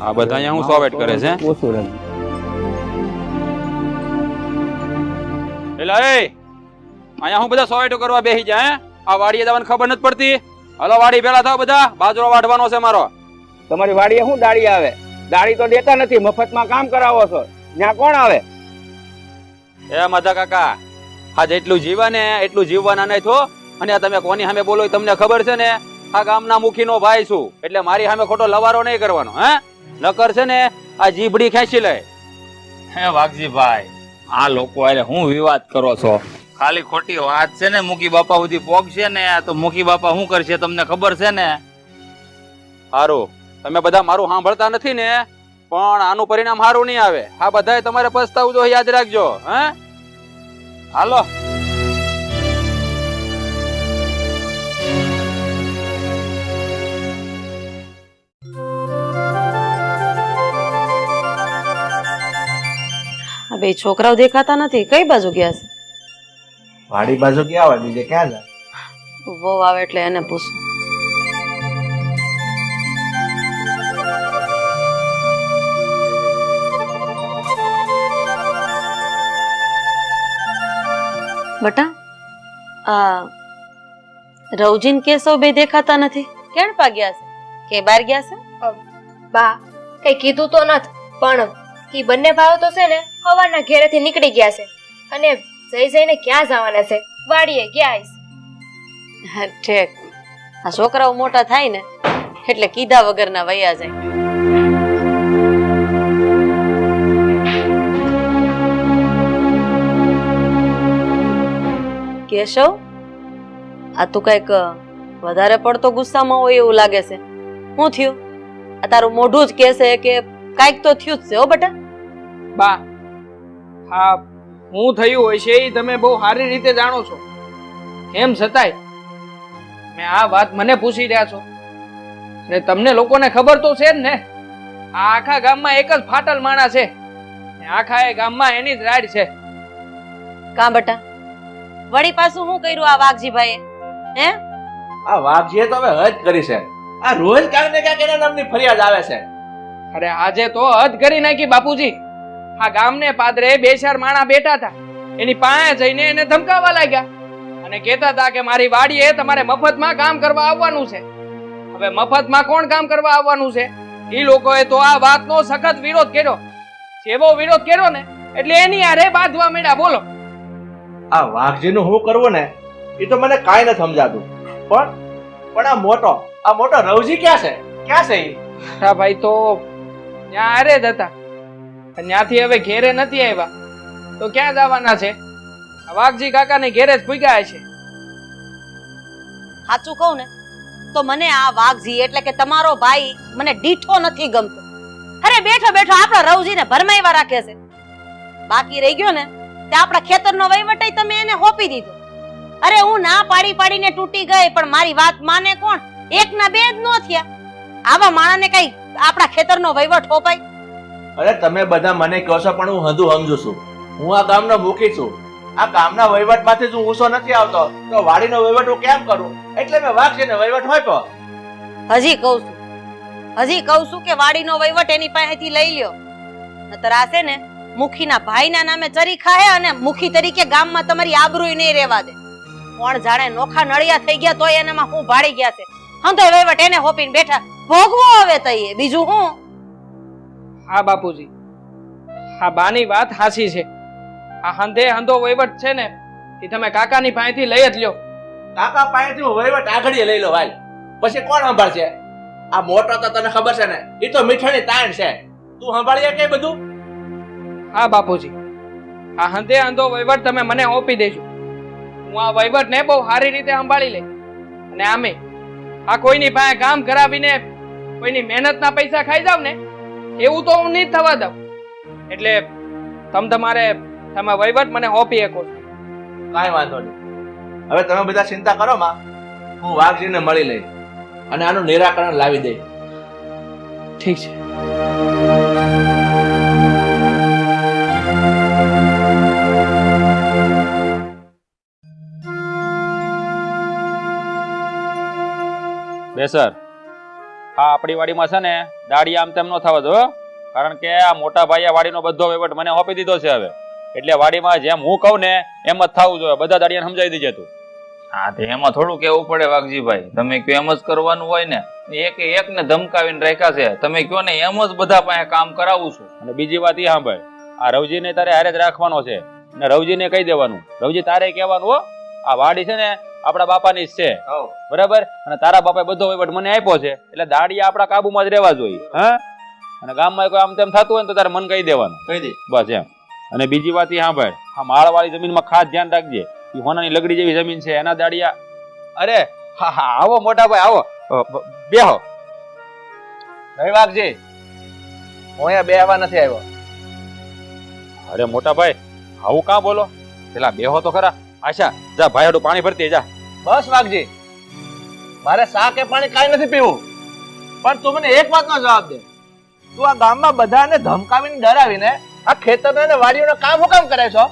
આ બધા અહીંયા હું સોવેટ કરે છે ઓછું રાખજો. એલા એ અહીંયા હું બધા સોવેટો કરવા બેસી જાય હે? આ વાડીએ જવાની ખબર નથી પડતી. હલો વાડી ભેળા થાવ બધા, બાજરો વાઢવાનો છે મારો. તમારી વાડીએ શું દાડી આવે? દાડી તો દેતા નથી, મફતમાં કામ કરાવો છો. ત્યાં કોણ આવે? એ માધા કાકા, આ જેટલું જીવે ને એટલું જીવવાના નહીં થો. અને આ તમે કોની સામે બોલો એ તમને ખબર છે ને? આ ગામના મુખીનો ભાઈ છું, એટલે મારી સામે ખોટો લવારો નહીં કરવાનો. હે નકર છે ને આ જીભડી ખેંચી લે. હે વાઘજીભાઈ, આ લોકો અરે હું વિવાદ કરો છો? ખાલી ખોટી વાત છે ને. મુખી બાપા સુધી પોગશે ને તો મુખી બાપા શું કરશે તમને ખબર છે ને? સારું, તમે બધા મારું સાંભળતા નથી ને, પણ આનું પરિણામ સારું નહીં આવે. આ બધાએ તમારે પસ્તાવું જો યાદ રાખજો. હે હાલો. આ બે છોકરાઓ દેખાતા નથી, કઈ બાજુ ગયા છે? વાડી બાજુ ક્યાં આવે, બીજે ક્યાં જાય? વહુ આવે એટલે એને પૂછું. બટા, આ રવજીન કેશવ બે દેખાતા નથી, ક્યાં પાગ્યા છે? કે બહાર ગયા છે? બા કઈ કીધું તો નથી, પણ ઈ બંને ભાઈઓ તો છે ને હવારના ઘેરેથી નીકળી ગયા છે અને જઈને ક્યાં જવાના છે? વાડીએ ગયા હશે. હા, ઠીક. આ છોકરાઓ મોટા થાય ને એટલે કીધા વગરના વયા જાય. કેશવ, આ તું કઈક વધારે પડતો ગુસ્સામાં હોય એવું લાગે છે. શું થયું? આ તારું મોઢું જ કહેશે કે કાઈક તો થયું જ છે. હો બેટા. બા, હા, હું થયું હોય છે એ તમે બહુ સારી રીતે જાણો છો. એમ છતાંય મેં આ વાત મને પૂછી રહ્યા છો ને તમને લોકોને ખબર તો છે જ ને. આ આખા ગામમાં એક જ ફાટલ માણસ છે ને આખા એ ગામમાં એની જ રાડ છે. કા બેટા, વળી પાછું શું કર્યું આ વાઘજીભાઈએ? હે, આ વાઘજીએ તો હવે હદ કરી છે. આ રોજ ક્યાંક ને ક્યાંક એના નામની ફરિયાદ આવે છે. અરે આજે તો હદ કરી નાખી બાપુજી. આ ગામને પાદરે બે ચાર માણા બેઠા હતા, એની પાસે જઈને એને ધમકાવવા લાગ્યા અને કહેતા હતા કે મારી વાડીએ તમારે મફતમાં કામ કરવા આવવાનું છે. હવે મફતમાં કોણ કામ કરવા આવવાનું છે? એ લોકોએ તો આ વાતનો સખત વિરોધ કર્યો. જેવો વિરોધ કર્યો ને એટલે એની હારે બાંધવા માંડ્યા. બોલો, આ વાઘજીનું હું કરવું ને એ તો મને કાંઈ નથી સમજાતું. પણ આ મોટો રવજી ક્યાં છે? ક્યાં છે ઈ? હા ભાઈ, તો ત્યાં હારે જ હતા. ત્યાંથી હવે ઘેરે નથી આવ્યા તો ક્યાં જવાના છે? વાઘજી કાકાને ઘેરે જ પૂગ્યા છે. સાચું કહું ને તો મને આ વાઘજી એટલે કે તમારો ભાઈ મને દીઠો નથી ગમતો. અરે બેઠો બેઠો આપણા રવજીને ભરમાઈવા રાખે છે. બાકી રહી ગયો ને તે આપણા ખેતરનો વહીવટ તમે એને સોંપી દીધો. અરે હું ના પાડી પાડીને તૂટી ગઈ, પણ મારી વાત માને કોણ? એક ના બે જ ન થયા. આવા માણસને કઈ આપણા ખેતરનો વહીવટ સોંપાય? અરે તમે બધા મને કહો છો પણ હું હંધું સમજુ છું. હું આ ગામનો મુખી છું. આ ગામના વહીવટમાંથી જ હું ઊંચો નથી આવતો તો વાડીનો વહીવટ હું કેમ કરું? એટલે મેં વાઘજીને વહીવટ સોંપ્યો. હજી કહું છું કે વાડીનો વહીવટ એની પાસેથી લઈ લ્યો. નતર આ છે ને મુખીના ભાઈના નામે ચરી ખાય અને મુખી તરીકે ગામમાં તમારી આબરૂઈ નહીં રહેવા દે. કોણ જાણે નોખા નળિયા થઈ ગયા તોય એનામાં હું ભાળી ગયા છે. હંધો વહીવટ એને હોપીને બેઠા. ભોગવો હવે તઈએ, બીજું હું? હા બાપુજી, આ બાની વાત હાસી છે. આ હંધો વહીવટ છે ને એ તમે કાકાની પાસેથી લઈ જ લ્યો. કાકા પાસેથી હું વહીવટ આગળ લઈ લો ભાઈ, પછી કોણ સંભાળશે? આ મોટો તો તને ખબર છે ને, એ તો મીઠાની તાણ છે. તું સંભાળીએ કે બધું? હા બાપુજી, આ હંધો વહીવટ તમે મને આપી દેજો. હું આ વહીવટને બહુ સારી રીતે સંભાળી લઈશ. અને આમે આ કોઈની પાસે કામ કરાવીને કોઈની મહેનતના પૈસા ખાઈ જાવ ને એવું તો હું નહીં થવા દઉં. એટલે તમે વહીવટ મને સોંપી શકો છો. કાંઈ વાંધો નહીં. હવે તમે બધા ચિંતા કરો માં, હું વાઘજીને મળી લઈ અને આનું નિરાકરણ લાવી દઈ. ઠીક છે. બેસર, હા આપણી વાડીમાં છે ને દાડી આમ તેમ ન થવા દો હો. કારણ કે આ મોટા ભાઈએ વાડીનો બધો વહીવટ મને સોંપી દીધો છે હવે. એટલે વાડીમાં જેમ હું કહું ને એમ જ થવું જોઈએ. બધા દાડિયાને સમજાવી દેજે તું. હા તો એમાં થોડું કેવું પડે વાઘજીભાઈ, તમે કયો એમ જ કરવાનું હોય ને. એક ને ધમકાવીને રાખ્યા છે, તમે કયો ને એમ જ બધા પાસે કામ કરાવું છું. અને બીજી વાત એ સાંભળ, આ રવજીને તારે હારે જ રાખવાનો છે અને રવજીને કહી દેવાનું, રવજી તારે કહેવાનું હો આ વાડી છે ને આપણા બાપાની જ છે, બરાબર? અને તારા બાપાએ બધો વહીવટ મને આપ્યો છે એટલે દાડિયા આપણા કાબુમાં જ રહેવા જોઈએ. હા, અને ગામમાં કોઈ આમ તેમ થતું હોય ને તો તારે મન કહી દેવાનું. કહી દે. બસ એમ. અને બીજી વાત એ સાંભળ, આ માળવાળી જમીનમાં ખાસ ધ્યાન રાખજે. એ હોનાની લગડી જેવી જમીન છે, એના દાડિયા. અરે હા હા, આવો મોટા ભાઈ આવો, બેહો. નહીં વાઘજી, હું અહીંયા બેહવા નથી આવ્યો. અરે મોટા ભાઈ આવું કાં બોલો? પેલા બેહો તો ખરા. આશા જા ભાઈ પાણી ભરતી જા. બસ વાઘજી, મારે શા કે પાણી કાંઈ નથી પીવું. પણ તું મને એક વાતનો જવાબ દે. તું આ ગામમાં બધાને ધમકાવીને ડરાવીને આ ખેતરને અને વાડીઓનું કામ હું કામ કરે છો?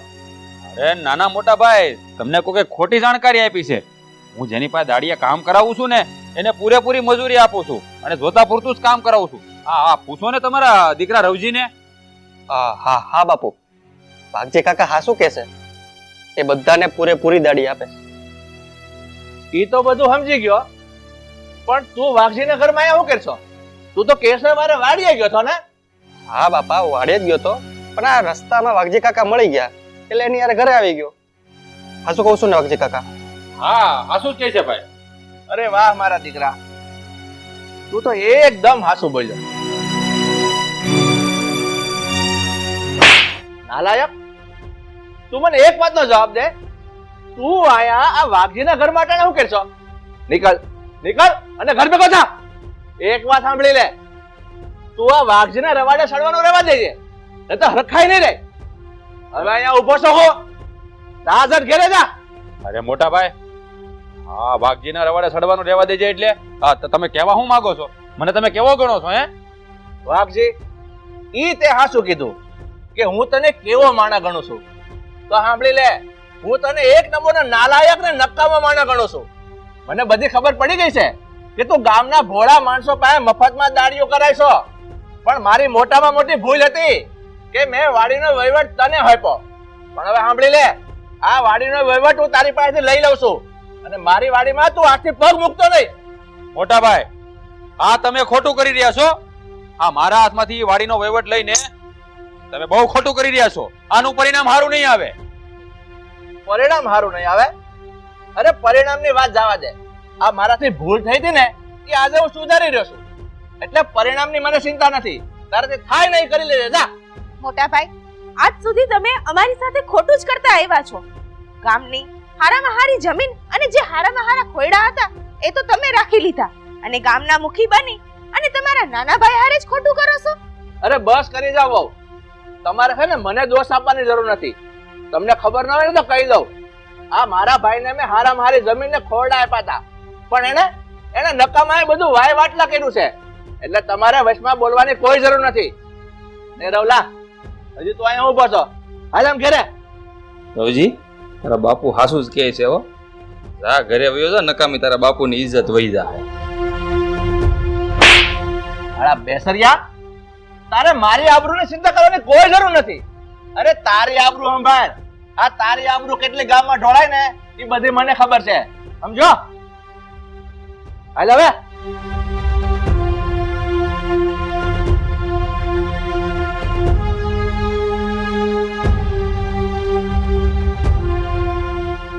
અરે નાના મોટા ભાઈ, તમને કોઈ ખોટી જાણકારી આપી છે. હું જેની પાસે દાડિયા કામ કરાવું છું ને એને પૂરેપૂરી મજૂરી આપું છું અને જોતા પૂરતું જ કામ કરાવું છું. હા પૂછો ને તમારા દીકરા રવજીને. હા હા બાપુ, ભાગજી કાકા હા શું કહેશે? એ બધાને પૂરેપૂરી દાડી આપે. ઈ તો બધું સમજી ગયો, પણ તું વાઘજીના ઘરમાં અહીંયા શું કરશો? તું તો કેસર મારે વાડીએ ગયો છો ને? હા બાપા, હું વાડે જ ગયો તો, પણ આ રસ્તામાં વાઘજી કાકા મળી ગયા એટલે એની યાર ઘરે આવી ગયો. હા શું કહું છું ને વાઘજી કાકા? હા હાસુ જ કહે છે ભાઈ. અરે વાહ મારા દીકરા, તું તો એકદમ હાસુ બોલ્યો. નાલાયક, તું મને એક વાતનો જવાબ દે. તું આયા આ વાઘજીના ઘર માટે શું કરશો? નીકળ નીકળ અને ઘર ભેગો થા. એક વાત સાંભળી લે, તું આ વાઘજીના રવાડે સડવાનું રહેવા દેજે, નહીં તો હરખાઈ નહીં રે. હવે અહીંયા ઉભો છો હો, દાદર ઘેરે જા. અરે મોટા ભાઈ, હા વાઘજીના રવાડે સડવાનું રહેવા દેજે એટલે હા તો તમે કેવા શું માંગો છો? મને તમે કેવો ગણો છો? હે વાઘજી, ઈ તે હાસું કીધું કે હું તને કેવો માણા ગણું છું. તો સાંભળી લે, હું તને એક નંબરનો નાલાયક ને નકામો માણા ગણું છું. મને બધી ખબર પડી ગઈ છે કે તું ગામના ભોળા માણસો પાસે મફતમાં દાડીઓ કરાયશો. પણ મારી મોટામાં મોટી ભૂલ હતી કે મેં વાડીનો વહીવટ તને આપ્યો. પણ હવે સાંભળી લે, આ વાડીનો વહીવટ હું તારી પાસેથી લઈ લઉં છું અને મારી વાડીમાં તું આજથી પગ મૂકતો નહીં. મોટા ભાઈ, આ તમે ખોટું કરી રહ્યા છો. આ મારા હાથમાંથી વાડીનો વહીવટ લઈને તમે બહુ ખોટું કરી રહ્યા છો. આનું પરિણામ સારું નહીં આવે. પરિણામ સારું નહીં આવે? અરે પરિણામની વાત જવા દે. આ મારાથી ભૂલ થઈ હતી ને એ આજે હું સુધારી રહ્યો છું, એટલે પરિણામની મને ચિંતા નથી. તારાથી થાય નહીં કરી લેજે જા. મોટા ભાઈ, આજ સુધી તમે અમારી સાથે ખોટું જ કરતા આવ્યા છો. ગામની હારામાં હારી જમીન અને જે હારામાં હારા ખોયડા હતા એ તો તમે રાખી લીધા અને ગામના મુખી બની અને તમારા નાના ભાઈ હારે જ ખોટું કરો છો. અરે બસ કરી જાવ વહુ. તમારે છે ને મને દોષ આપવાની જરૂર નથી. તમને ખબર ન હોય ને તો કહી દઉં, આ મારા ભાઈને મેં હારામાં હારી જમીનને ખોરડા આપ્યા હતા, પણ એને નકામાએ બધું વાય વાટલા કર્યું છે. એટલે તમારે વચમાં બોલવાની કોઈ જરૂર નથી. ને રવલા, હજી તું અહીંયા ઉભો છો, હાલ આમ ઘરે. રવજી, તારા બાપુ હાસુ જ કહે છે હો. જા ઘરે વયો જા, નકામી તારા બાપુની ઇજ્જત વહી જાય. હાલા બેસરિયા, તારે મારી આબરૂની ચિંતા કરવાની કોઈ જરૂર નથી. અરે તારી આબરૂ સંભાળ. આ તારી આબરૂ કેટલી ગામમાં ઢોળાય ને એ બધી મને ખબર છે, સમજો? હાલ હવે.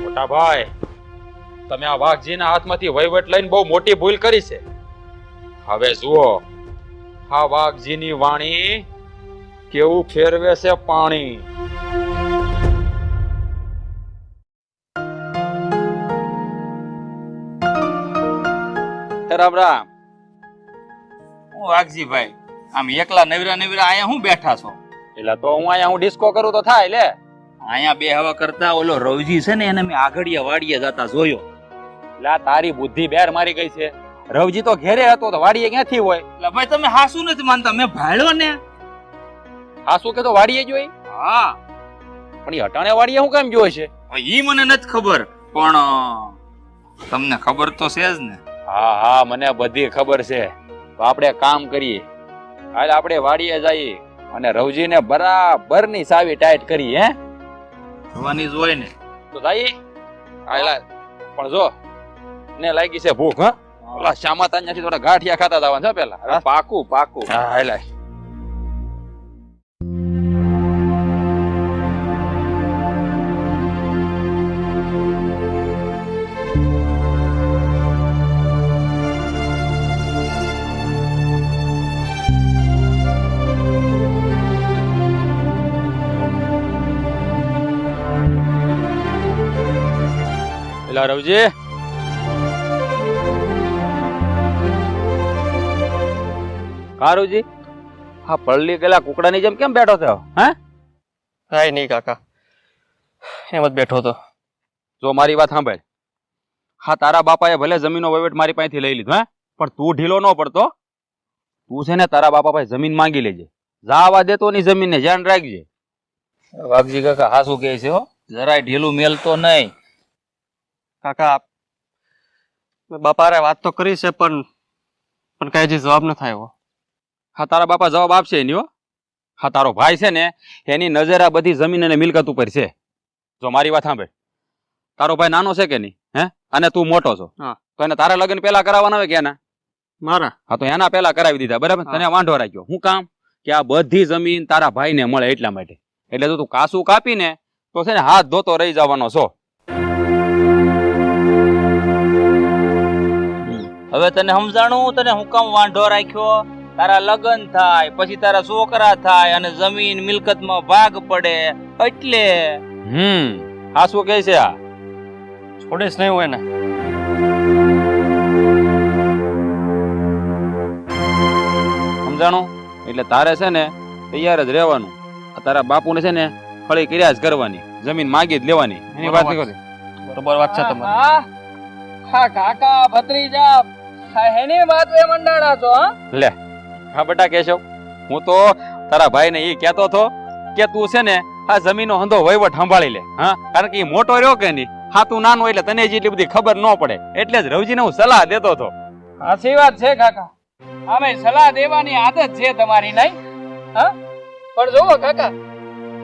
મોટા ભાઈ, તમે આ વાઘજીના હાથમાંથી વહીવટ લઈને બહુ મોટી ભૂલ કરી છે. હવે જુઓ, આ વાઘજીની વાણી કેવું ફેરવે છે પાણી. રામ રામ. હું વાઘજીભાઈ, આમ એકલા નવરા નવરા અહીંયા હું બેઠા છો? એટલે તો હું ડિસ્કો કરું તો થાય લે. અહીંયા બે હવા કરતા ઓલો રવજી છે ને એને મેં આગળિયા વાડીએ જતા જોયો. એટલે તારી બુદ્ધિ બેર મારી ગઈ છે. રવજી તો ઘેરે હતો તો વાડીએ ક્યાંથી હોય? એટલે ભાઈ તમે હાસુ નથી માનતા, મેં ભાળ્યો ને. હાસુ કે તો વાડીએ જોઈ? હા, પણ એ હટાણે વાડીએ હું કેમ જોઈ છે? ઈ મને નથી ખબર, પણ તમને ખબર તો છે જ ને. હા હા, મને બધી ખબર છે. તો આપણે કામ કરીએ. હાલ આપણે વાડીએ જઈએ અને રવજીને બરાબર ની સાવી ટાઈટ કરી. હે થવાની જ હોય ને. તો જઈએ. હાલ પણ જો ને લાગી છે ભૂખ. હા ઓલા શામાતા ત્યાંથી થોડા ગાંઠિયા ખાતા જવાનું છે પેલા. હવે પાકું પાકું. હા હાલ પેલા રવજી કારુજી હા પલ્લી ગયેલા કુકડાની જેમ કેમ બેઠો થયો? હે કાંઈ નહીં કાકા, એમ જ બેઠો હતો. જો મારી વાત સાંભળ. હા તારા બાપાએ ભલે જમીનનો વહીવટ મારી પાસેથી લઈ લીધો. હે પણ તું ઢીલો ન પડતો. તું છે ને તારા બાપા પાસે જમીન માંગી લેજે. જાવા દેતો ની જમીન ને ધ્યાન રાખજે. વાઘજી કાકા હાસુ કહે છે હો, જરાય ઢીલું મેલતો નહીં. કાકા બાપા હારે વાત તો કરી છે પણ કઈ હજી જવાબ ન થાય. હા તારા બાપા જવાબ આપશે એની હો. હા તારો ભાઈ છે ને એની નજર આ બધી જમીન અને મિલકત ઉપર છે. જો મારી વાત સાંભળ, તારો ભાઈ નાનો છે કે નહીં? હે અને તું મોટો છો. હા તો એને તારા લગ્ન પેલા કરાવવાના હોય કે એના? મારા. હા તો એના પેલા કરાવી દીધા બરાબર. તને વાંઢો રાખ્યો. હું કામ કે આ બધી જમીન તારા ભાઈને મળે એટલા માટે. એટલે જો તું કાસું કાપીને તો છે ને હાથ ધોતો રહી જવાનો છો. હવે તને સમજાણું તને હું કામ વાંઢો રાખ્યો? તારા લગ્ન થાય પછી તારા છોકરા થાય અને જમીન મિલકતમાં ભાગ પડે એટલે. આ શું કહે છે? આ છોડીશ નહીં હોય ને. સમજાણું? એટલે તારે છે ને તૈયાર જ રહેવાનું. તારા બાપુને છે ને ફળી કર્યા જ કરવાની, જમીન માગી જ લેવાની. એની વાત નહીં કરતી. બરોબર વાત છે તમારી. હા કાકા ભત્રીજા એની વાત એ મંડાણા છો. લે હા બેટા કેશવ, હું તો તારા ભાઈને એ કહેતો હતો કે તું છે ને આ જમીનનો હંધો વહીવટ સંભાળી લે. હા કારણ કે એ મોટો રહ્યો કે નહીં, હા તું નાનો એટલે તને જ એટલી બધી ખબર ન પડે. એટલે જ રવજીને હું સલાહ દેતો હતો. સાચી વાત છે કાકા, અમે સલાહ દેવાની આદત છે તમારી નહીં? હા પણ જોવો કાકા,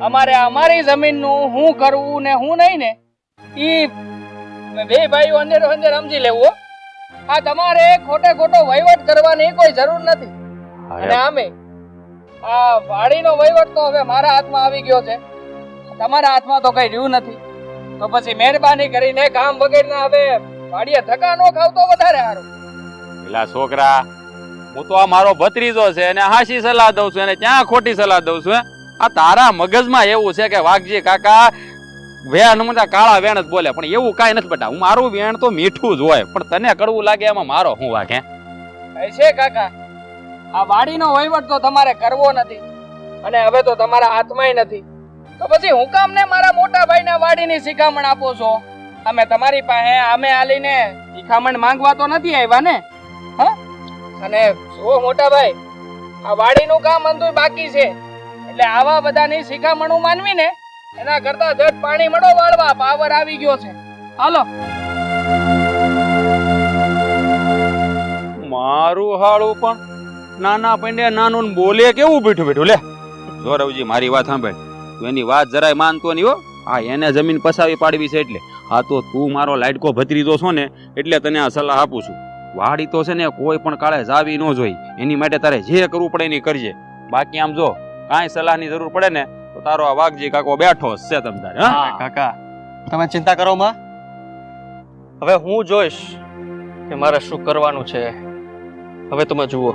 અમારે અમારી જમીનનું હું કરવું ને હું નહીં ને ઈ બે ભાઈઓ અંદર અંદર સમજી લેવું. આ તમારે ખોટે ખોટો વહીવટ કરવાની કોઈ જરૂર નથી. અને આમે આ વાડીનો વહીવટ તો હવે મારા હાથમાં આવી ગયો છે, તમારા હાથમાં તો કઈ રહ્યું નથી. તો પછી મહેરબાની કરીને કામ વગેરેના હવે વાડીએ ધક્કા ન ખાવતો વધારે સારું. પેલા છોકરા, હું તો આ મારો ભત્રીજો છે અને હાસી સલાહ દઉં છું, અને ત્યાં ખોટી સલાહ દઉં છું. આ તારા મગજમાં એવું છે કે વાઘજી કાકા વેણ મોટા કાળા વેણ જ બોલે, પણ એવું કાંઈ નથી બેટા. હું મારું વેણ તો મીઠું જ હોય, પણ તને કડવું લાગે એમાં મારો શું વાંક? હે છે કાકા, આ વાડીનો વહીવટ તો તમારે કરવો નથી અને હવે તો તમારા હાથમાંય નથી. તો પછી હું કામ ને મારા મોટા ભાઈને વાડીની શિખામણ આપો છો? અમે તમારી પાસે અમે આલીને શિખામણ માંગવા તો નથી આવ્યા ને? હા અને જો મોટા ભાઈ, આ વાડીનું કામ અંધું બાકી છે, એટલે આવા બધાની શિખામણું માનવી ને એના કરતા જટ પાણી મળો વાળવા પાવર આવી ગયો છે. હાલો. મારું હાળું પણ નાના પંડે નાનું બોલે કેવું બેઠું બેઠું. લે જો રવજી મારી વાત સાંભળ, તું એની વાત જરાય માનતો નહીં હો. હા એને જમીન પસાવી પાડવી છે એટલે. હા તો તું મારો લાડકો ભત્રીજો છો ને એટલે તને આ સલાહ આપું છું. વાડી તો છે ને કોઈ પણ કાળે જાવી ન જોઈ. એની માટે તારે જે કરવું પડે એની કરજે. બાકી આમ જો કાંઈ સલાહની જરૂર પડે ને તો તારો આ વાઘજી કાકો બેઠો છે તમ તારે. હા કાકા તમે ચિંતા કરો માં, હવે હું જોઈશ કે મારે શું કરવાનું છે. હવે તમે જુઓ.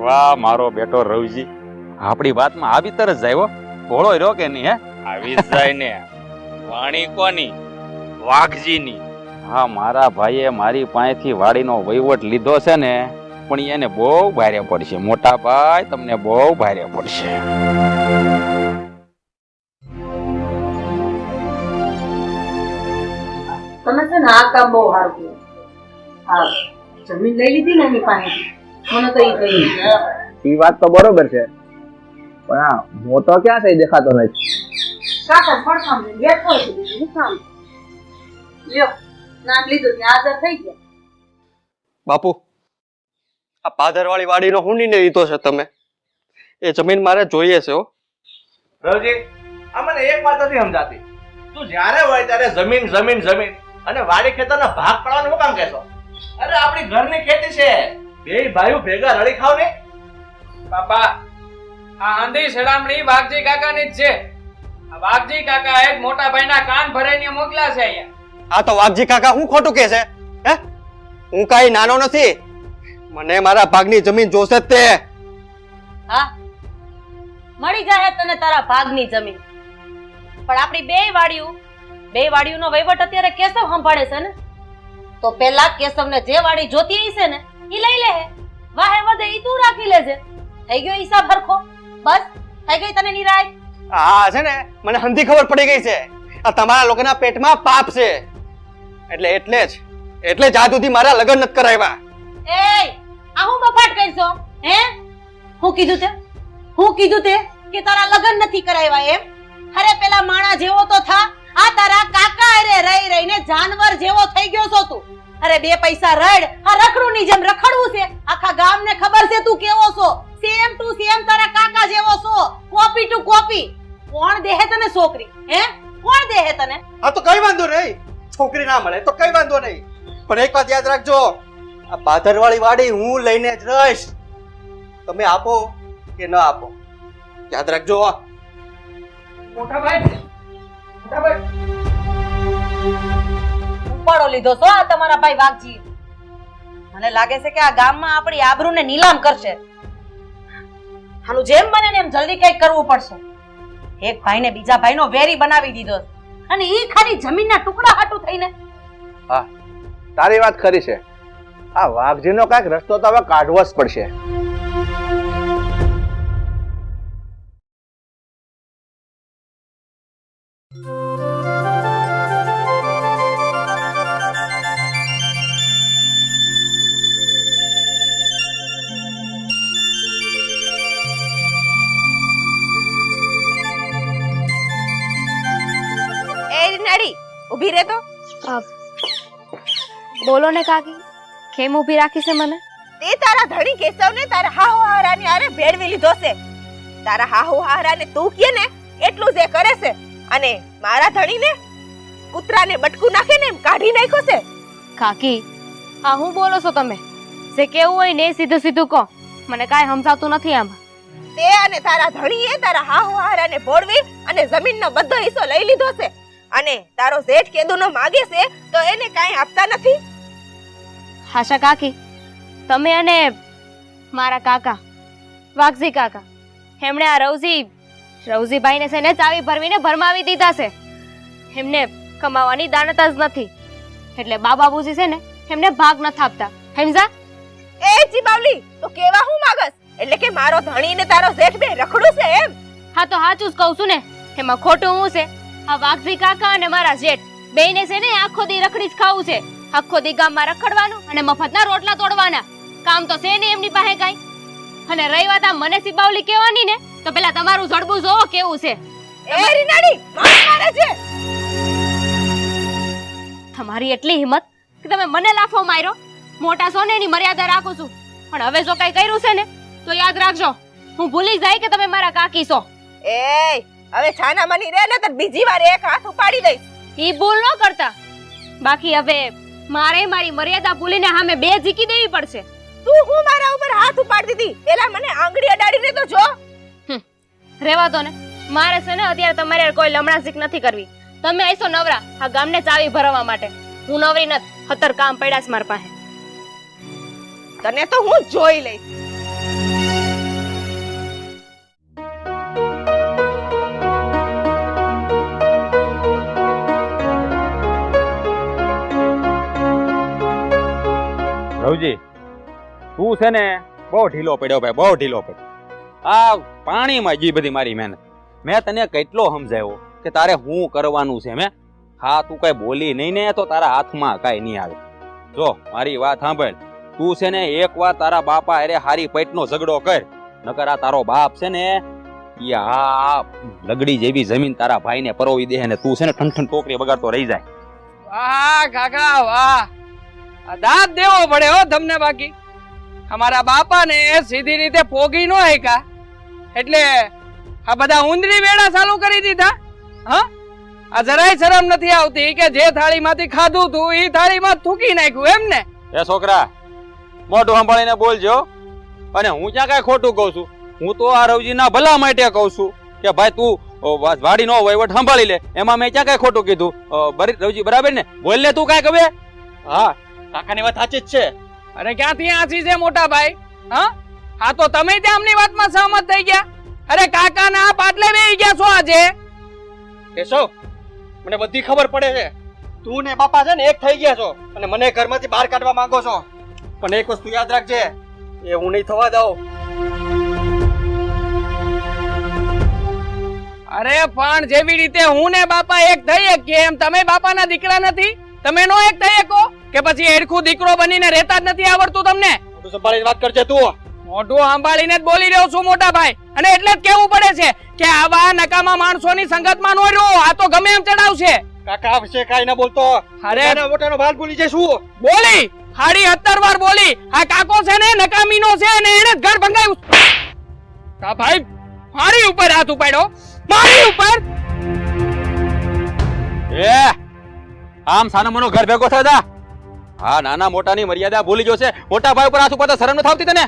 વાહ મારો બેટો રવજી, આપણી વાતમાં આવી તરત જાય હો. ભોળો રહ્યો કે નહીં? હે આવી જાય ને. વાણી કોની? વાઘજીની. હા મારા ભાઈએ મારી પાસેથી વાડીનો વહીવટ લીધો છે ને, પણ એને બહુ ભારે પડશે મોટા ભાઈ, તમને બહુ ભારે પડશે. તમે છે ને આ કામ બહુ સારું કર્યું. હા જમીન લઈ લીધી ને એની પાસેથી, મને તો ઈ કહ્યું. એ વાત તો બરોબર છે, પણ આ મોટો ક્યાં છે દેખાતો નથી. કાકા પડખામ બેઠો છે હું કામ લ્યો નામ લીધું ને હાજર થઈ ગયા. બાપુ આ પાદરવાળી વાડીનો હું નિર્ણય લીધો છે તમે? એ જમીન મારે જોઈએ છે હો. રવજી, આ મને એક વાત નથી સમજાતી. તું જ્યારે હોય ત્યારે જમીન જમીન જમીન અને વાડી ખેતરના ભાગ પાડવાનું શું કામ કહેશો? અરે આપણી ઘરની ખેતી છે, બે ભાઈઓ ભેગા રળી ખાવ ને. બાપા આ આંધી સડામણી વાઘજી કાકાની જ છે. આ વાઘજી કાકા એ મોટા ભાઈના કાન ભરાઈને મોકલ્યા છે અહીંયા. આ તો વાઘજી કાકા હું ખોટું કે છે? હે, હું કાઈ નાનો નથી. મને મારા ભાગની જમીન જોશે જ તે. હા મળી જાય તને તારા ભાગની જમીન, પણ આપણી બે વાડીઓનો વહીવટ અત્યારે કેશવ સંભાળે છે ને, તો પેલા કેશવને જે વાડી જોતી હશે ને ઈ લઈ લે. વાહે વધે ઈ તું રાખી લેજે. થઈ ગયો હિસાબ હરખો? બસ થઈ ગઈ તને નિરાય? આ છે ને મને હંધી ખબર પડી ગઈ છે. આ તમારા લોકોના પેટમાં પાપ છે, એટલે જ આજ સુધી મારા લગ્ન નથી કરાવ્યા. એય આ હું બફાટ કરશો? હે હું કીધું તે કે તારા લગ્ન નથી કરાવ્યા એમ? અરે પેલા માણા જેવો તો થા. આ તારા કાકા અરે રહી રહીને જાનવર જેવો થઈ ગયો છો તું. અરે બે પૈસા રડ, આ રખડુની જેમ રખડવું છે. આખા ગામને ખબર છે તું કેવો છો. સેમ ટુ સેમ તારા કાકા જેવો છો, કોપી ટુ કોપી. કોણ દેહે તને છોકરી? હે કોણ દેહે તને? હા તો કઈ વાંધો નહીં, છોકરી ના મળે તો કઈ વાંધો નહીં, પણ એક વાત યાદ રાખજો, આ પાદરવાળી વાડી હું લઈને જ રહીશ. તમે આપો કે ન આપો યાદ રાખજો. મોટા ભાઈ ઉપાડો લીધો છો આ તમારા ભાઈ વાઘજી. મને લાગે છે કે આ ગામમાં આપણી આબરૂને નીલામ કરશે. આનું જેમ બને ને એમ જલ્દી કંઈક કરવું પડશે. એક ભાઈને બીજા ભાઈનો વેરી બનાવી દીધો અને ઈ ખાલી જમીનના ટુકડા હાટું થઈને. હા તારી વાત ખરી છે. આ વાઘજીનો કાંઈક રસ્તો તો હવે કાઢવો જ પડશે. ઉભી રહે તો. બોલો ને કાકી, કેમ ઊભી રાખી છે મને? તે તારા ધણી કેશવને તારા હાહુ હારાની આરે ભેળવી લીધો છે. તારા હાહુ હારાને તું કે ને એટલું જે કરે છે, અને મારા ધણીને કૂતરાને બટકું નાખે ને એમ કાઢી નાખ્યો છે. કાકી આ હું બોલો છો તમે? જે કેવું હોય ને સીધું સીધું કહો, મને કાંઈ સમજાતું નથી આમાં. તે અને તારા ધણીએ તારા હાહુ હારાને ભોળવી અને જમીનનો બધો હિસ્સો લઈ લીધો છે, અને તારો જેઠ કેદુનો માગે છે તો એને કાંઈ આપતા નથી. હાશા કાકી, તમે અને મારા કાકા વાઘજી કાકા એમણે આ રવજીભાઈને છે ને ચાવી ભરવીને ભરમાવી દીધા છે. એમને કમાવાની દાનત જ નથી, એટલે બાબુજી છે ને એમને ભાગ નથી આપતા. સમજા? એ ચીબાવલી, તો કેવા હું માગસ? એટલે કે મારો ધણી ને તારો જેઠ બે રખડું છે એમ? હા તો સાચું જ કહું છું ને, એમાં ખોટું હું છે? આ વાઘજી કાકા અને મારા જેઠ બેયને છે ને આખો દી રખડી જ ખાવું છે. આખો દી ગામમાં રખડવાનું અને મફતના રોટલા તોડવાના. કામ તો છે ને એમની પાસે કાંઈ. અને રહી વાત આ મને સિબાવલી કહેવાની ને, તો પેલા તમારું જડબું જોવો કેવું છે. એ રીનાડી મારે છે. તમારી એટલી હિંમત કે તમે મને લાફો માર્યો. મોટા છો ને એની મર્યાદા રાખું છું, પણ હવે જો કઈ કર્યું છે ને તો યાદ રાખજો, હું ભૂલી જાય કે તમે મારા કાકી છો. એ હવે છાના મની રે ને તો બીજી વાર એક હાથ ઉપાડી દઈશ. ઈ ભૂલ ન કરતા. બાકી હવે મારે મારી મર્યાદા ભૂલીને સામે બે ઝીકી દેવી પડશે. તું હું મારા ઉપર હાથ ઉપાડી દીધી, પેલા મને આંગળી અડાડીને તો જો. રેવા દો ને, મારે છે ને અત્યારે તમારે કોઈ લમણાઝીક નથી કરવી. તમે આઈસો નવરા આ ગામને ચાવી ભરવા માટે. હું નવરી નથી, ખતર કામ પડ્યા છે મારા પાસે. તને તો હું જોઈ લઈશ. રવજી તું છે ને બહુ ઢીલો પડ્યો ભાઈ, બહુ ઢીલો પડ્યો. આ પાણીમાં જી બધી મારી મહેનત. મેં તને કેટલો સમજાવ્યો કે તારે શું કરવાનું છે. હા તું કઈ બોલી નહીં ને તો તારા હાથમાં કઈ નહીં આવે. જો મારી વાત સાંભળ, તું છે ને એક વાર તારા બાપા અરે હારી પેટનો ઝઘડો કર, નકર આ તારો બાપ છે ને ઈ આ લગડી જેવી જમીન તારા ભાઈને પરોવી દે ને તું છે ને ઠંઠન ટોકરી બગાડતો રહી જાય. વાહ કાકા વાહ, આ દાંત દેવો પડે હો તમને. બાકી અમારા બાપાને સીધી રીતે પોગી નો હેકા એટલે આ બધા ઉંદરી વેડા ચાલુ કરી દીધા. હા, આ જરાય શરમ નથી આવતી કે જે થાળીમાંથી ખાધું તું ઈ થાળીમાં થૂકી નાખ્યું એમ ને? એ છોકરા મોઢું સંભાળીને બોલજો. અને હું ક્યાં કઈ ખોટું કહું છું? હું તો આ રવજીના ભલા માટે કહું છું કે ભાઈ તું વાડીનો વહીવટ સંભાળી લે. એમાં મેં ક્યાં કઈ ખોટું કીધું? રવજી બરાબર ને? બોલ લે તું કાંઈક હવે. હા, કાકાની વાત સાચી જ છે. અરે ક્યાંથી આછી છે મોટા ભાઈ? હા તો તમે ત્યાં આમની વાતમાં સહમત થઈ ગયા? અરે કાકાના પાટલે બેહી ગયા છો આજે? કેશવ, મને બધી ખબર પડે છે. તું ને બાપા છે ને એક થઈ ગયા છો અને મને ઘરમાંથી બહાર કાઢવા માંગો છો. પણ એક વસ્તુ યાદ રાખજે, એ હું નહીં થવા દઉં. અરે પણ જેવી રીતે હું ને બાપા એક થઈ શકીએ એમ તમે બાપાના દીકરા નથી? તમે નો એક થઈ શકો કે પછી એડખું દીકરો બનીને રહેતા જ નથી આવડતું તમને? મોઢું સંભાળીને વાત કરજે તું. મોઢું સંભાળીને જ બોલી રહ્યો છું મોટા ભાઈ, અને એટલે જ કેવું પડે છે કે આવા નકામા માણસોની સંગતમાં નો રહ્યો. આ તો ગમે એમ ચડાવશે. કાકા વિશે કાઈ ના બોલતો. અરે મોટાનો ભાગ ભૂલી જઈશું. બોલી 17 વાર બોલી. આ કાકો છે ને નકામીનો છે અને એને જ ઘર ભંગાયું. કા ભાઈ મારી ઉપર હાથ ઉપાડ્યો, મારી ઉપર. એ આમ સાનો મનો ઘર ભેગો થતા. હા, નાના મોટાની મર્યાદા ભૂલી ગયો છે. મોટા ભાઈ ઉપર હાથ ઉપાડતા શરમ ન થાવતી તને?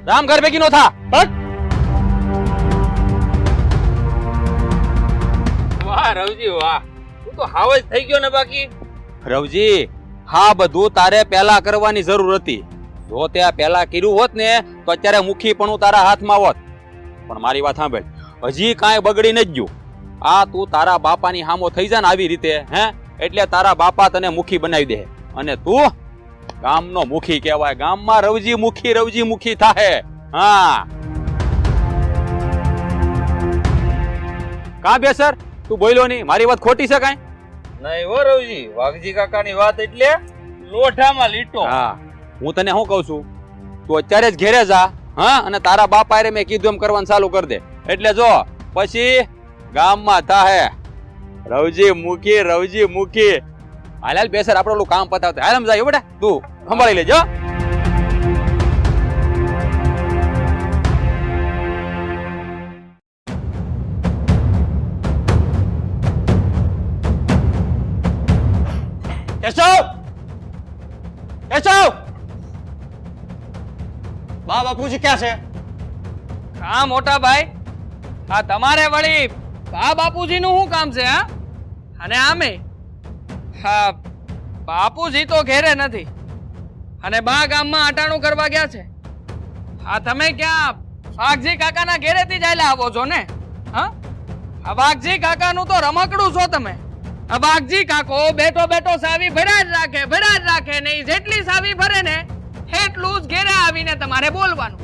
રામ ઘર ભેગી નો થા. વાહ રવજી વાહ, તું તો હાવ જ થઈ ગયો ને. બાકી રવજી, હા બધું તારે પહેલા કરવાની જરૂર હતી. જો તે પહેલા કર્યું હોત ને તો અત્યારે મુખી પણ તારા હાથમાં હોત. પણ મારી વાત સાંભળ, હજી કાંઈ બગડી નથી ગયું. આ તું તારા બાપાની હામો થઈ જા ને આવી રીતે, હે, એટલે તારા બાપા તને મુખી બનાવી દે અને તું ગામનો મુખી કહેવાય. ગામમાં રવજી મુખી થાહે. હા કા બેસર, તું બોલ્યો નહીં? મારી વાત ખોટી છે કાંઈ? નહીં હો રવજી, વાઘજી કાકાની વાત એટલે લોઢામાં લીટો. હા, હું તને શું કહું છું, તું અત્યારે જ ઘેરે જા. હા, અને તારા બાપા રે મેં કીધું એમ કરવાનું ચાલુ કરી દે. એટલે જો પછી ગામમાં થાહે રવજી મુખી. હાલ બેસર, આપણે ઓલું કામ પતાવતા. હાલ એમ જાય બેટા, તું સંભાળી લેજો. કેશવ, બા બાપુજી ક્યાં છે? હા મોટા ભાઈ, હા તમારે વળી બા બાપુજી નું શું કામ છે? હા, અને આમે હા બાપુજી તો ઘેરે નથી અને બા ગામમાં અટાણું કરવા ગયા છે. હા તમે ક્યાં વાઘજી કાકાના ઘેરેથી જ આયલા આવો છો ને? હા, આ વાઘજી કાકાનું તો રમકડું છો તમે. આ વાઘજી કાકો બેઠો બેઠો સાવી ભર્યા જ રાખે ને જેટલી સાવી ભરે ને એટલું જ ઘેરે આવીને તમારે બોલવાનું.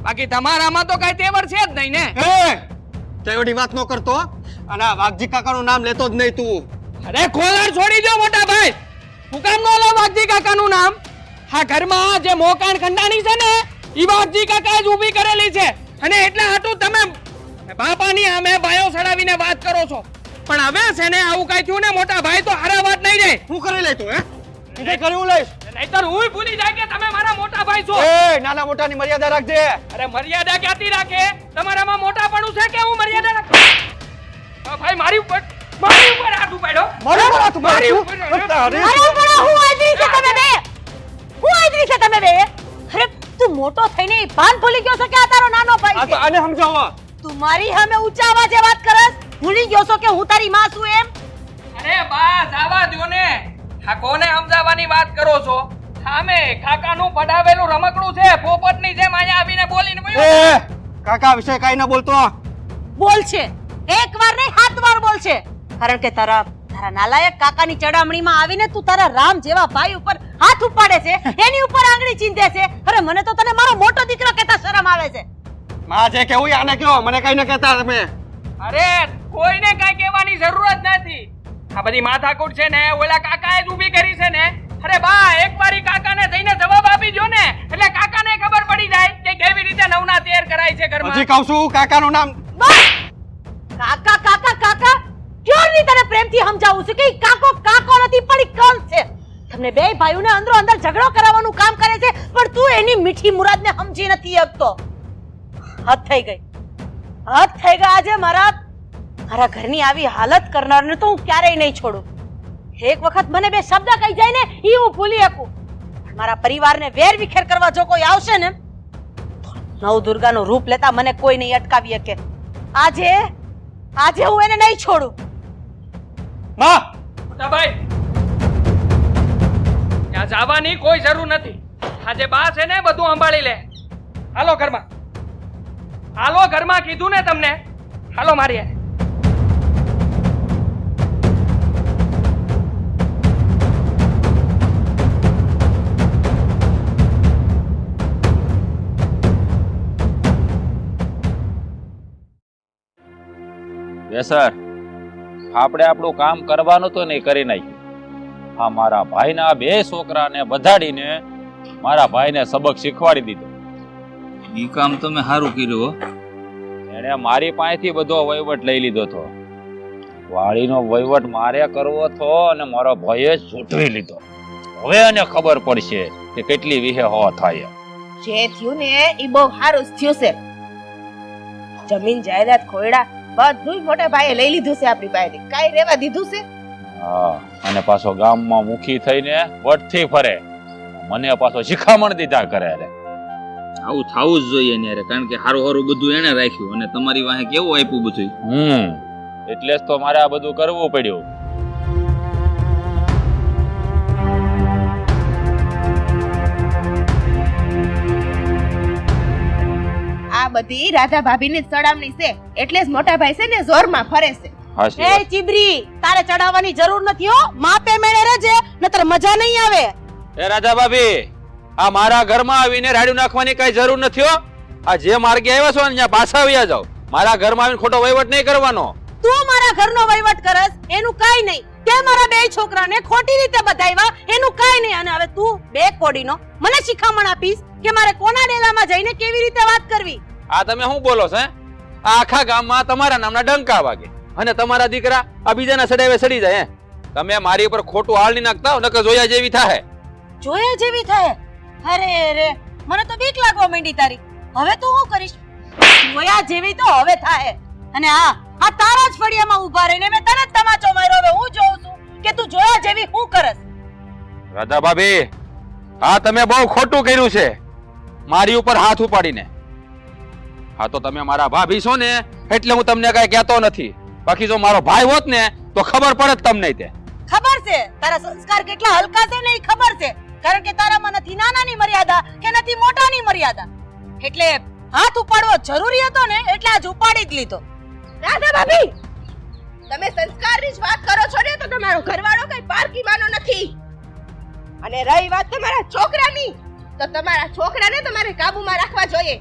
બાકી તમારામાં તો કઈ તેવડ છે જ નહીં ને. તેવડી વાત નો કરતો અને આ વાઘજી કાકાનું નામ લેતો જ નહીં તું. અરે ખોલણ છોડી દો મોટા ભાઈ, હું કામ નો લે વાઘજી કાકાનું નામ? હા, ઘરમાં જે મોકાણ ખંડાણી છે ને ઈ વાઘજી કાકા જ ઊભી કરેલી છે અને એટલે હાટું તમે બાપાની સામે બાયો સડાવીને વાત કરો છો. પણ હવે છે ને આવું કઈ થયું ને મોટા ભાઈ તો હારા વાત નહીં જાય. હું કરી લઈ તું? હે કર્યું લઈશ નહીતર હું ભૂલી જાય કે તમે મારા મોટા ભાઈ છો. એ નાના મોટાની મર્યાદા રાખજે. અરે મર્યાદા ક્યાંથી રાખે? તમારામાં મોટાપણું છે કે હું મર્યાદા રાખું? ભાઈ મારી ઉપર હાથ ઉપાડ્યો. મારી ઉપર હું આદરી છે તમે બે? અરે તું મોટો થઈને ભાન ભૂલી ગયો છો કે આ તારો નાનો ભાઈ છે? આને સમજાવો. તું મારી સામે ઊંચા અવાજે વાત કરસ? ભૂલી ગયો છો કે હું તારી માં છું એમ? અરે બસ આવા દ્યો ને. આ કોને સમજાવવાની વાત કરો છો? સામે કાકાનું પડાવેલું રમકડું છે, પોપટની જેમ અહીંયા આવીને બોલીને એ કાકા વિશે કાઈ ન બોલતો. બોલ છે, એક વાર નહીં 7 વાર બોલ છે. કારણ કે તારા નાલાયક કાકાની ચડામણીમાં આવીને તું તારા રામ જેવા ભાઈ ઉપર હાથ ઉપાડે છે, એની ઉપર આંગળી ચીંધે છે. અરે મને તો તને મારો મોટો દીકરો કહેતા શરમ આવે છે. માં જે કેવું આને કયો, મને કઈ ન કહેતા તમે. અરે કોઈને કઈ કહેવાની જરૂર જ નથી. આ બધી માથાકૂટ છે ને ઓલા કાકાએ જ ઊભી કરી છે ને. અરે બા એકવારી કાકાને જઈને જવાબ આપી દો ને એટલે કાકાને ખબર પડી જાય કે કેવી રીતે નવના તેર કરાય છે ઘરમાં. હજી કહું છું કાકાનું નામ. બસ પ્રેમથી સમજાવું છું કે ઈ કાકો કાકો નથી પણ ઈ કંસ છે. તમને બે ભાઈઓને અંદરો અંદર ઝઘડો કરાવવાનું કામ કરે છે પણ તું એની મીઠી મુરાદને સમજી નથી શકતો. હદ થઈ ગઈ, હદ થઈ ગઈ. આજે મારા ઘરની આવી હાલત કરનારને તો હું ક્યારેય નહીં છોડું. એક વખત મને બે શબ્દ કહી જાય ને ઈ હું ભૂલી શકું, પણ મારા પરિવારને વેર વિખેર કરવા જો કોઈ આવશે ને નવ દુર્ગાનું રૂપ લેતા મને કોઈ નહીં અટકાવી શકે. આજે હું એને નહીં છોડું. માં મોટા ભાઈ, ત્યાં જવાની કોઈ જરૂર નથી. આજે બા છે ને બધું સંભાળી લે. હાલો ઘરમાં, હાલો ઘરમાં કીધું ને તમને. હાલો મારી હારે. સર આપણે આપણું કામ કરવાનું તો નહીં કરી નાખ્યું. આ મારા ભાઈના બે છોકરાને બધાડીને મારા ભાઈને સબક શીખવાડી દીધો. ઈ કામ તમે સારું કર્યું હો. એણે મારી પાસેથી બધો વહીવટ લઈ લીધો હતો. વાડીનો વહીવટ મારે કરવો હતો અને મારો ભાઈએ છૂટવી લીધો. હવે એને ખબર પડશે કે કેટલી વિહે હો થાય. જે થયું ને એ બહુ સારું જ થયું છે. જમીન જાયદાદ ખોયડા બધું મોટા ભાઈએ લઈ લીધું છે આપણી પાસેથી. કાઈ રહેવા દીધું છે? હા, અને પાછો ગામમાં મુખી થઈને વટથી ફરે. મને પાછો શિખામણ દીધા કરે. આવું થવું જ જોઈએ ને યાર, કારણ કે હારું હારું બધું એને રાખ્યું અને તમારી વાહે કેવું આપ્યું બધું. એટલે જ તો મારે આ બધું કરવું પડ્યું. આ બધી રાધા ભાભીની ચડામણી છે, એટલે જ મોટા ભાઈ છે ને જોરમાં ફરે છે. એ ચીબરી, તારે ચડાવવાની જરૂર નથી હો. માપે મેળે રહેજે નતર મજા નહીં આવે. એ રાજા ભાભી, આ મારા ઘરમાં આવીને રાડ્યું નાખવાની કઈ જરૂર નથી હો. આ જે માર્ગે આવ્યા છો ને ત્યાં પાછા આવ્યા જાવ. મારા ઘરમાં આવીને ખોટો વહીવટ નહીં કરવાનો. તું મારા ઘરનો વહીવટ કરસ એનું કાઈ નહીં. તે મારા બે છોકરાને ખોટી રીતે બધાવ્યા એનું કાઈ નહીં. અને હવે તું બે કોડીનો મને શિખામણ આપીશ કે મારે કોના ડેલામાં જઈને કેવી રીતે વાત કરવી. આ તમે શું બોલો છો? આ આખા ગામમાં તમારા નામના ડંકા વાગે અને તમારા દીકરા આ બીજાના સડાવે સડી જાય. તમે મારી ઉપર ખોટું હાલ નહીં નાખતા હો, નકર જોયા જેવી થાય. જોયા જેવી થાય? અરે રે, મને તો બીક લાગવા માંડી તારી. હવે તું શું કરીશ? જોયા જેવી તો હવે થાય. અને આ તારા જ ફળિયામાં ઊભા રહીને મેં તને જ તમાચો માર્યો. હવે હું જોઉં છું કે તું જોયા જેવી શું કરસ. રાધા ભાભી, હા તમે બહુ ખોટું કર્યું છે મારી ઉપર હાથ ઉપાડીને. હા તો તમે મારા ભાભી છો ને એટલે હું તમને કઈ કહેતો નથી. બાકી જો મારો ભાઈ હોત ને તો ખબર પડત તમને. તે ખબર છે તારા સંસ્કાર કેટલા હલકા છે ને એ ખબર છે. કારણ કે તારામાં નથી નાનાની મર્યાદા કે નથી મોટાની મર્યાદા. એટલે હાથ ઉપાડવો જરૂરી હતો ને એટલે આજ ઉપાડી જ લીધો. રાધા ભાભી, તમે સંસ્કારની જ વાત કરો છો ને તો તમારો ઘરવાળો કઈ પારકીવાનો નથી. અને રહી વાત તમારા છોકરાની, તો તમારા છોકરાને તમારે કાબુમાં રાખવા જોઈએ.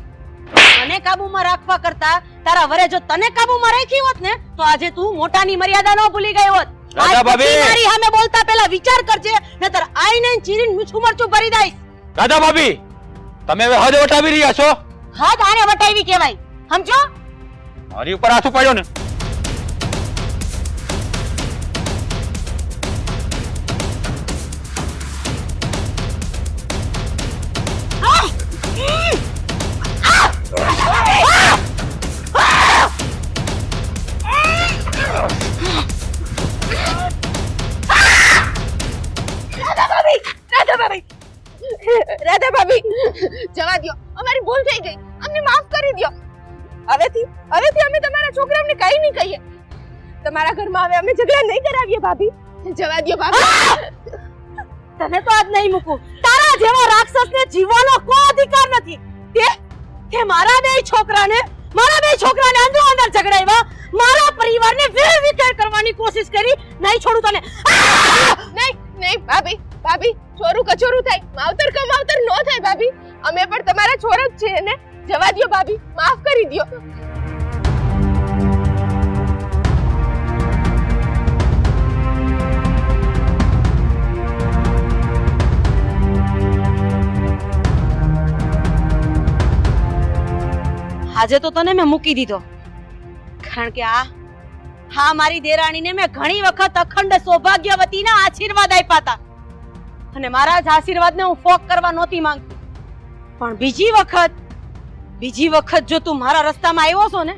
મને કાબુમાં રાખવા કરતા તારા વરે જો તને કાબુમાં રાખી હોત ને તો આજે તું મોટાની મર્યાદા ન ભૂલી ગઈ હોત. રાધા ભાભી, મારી સામે બોલતા પહેલા વિચાર કરજે નતર આઈને ચીરીને મીઠું મરચું ભરી દઈશ. રાધા ભાભી, તમે હવે હદ વટાવી રહ્યા છો. હદ આને વટાવી કહેવાય, સમજો? મારી ઉપર હાથ ઉપાડ્યો ને રાધા ભાભી, જવા દ્યો. અમારી ભૂલ થઈ ગઈ, અમને માફ કરી દ્યો. હવેથી અમે તમારા છોકરાઓને કાઈ નહીં કહીએ. તમારા ઘરમાં હવે અમે ઝઘડા નહીં કરાવીએ ભાભી. જવા દ્યો ભાભી. તને તો આજ નહીં મૂકું. તારા જેવા રાક્ષસને જીવવાનો કોઈ અધિકાર નથી. તે મારા બે છોકરાને અંદરો અંદર ઝઘડાવ્યા. મારા પરિવારને વેર વિખેર કરવાની કોશિશ કરી. નહીં છોડું તને. નહીં ભાભી, ચોરું કચોરું થાય, માવતર કમાવતર નો થાય ભાભી. અમે પણ તમારા છોર જ છીએ ને. જવા દ્યો ભાભી, માફ કરી દ્યો. આજે તો તને મેં મૂકી દીધો કારણ કે હા મારી દેરાણીને મેં ઘણી વખત અખંડ સૌભાગ્યવતીના આશીર્વાદ આપ્યા હતા અને મારા જ આશીર્વાદને હું ફોક કરવા નહોતી માંગતી પણ બીજી વખત જો તું મારા રસ્તામાં આવ્યો છો ને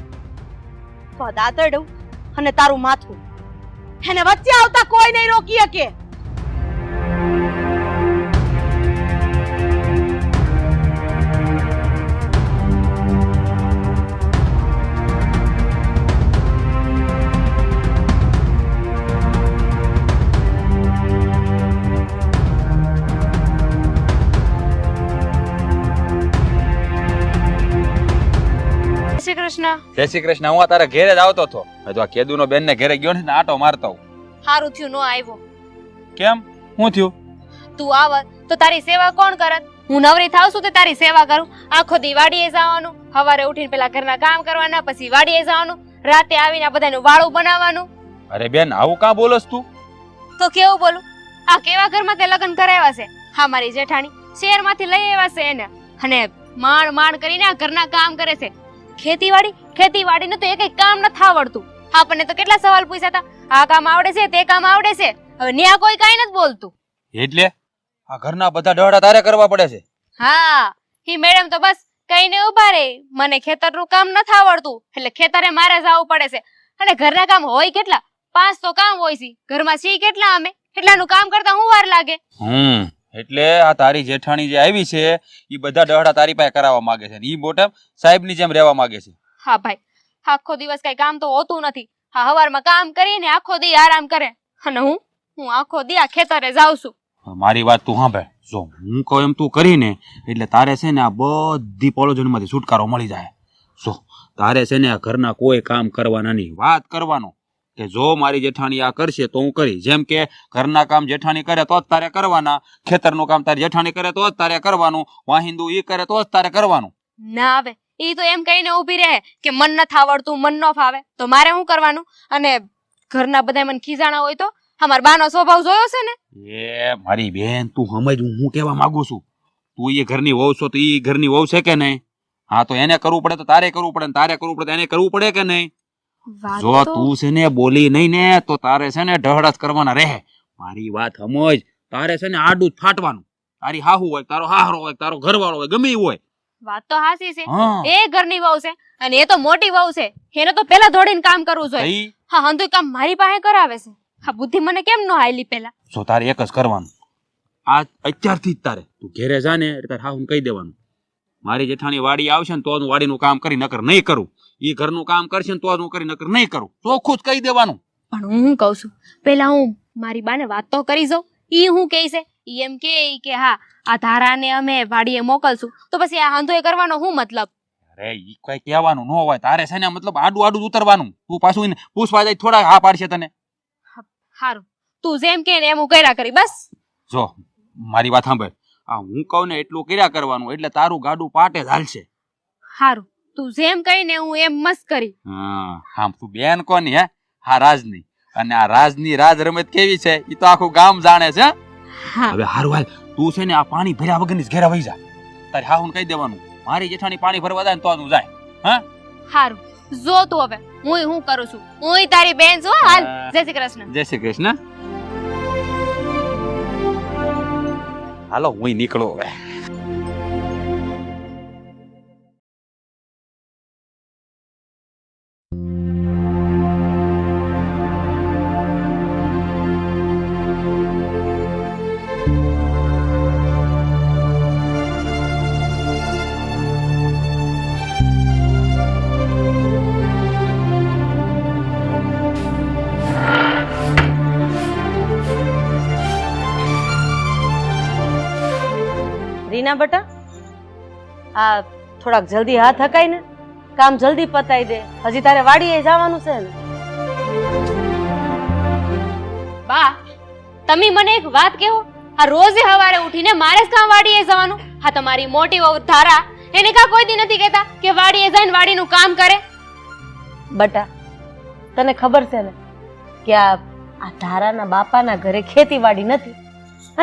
તો આ દાંતરડું અને તારું માથું એને વચ્ચે આવતા કોઈ નહીં રોકી શકે. શ્રી કૃષ્ણ. જય શ્રી કૃષ્ણ. હું આ તારા ઘેરે જ આવતો હતો. હજુ આ કેદુનો બેન ને ઘેરે ગયો ને આટો મારતો હું. હારું થયું નો આવ્યો. કેમ શું થયું? તું આવત તો તારી સેવા કોણ કરત? હું નવરી થાવ છું તો તારી સેવા કરું. આખો દી વાડીએ જવાનું, સવારે ઉઠીને પેલા ઘરના કામ કરવાના, પછી વાડીએ જવાનું, રાતે આવીને આ બધાનું વાળું બનાવવાનું. અરે બેન આવું કાં બોલસ તું? તો કેવું બોલું? આ કેવા ઘરમાં તે લગ્ન કરાવ્યા છે? હા મારી જેઠાણી શહેરમાંથી લઈ આવ્યા છે એને અને માંડ કરીને આ ઘરના કામ કરે છે. ખેતીવાડીનું તો એક કામ નથી આવડતું. આપણને તો કેટલા સવાલ પૂછ્યા હતા, આ કામ આવડે છે, તે કામ આવડે છે. હવે ન્યા કોઈ કાઈ નથી બોલતું. એટલે આ ઘરના બધા દોડા તારે કરવા પડે છે? હા ઈ મેડમ તો બસ કઈને ઉભા રહે, મને ખેતરનું કામ નથી આવડતું એટલે ખેતરે મારે જવું પડે છે. અને ઘરના કામ હોય કેટલા? 5 તો કામ હોય છે ઘરમાં. સી કેટલા અમે એટલાનું કામ કરતા હું વાર લાગે. એટલે આ તારી જેઠાણી જે આવી છે ઈ બધા દોડા તારી પાસે કરાવવા માંગે છે. ઈ મોટા સાહેબની જેમ રહેવા માંગે છે. હા ભાઈ, આખો દિવસ કઈ કામ તો હોતું નથી. હા હવારમાં કામ કરીને આખો દી આરામ કરે અને હું આખો દી આ ખેતરે જાઉં છું. મારી વાત તું સાંભળ. જો હું કહું એમ તું કરીને એટલે તારે છે ને આ બધી પોલોજનમાંથી છુટકારો મળી જાય. જો તારે છે ને આ ઘરના કોઈ કામ કરવાના નહીં, વાત કરવાનો કે જો મારી જેઠાણી આ કરશે તો હું કરી. જેમ કે ઘરના કામ જેઠાણી કરે તો જ તારે કરવાના, ખેતરનું કામ તારી જેઠાણી કરે તો જ તારે કરવાનું, વાહિંદુ ઈ કરે તો જ તારે કરવાનું. ના આવે ઈ તો એમ કહીને ઊભી રહે કે મન નથી આવડતું, મન ન ફાવે તો મારે શું કરવાનું? અને ઘરના બધા મને ખીજાણા હોય તો? અમાર બાનો સ્વભાવ જોયો છે ને. એ મારી બેન તું સમજ હું કેવા માંગુ છું. તું એ ઘરની વહુ છો તો ઈ ઘરની વહુ છે કે નહીં? હા તો એને કરવું પડે તો તારે કરવું પડે, તારે કરવું પડે એને કરવું પડે કે નહીં? જો તું છે ને બોલી નહીં ને તો તારે છે ને ઢહડસ કરવાના રહે. મારી વાત સમજ. તારે છે ને આડું જ ફાટવાનું. તારી હાહુ હોય, તારો હાહરો હોય, તારો ઘરવાળો હોય, ગમે હોય. વાત તો હાસી છે. એ ઘરની વહુ છે અને એ તો મોટી વહુ છે. એને તો પેલા દોડીને કામ કરવું જોઈએ. હા હંધુય કામ મારી પાસે કરાવે છે. હા બુદ્ધિ મને કેમ ન આયલી પેલા? જો તારે એક જ કરવાનું. આ અત્યારથી જ તારે તું ઘેરે જા ને એટલે તારે હાહુને કહી દેવાનું મારી જેઠાણી વાડી આવશે ને તો હું વાડીનું કામ કરી નકર નહીં કરું. ઈ ઘરનું કામ કરશે ને તો હું કરી નકર નહીં કરું. ચોખ્ખું જ કહી દેવાનું. પણ હું કહું છું પેલા હું મારી બાને વાત તો કરી જાઉં. ઈ હું કહે છે ઈ એમ કે હા આ ધારાને અમે વાડીએ મોકલશું તો પછી આ હાંધોય કરવાનો શું મતલબ? અરે ઈ કઈ કહેવાનું ન હોય. તારે છે ને મતલબ આડું ઉતરવાનું. તું પાછું એને પૂછવા જાય થોડા હા પાડશે તને. હારું તું જેમ કે ને એમ હું કર્યા કરી બસ. જો મારી વાત સાંભળ. આ હું કહું ને એટલું કર્યા કરવાનું એટલે તારું ગાડું પાટે જ હાલશે. હારું તું જેમ કહી ને હું એમ મસ્ત કરી. હા તું બેન કોની હે? હા રાજની. અને આ રાજની રાજ રમત કેવી છે ઈ તો આખું ગામ જાણે છે. હવે હારું હાલ તું છે ને આ પાણી ભર્યા વગરની જ ઘેરા વહી જા. તારે હાહુને કહી દેવાનું મારી જેઠાણી પાણી ભરવા જાય ને તો તું જાય. હા હારું જો તું હવે હું કરું છું. હું તારી બેન છું. હાલ જય શ્રી કૃષ્ણ. જય શ્રી કૃષ્ણ. હાલો હું નીકળો હવે. રીના બટા આ થોડાક જલ્દી હાથ હકાય ને, કામ જલ્દી પતાઈ દે. હજી તારે વાડીએ જવાનું છે ને. બા તમે મને એક વાત કહો, આ રોજે સવારે ઉઠીને મારે જ કામ વાડીએ જવાનું? હા તમારી મોટી વહુ ધારા એને કા કોઈ દી નથી કહેતા કે વાડીએ જઈને વાડીનું કામ કરે? બટા તને ખબર છે ને કે આ ધારાના બાપાના ઘરે ખેતીવાડી નથી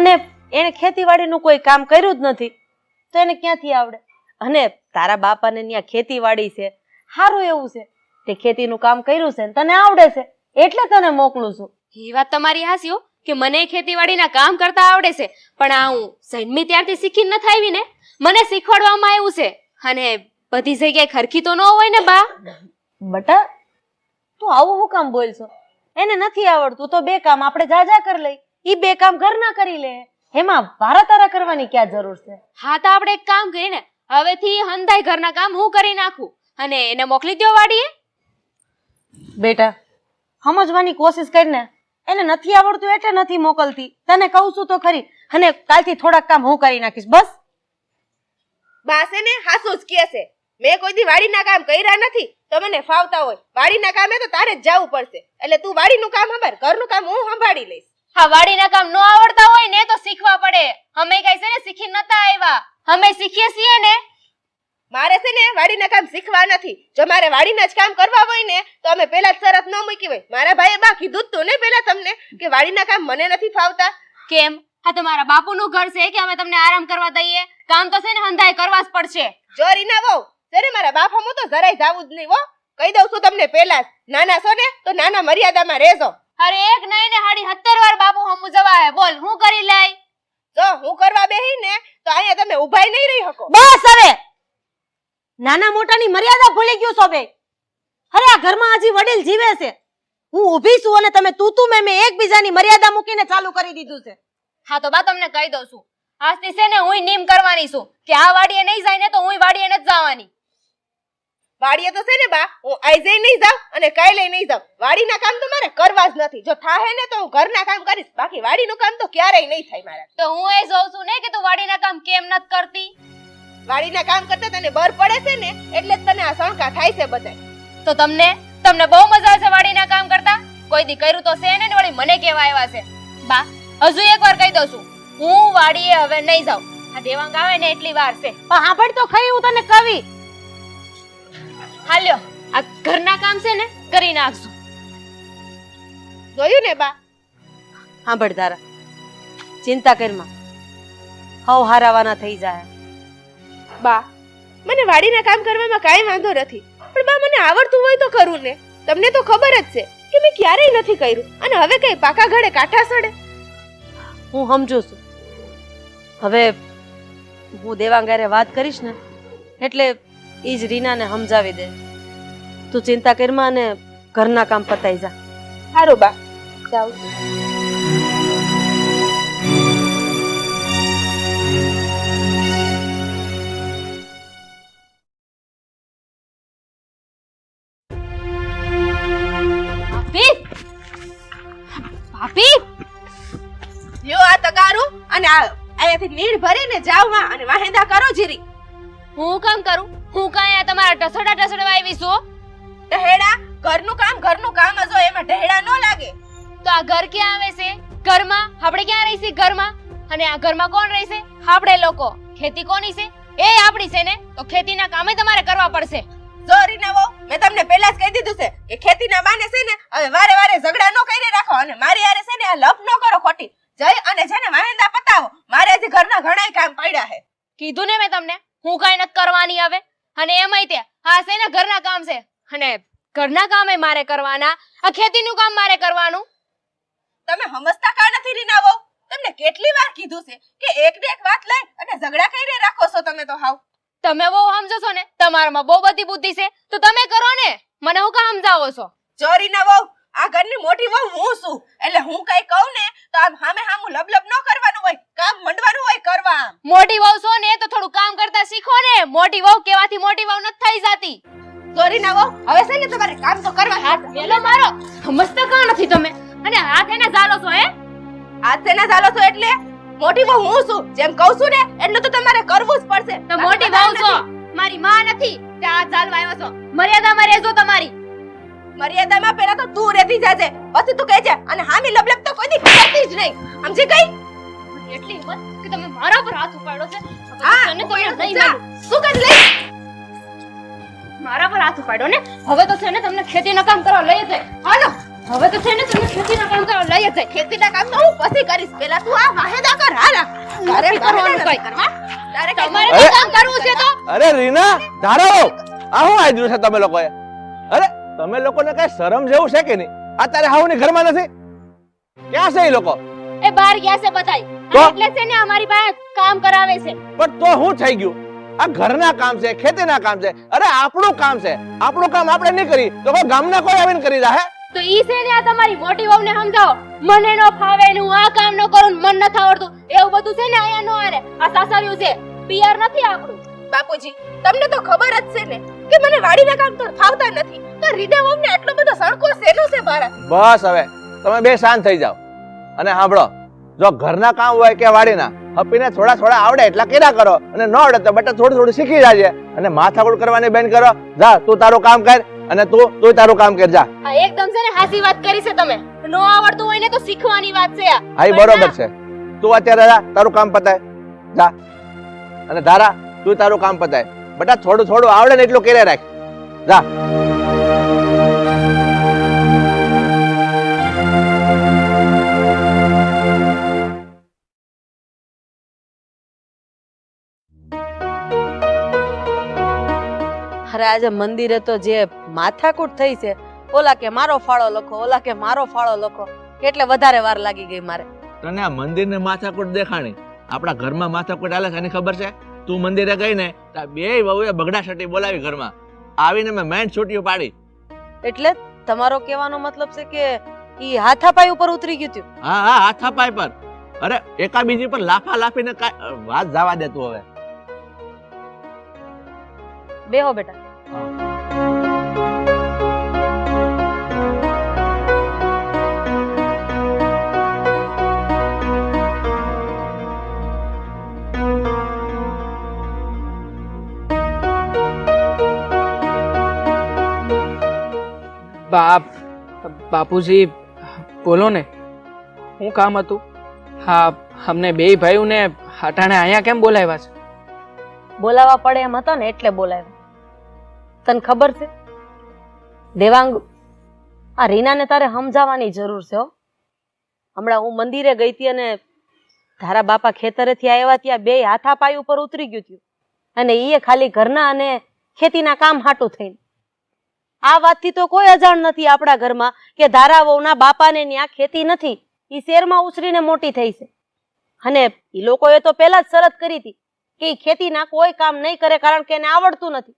અને એને ખેતીવાડીનું કોઈ કામ કર્યું જ નથી તો એને ક્યાંથી આવડે? અને તારા બાપાને ત્યાં ખેતીવાડી છે, સારું એવું છે, તે ખેતીનું કામ કર્યું છે ને તને આવડે છે એટલે તને મોકલું છું. એ વાત તમારી હાસી હો કે મને ખેતીવાડીના કામ કરતા આવડે છે, પણ આ હું જન્મી ત્યારથી શીખીને નથી આવી ને. મને શીખવાડવામાં આવ્યું છે, અને બધી જગ્યાએ ખરખી તો ન હોય ને બા. બટા તું આવું હું કામ બોલ છો? એને નથી આવડતું તો બે કામ આપણે જાજા કરી લઈ. ઈ બે કામ ઘરના કરી લે. એમાં વારાતારા કરવાની ક્યાં જરૂર છે? હા તો આપણે એક કામ કરીને હવેથી હંધાઈ ઘરના કામ હું કરી નાખું અને એને મોકલી દો વાડીએ. બેટા સમજવાની કોશિશ કરીને. એને નથી આવડતું એટલે નથી મોકલતી. તને કહું છું તો ખરી. અને કાલથી થોડાક કામ હું કરી નાખીશ બસ. બા છે ને હાસુ જ કહે છે. મેં કોઈ દી વાડીના કામ કર્યા નથી. તો મને ફાવતા હોય વાડીના કામે તો તારે જ જવું પડશે. એટલે તું વાડીનું કામ સંભાળ, ઘરનું કામ હું સંભાળી લઈશ. હા વાડીના કામ ન આવડતા હોય ને તો શીખવા પડે. અમે કઈ છે ને શીખી નતા આવ્યા, અમે શીખીએ છીએ ને. મારે છે ને વાડીના કામ શીખવા નથી. જો મારે વાડીના જ કામ કરવા હોય ને તો અમે પહેલા જ શરત ન મૂકી હોય. મારા ભાઈએ બા કીધું જ તું ને પહેલા તમને કે વાડીના કામ મને નથી ફાવતા. કેમ? હા તમારા બાપુનું ઘર છે કે અમે તમને આરામ કરવા દઈએ? કામ તો છે ને હંધાઈ કરવા જ પડશે. જો રીના વહુ છે મારા બાપ હમું તો જરાય જાવું જ નહીં હો. કહી દઉં છું તમને પહેલા જ. નાના છો ને તો નાના મર્યાદામાં રહેજો. અરે એક નહીં ને 17 વાર બાપુ હમું જવા હે. બોલ હું કરી લઈ? જો હું કરવા બેહી ને તો અહીંયા તમે ઊભાઈ નહીં રહી શકો. બસ હવે નાના મોટાની મર્યાદા ભૂલી ગયો છો બે. અરે આ ઘરમાં હજી વડીલ જીવે છે. હું ઊભી છું અને તમે તું મેં એકબીજાની મર્યાદા મૂકીને ચાલુ કરી દીધું છે. હા તો બા તમને કહી દઉં છું, આજથી છે ને હું નિયમ કરવાની છું કે આ વાડીએ નહીં જાય ને તો હું વાડીએ નથી જવાની. વાડીએ તો છે ને બા હું આજે નહીં જાઉં અને કાલે નહીં જાઉં. વાડીના કામ તો મારે કરવા જ નથી. જો થાહે ને તો હું ઘરના કામ કરીશ, બાકી વાડીનું કામ તો ક્યારેય નહીં થાય મારા. તો હું એ જોઉં છું ને કે તું વાડીના કામ કેમ નથી કરતી. વાડીના કામ કરતા તને બર પડે છે ને એટલે જ તને આ શંકા થાય છે બધાય. તો તમને બહુ મજા આવશે વાડીના કામ કરતા. કોઈ દી કર્યું તો છે ને વળી મને કેવા આવ્યા છે. બા હજુ એકવાર કહી દઉં છું, હું વાડીએ હવે નહીં જાઉં. આ દેવાંગ આવે ને એટલી વાર છે. પણ સાંભળ તો ખરી હું તને કવી. હાલ્યો આ ઘરના કામ છે ને કરી નાખશું. જોયું ને બા? સાંભળ તારા ચિંતા કરમાં હવ હારાવાના થઈ જાય. બા મને વાડીના કામ કરવામાં કાંઈ વાંધો નથી, પણ બા મને આવડતું હોય તો કરું ને. તમને તો ખબર જ છે કે મેં ક્યારેય નથી કર્યું અને હવે કઈ પાકા ઘડે કાંઠા સડે. હું સમજુ છું. હવે હું દેવાંગારે વાત કરીશ ને એટલે ઈ જ રીનાને સમજાવી દે. તું ચિંતા કરમાં અને ઘરના કામ પતાઈ જા. સારું બા જાઉં. ભાભી લ્યો આ તગારું અને અહીંયાથી નીડ ભરીને જાવ માં અને વાહેંદા કરો જીરી. હું કામ કરું? હું કાંઈ તમારા ટસડા આવી છું? ઢહેડા ઘરનું કામ જ હોય, એમાં ઢહેડા ન લાગે. તો આ ઘર ક્યાં આવે છે? ઘરમાં આપણે ક્યાં રહીશું? ઘરમાં. અને આ ઘરમાં કોણ રહેશે? આપણે લોકો. ખેતી કોની છે? એ આપણી છે ને. તો ખેતીના કામે તમારે કરવા પડશે. સોરી ના વહુ, મેં તમને પહેલા જ કહી દીધું છે કે ખેતીના બાને છે ને હવે વારે વારે ઝઘડા ન કરી રાખો અને મારી હારે છે ને આ લપ ન કરો ખોટી. જઈ અને છે ને વાહેંદા પતાવો. મારે હજી ઘરના ઘણાય કામ પડ્યા છે. કીધું ને મેં તમને, હું કાંઈ નથી કરવાની હવે. અને એમાંય તે હા છે ને ઘરના કામ છે અને ઘરના કામે મારે કરવાના, આ ખેતીનું કામ મારે કરવાનું. તમે સમજતા કા નથી રીના વહુ? તમને કેટલી વાર કીધું છે કે એક ને એક વાત લઈ અને ઝઘડા કરી રાખો છો તમે તો હાવ. તમે બહુ સમજો છો ને, તમારામાં બહુ બધી બુદ્ધિ છે તો તમે કરો ને. મને હું કામ સમજાવો છો? ચોરી ના વહુ, આ ઘરની મોટી વહુ હું છું એટલે હું કઈ કહું ને તો આમ હામે હામું લબલબ ન કરવાનું હોય, કામ મંડવાનું હોય કરવા. મોટી વહુ છો ને તો થોડું કામ કરતા શીખો ને. મોટી વહુ કેવાથી મોટી વહુ નથી થઈ જાતી. ચોરી ના વહુ, હવે છે ને તમારે કામ તો કરવા. હાથ મેલો મારો, સમજતા કા નથી તમે? અને હાથ એને ઝાલો છો? હાથ સેના ઝાલો છો એટલે મોટી વહુ હું છું, જેમ કહું છું ને એટલું તો તમારે કરવું જ પડશે. તો મોટી વહુ છો, મારી માં નથી તે હાથ ઝાલવા આવ્યો છો. મર્યાદામાં રહેજો તમારી. મર્યાદામાં પહેલા તો તું રહેતી જાજે, પછી તું કહેજે. અને હામી લબલબ તો કોઈ દી કરતી જ નહીં, સમજી ગઈ? એટલી હિંમત કે તમે મારા પર હાથ ઉપાડ્યો છે. હા તને તો કોઈ નહીં જા. મળે. શું કરી લઈ? મારા પર હાથ ઉપાડ્યો ને. હવે તો છે ને તમને ખેતીના કામ કરવા લઈ જાય. હાલો હવે તો છે ને તમને ખેતીના કામ કરવા લઈ જાય. ખેતીના કામ તો હું પછી કરીશ, પહેલા તું આ વાહેદા કર. હાલા તારે કરવાનું વાહેદા કઈ. કરવા. તારે કઈ તમારે તો કામ કરવું છે તો અરે રીના, ધારાઓ આ શું આદર્યું છે તમે લોકોએ? અરે તમે લોકોને કઈ શરમ જેવું છે કે નહીં? અત્યારે હાવ ની ઘરમાં નથી? ક્યાં છે એ લોકો? એ બહાર ગયા છે બધાય. તો? અને એટલે છે ને અમારી પાસે કામ કરાવે છે. પણ તો શું થઈ ગયું? આ ઘરના કામ છે, ખેતીના કામ છે. અરે આપણું કામ છે, આપણું કામ આપણે નહીં કરી તો કોઈ ગામના કોઈ આવીને કરી દે? તો ઈ છે ને આ તમારી મોટી વહુને સમજાવો. મને નો ફાવે ને હું આ કામ ન કરું, મન નથી આવડતું, એવું બધું છે ને અહીંયા નો આરે. આ સાસરિયું છે, પિયર નથી આપણું. બાપુજી, તમને તો ખબર જ છે ને કે મને વાડીના કામ તો ફાવતા નથી. તો રીના વહુને આટલો બધો સણકો શેનો છે મારા? બસ હવે તમે બે શાંત થઈ જાઓ અને સાંભળો, જો ઘરના કામ હોય કે વાડીના, હપીને થોડા થોડા આવડે એટલા કર્યા કરો, અને ન આવડે તો બેટા થોડું થોડું શીખી જાજે. અને માથાકૂટ કરવાની બેન કરો. જા તું તારું કામ કર અને તું તારું કામ કર. જા. આ એકદમ છે ને હાસી વાત કરી છે તમે. નો આવડતું હોય ને તો શીખવાની વાત છે આ. હા બરોબર છે. તું અત્યારે જા, તારું કામ પતાય. જા. અને ધારા તું તારું કામ પતાય. બેટા થોડું થોડું આવડે ને એટલું કર્યા રાખ. જા. અરે આજે મંદિરે તો જે માથાકૂટ થઈ છે, ઓલા કે મારો ફાળો લખો, ઓલા કે મારો ફાળો લખો, એટલે વધારે વાર લાગી ગઈ મારે. તને આ મંદિરની માથાકૂટ દેખાણી? આપણા ઘરમાં માથાકૂટ હાલે છે એની ખબર છે? તું મંદિરે ગઈ ને તો બે વહુએ બગડા છટી બોલાવી ઘરમાં. આવીને મેં મેન છૂટીઓ પાડી. એટલે તમારો કહેવાનો મતલબ છે કે ઈ હાથાપાઈ ઉપર ઉતરી ગયું હતું? હા હા, હાથાપાઈ પર. અરે એકા બીજી પર લાફા લાફીને વાત જવા દે તું હવે. બેહો બેટા. બાપુજી બોલો ને, શું કામ હતું? હા, અમને બે ભાઈઓને હટાણે અહીંયા કેમ બોલાવ્યા છે? બોલાવા પડે એમ હતા ને એટલે બોલાવ્યા. તને ખબર છે દેવાંગ, આ રીનાને તારે સમજાવવાની જરૂર છે હો. હમણાં હું મંદિરે ગઈ હતી અને તારા બાપા ખેતરેથી આવ્યા ત્યાં બે હાથાપાઈ ઉપર ઉતરી ગયું હતું, અને એ ખાલી ઘરના અને ખેતીના કામ હાટું થઈને. આ વાતથી તો કોઈ અજાણ નથી આપણા ઘરમાં કે ધારા વહુના બાપાને ત્યાં ખેતી નથી, એ શહેરમાં ઉછરીને મોટી થઈ છે. અને એ લોકોએ તો પહેલા જ શરત કરી હતી કે ઈ ખેતીના કોઈ કામ નહીં કરે કારણ કે એને આવડતું નથી.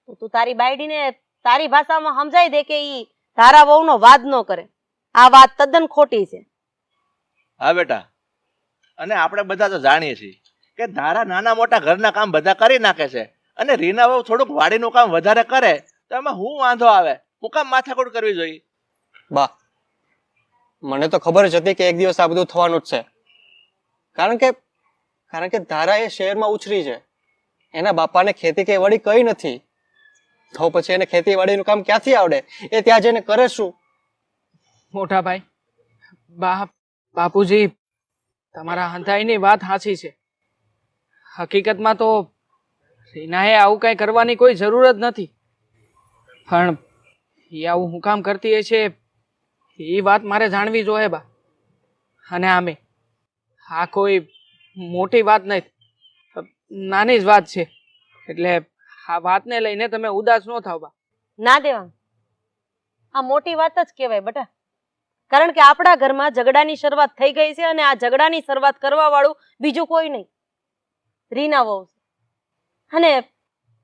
તો તું તારી બાયડીને તારી ભાષામાં સમજાઈ દે કે ઈ ધારા વહુનો વાદ ન કરે. આ વાત તદ્દન ખોટી છે. હા બેટા, અને આપણે બધા તો જાણીએ છીએ કે ધારા નાના મોટા ઘરના કામ બધા કરી નાખે છે, અને રીના વહુ થોડુંક વાડીનું કામ વધારે કરે તો એમાં શું વાંધો આવે? હું કામ માથાકૂટ કરવી જોઈએ? બા, મને તો ખબર જ હતી કે એક દિવસ આ બધું થવાનું જ છે. કારણ કે ધારા એ શહેરમાં ઉછરી છે, એના બાપાને ખેતી કે વાડી કઈ નથી, તો પછી એને ખેતીવાડીનું કામ ક્યાંથી આવડે? એ ત્યાં જઈને કરે શું? મોટા ભાઈ, બાપુજી તમારા હંધાઈની વાત સાચી છે. હકીકતમાં તો રીનાએ આવું કઈ કરવાની કોઈ જરૂર જ નથી, પણ એ આવું હું કામ કરતી છે એ વાત મારે જાણવી જોઈએ બા. અને આમે આ કોઈ મોટી વાત નહીં, નાની જ વાત છે, એટલે આ વાતને લઈને તમે ઉદાસ ન થાવ બા. ના દેવાંગ, આ મોટી વાત જ કહેવાય બેટા, કારણ કે આપણા ઘરમાં ઝઘડાની શરૂઆત થઈ ગઈ છે, અને આ ઝઘડાની શરૂઆત કરવા વાળું બીજું કોઈ નહીં, રીના વહુ છે. અને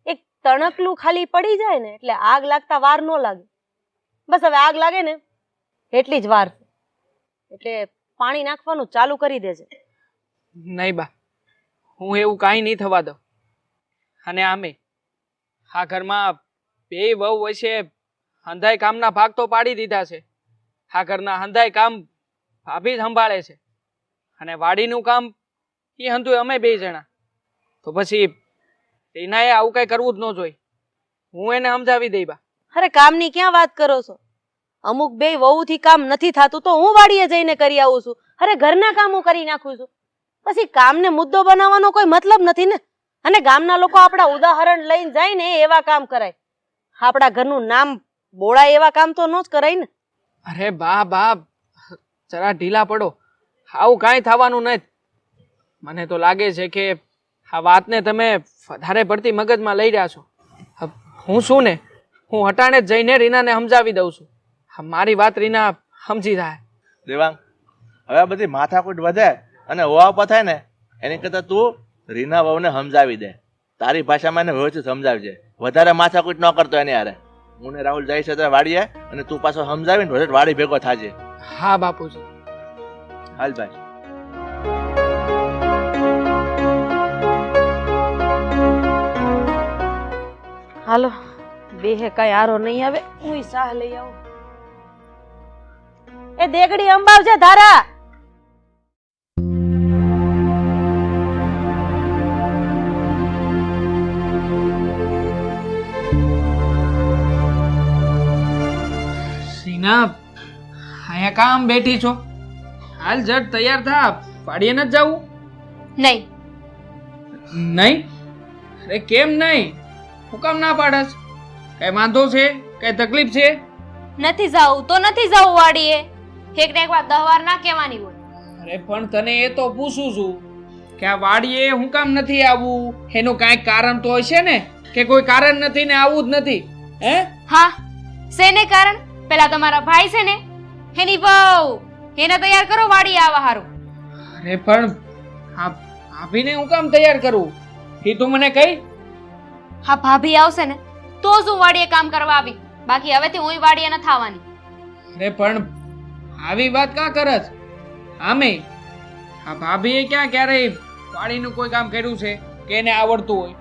એક તણકલું ખાલી પડી જાય ને એટલે આગ લાગતા વાર ન લાગે. બસ હવે આગ લાગે ને એટલી જ વાર છે, એટલે પાણી નાખવાનું ચાલુ કરી દેજે. નહીં બા, હું એવું કાંઈ નહીં થવા દઉં. અને આમે આ ઘરમાં બે વહુ વચ્ચે હંધાઈ કામના ભાગ તો પાડી દીધા છે. આ ઘરના હંધાઈ કામ ભાભી જ સંભાળે છે, અને વાડીનું કામ એ હંધુય અમે બે જણા. તો પછી રીનાએ આવું કઈ કરવું જ ન જોઈએ. હું એને સમજાવી દઈ બા. અરે કામની ક્યાં વાત કરો છો? અમુક બે વહુથી કામ નથી થતું તો હું વાડીએ જઈને કરી આવું છું. અરે ઘરના કામ હું કરી નાખું છું. પછી કામને મુદ્દો બનાવવાનો કોઈ મતલબ નથી ને. અને ગામના લોકો આપણા ઉદાહરણ લઈને જાય ને એવા કામ કરાય. આપણા ઘરનું નામ બોળાય એવા કામ તો ન જ કરાય ને. અરે બા જરા ઢીલા પડો, આવું કાંઈ થવાનું નથી. મને તો લાગે છે કે આ વાતને તમે વધારે પડતી મગજમાં લઈ રહ્યા છો. હું શું ને, હું હટાણે જ જઈને રીનાને સમજાવી દઉં છું. મારી વાત રીના સમજી જાય. દેવાંગ, હવે આ બધી માથાકૂટ વધે અને ઓવા થાય ને એની કરતા તું રીના વહુને સમજાવી દે. તારી ભાષામાં એને વ્યવસ્થિત સમજાવજે. વધારે માથાકૂટ ન કરતો એની હારે. હું ને રાહુલ જાય છે ત્યારે વાડીએ અને તું પાછો સમજાવીને રોજ વાડી ભેગો થાજે. હા બાપુજી. હાલ ભાઈ. હાલો બે હે કઈ આરો નહીં આવે, હું સાહ લઈ આવું. એ દેગડી અંબાવજે ધારા. સીના, અહીંયા કામ બેઠી છો? હાલ જટ તૈયાર થા, પાડીએ નથી જવું? નહીં. નહીં? અરે કેમ નહીં? હું કામ ના પાડસ? કઈ વાંધો છે? કઈ તકલીફ છે? નથી જાવું તો નથી જાવું વાડીએ. એક ને એક વાર 10 વાર ના કહેવાની હોય. અરે પણ તને એ તો પૂછું છું કે આ વાડીએ હું કામ નથી આવવું, એનું કાંઈક કારણ તો હશે ને? કે કોઈ કારણ નથી ને આવું જ નથી? હે? હા, શેને કારણ? પેલા તમારા ભાઈ છે ને, એની વહુ, એને તૈયાર કરો વાડીએ આવવા હારું. અરે પણ આ ભાભીને હું કામ તૈયાર કરું? એ તું મને કહી. હા, ભાભી આવશે ને તો જ હું વાડીએ કામ કરવા આવી. બાકી હવેથી હું વાડીએ ન થવાની. અરે પણ આવી વાત કાં કરસ? આમે આ ભાભીએ ક્યારેય વાડીનું કોઈ કામ કર્યું છે કે એને આવડતું હોય?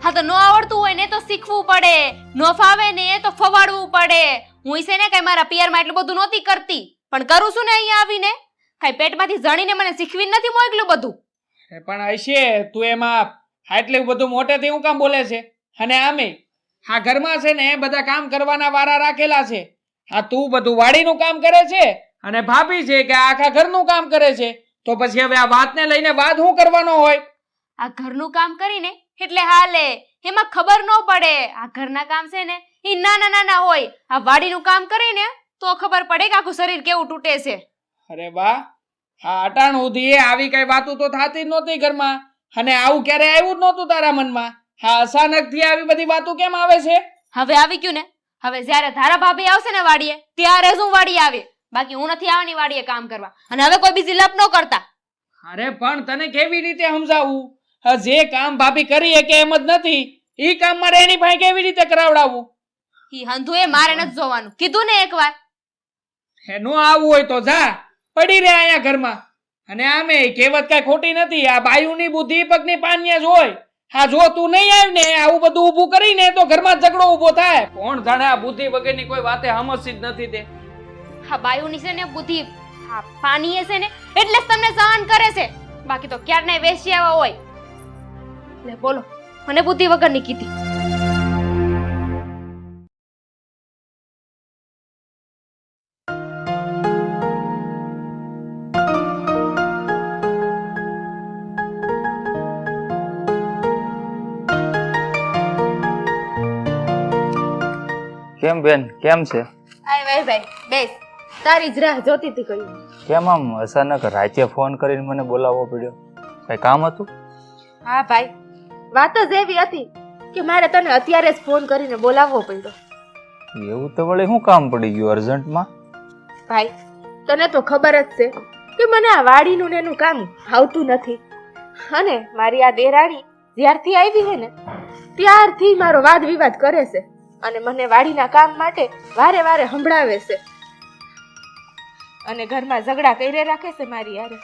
હા, તો ન આવડતું હોય ને તો શીખવું પડે, ન ફાવે ને તો ફવાડવું પડે. હું છે ને કઈ મારા પિયરમાં એટલું બધું નહોતી કરતી, પણ કરું છું ને અહીંયા આવીને. કઈ પેટમાંથી જણીને મને શીખવીને નથી મોકલ્યું બધું. પણ હશે તું એમાં આટલું બધું મોટેથી હું કામ બોલે છે? અને આમે આ ઘરમાં છે ને બધા કામ કરવાના વારા રાખેલા છે. આ તું બધું વાડીનું કામ કરે છે અને ભાભી છે કે આખા ઘરનું કામ કરે છે. તો પછી હવે આ વાતને લઈને વાત શું કરવાનો હોય? આ ઘરનું કામ કરીને એટલે હાલે, એમાં ખબર ન પડે. આ ઘરના કામ છે ને એ નાના નાના હોય. આ વાડીનું કામ કરીને તો ખબર પડે કે આખું શરીર કેવું તૂટે છે. અરે વાહ, આ અટાણ સુધી આવી કઈ વાતો તો થતી જ નહોતી ઘરમાં, અને આવું ક્યારે આવ્યું જ નહોતું તારા મનમાં. હા, અચાનક થી આવી બધી વાતો કેમ આવે છે? હવે આવી ગયું ને. હવે જ્યારે ધારા ભાભી આવશે ને વાડીએ ત્યારે જ હું વાડીએ આવે. બાકી હું નથી આવવાની વાડીએ કામ કરવા. અને હવે કોઈ બીજી લપ ન કરતા. અરે પણ તને કેવી રીતે સમજાવું? જે કામ ભાભી કરી કે એમ જ નથી, ઈ કામ મારે એની પાસે કેવી રીતે કરાવડાવવું? ઈ હંધુ એ મારે નથી જોવાનું, કીધું ને એકવાર. એનું આવું હોય તો જા, પડી રહે અહીંયા ઘરમાં. અને આમે કહેવત કઈ ખોટી નથી, આ બાયુની બુદ્ધિ પગની પાન્ય જ હોય. હા, જો તું નહીં આવ ને આવું બધું ઊભું કરીને તો ઘરમાં ઝઘડો ઊભો થાય. કોણ જાણે આ બુદ્ધિ વગરની કોઈ વાતે સમજતી જ નથી તે. હા, બાયુની છે ને બુદ્ધિ, હા પાનીએ છે ને એટલે જ તમને સહન કરે છે. બાકી તો ક્યારને વેચી આવ્યા હોય. લે બોલો, મને બુદ્ધિ વગરની કીધી. કેમ બેન, કેમ છે? આય ભાઈ ભાઈ બેસ, તારી જ રાહ જોતી હતી. કહ્યું કેમ આમ અચાનક રાતે ફોન કરીને મને બોલાવવો પડ્યો? કઈ કામ હતું? હા ભાઈ, વાત જ એવી હતી કે મારે તને અત્યારે જ ફોન કરીને બોલાવવો પડ્યો. એવું તો વળી શું કામ પડી ગયું અર્જન્ટમાં? ભાઈ, તને તો ખબર જ છે કે મને આ વાડીનું ને એનું કામ આવતું નથી. અને મારી આ દેરાણી જ્યારથી આવી છે ને ત્યારથી મારો વાદ વિવાદ કરે છે અને મને વાડીના કામ માટે વારે વારે સંભળાવે છે અને ઘરમાં ઝઘડા કરી રાખે છે મારી યારે.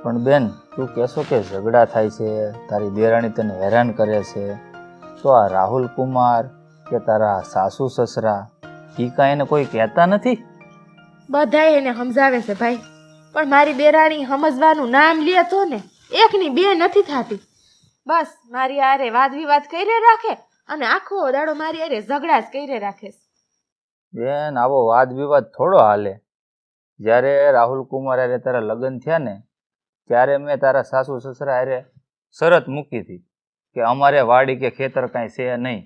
પણ બેન, તું કહેશો કે ઝઘડા થાય છે, તારી દેરાણી તને હેરાન કરે છે, તો આ રાહુલ કુમાર કે તારા સાસુ સસરા ઈ કાંઈ એને કોઈ કહેતા નથી? બધાય એને સમજાવે છે ભાઈ, પણ મારી દેરાણી સમજવાનું નામ લે તો ને એકની બે નથી થતી. બસ મારી આરે વાદ વિવાદ કરી રાખે અને આખો દાડો મારી આરે ઝઘડા જ કરી રાખે. બેન, આવો વાદ વિવાદ થોડો હાલે. જ્યારે રાહુલ કુમાર હારે તારા લગ્ન થયા ને ત્યારે મેં તારા સાસુ સસરા હારે શરત મૂકી હતી કે અમારે વાડી કે ખેતર કાંઈ છે નહીં.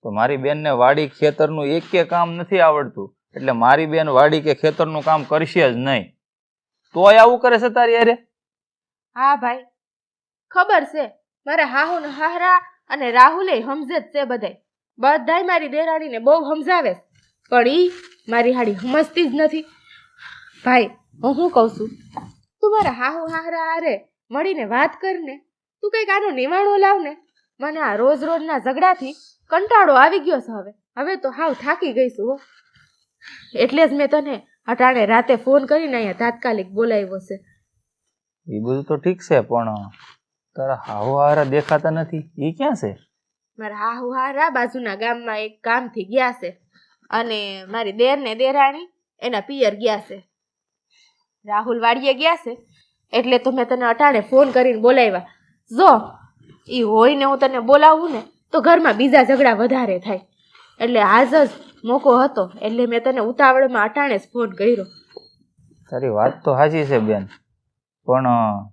તો મારી બેનને વાડી ખેતરનું એકે કામ નથી આવડતું, એટલે મારી બેન વાડી કે ખેતરનું કામ કરશે જ નહીં. તોય આવું કરે છે તારી હારે? હા ભાઈ, ખબર છે મારા હાહુ ને હાહરા અને રાહુલે સમજે જ છે. બધાય મારી દેરાણીને બહુ સમજાવે પણ ઈ મારી હાડી સમજતી જ નથી. ભાઈ હું શું કહું છું, તું મારા હાહુ હાહરા હારે મળીને વાત કર ને. તું કંઈક આનો નિવાણો લાવ ને. મને આ રોજ રોજના ઝઘડાથી કંટાળો આવી ગયો છે. હવે તો હાવ થાકી ગઈ છું હો. એટલે જ મેં તને અટાણે રાતે ફોન કરીને અહીંયા તાત્કાલિક બોલાવ્યો છે. એ બધું તો ઠીક છે, પણ તારા હાહુ હારા દેખાતા નથી, એ ક્યાં છે? મારા હાહુ હારા બાજુના ગામમાં એક કામથી ગયા છે, અને મારી દેર ને દેરાણી એના પિયર ગયા છે. રાહુલ વાડીએ ગયા છે, એટલે તો મેં તને અટાણે ફોન કરીને બોલાવ્યા. જો ઈ હોય ને હું તને બોલાવું ને તો ઘરમાં બીજા ઝઘડા વધારે થાય, એટલે આજ જ મોકો હતો, એટલે મેં તને ઉતાવળમાં અટાણે જ ફોન કર્યો. તારી વાત તો સાચી છે બેન, પણ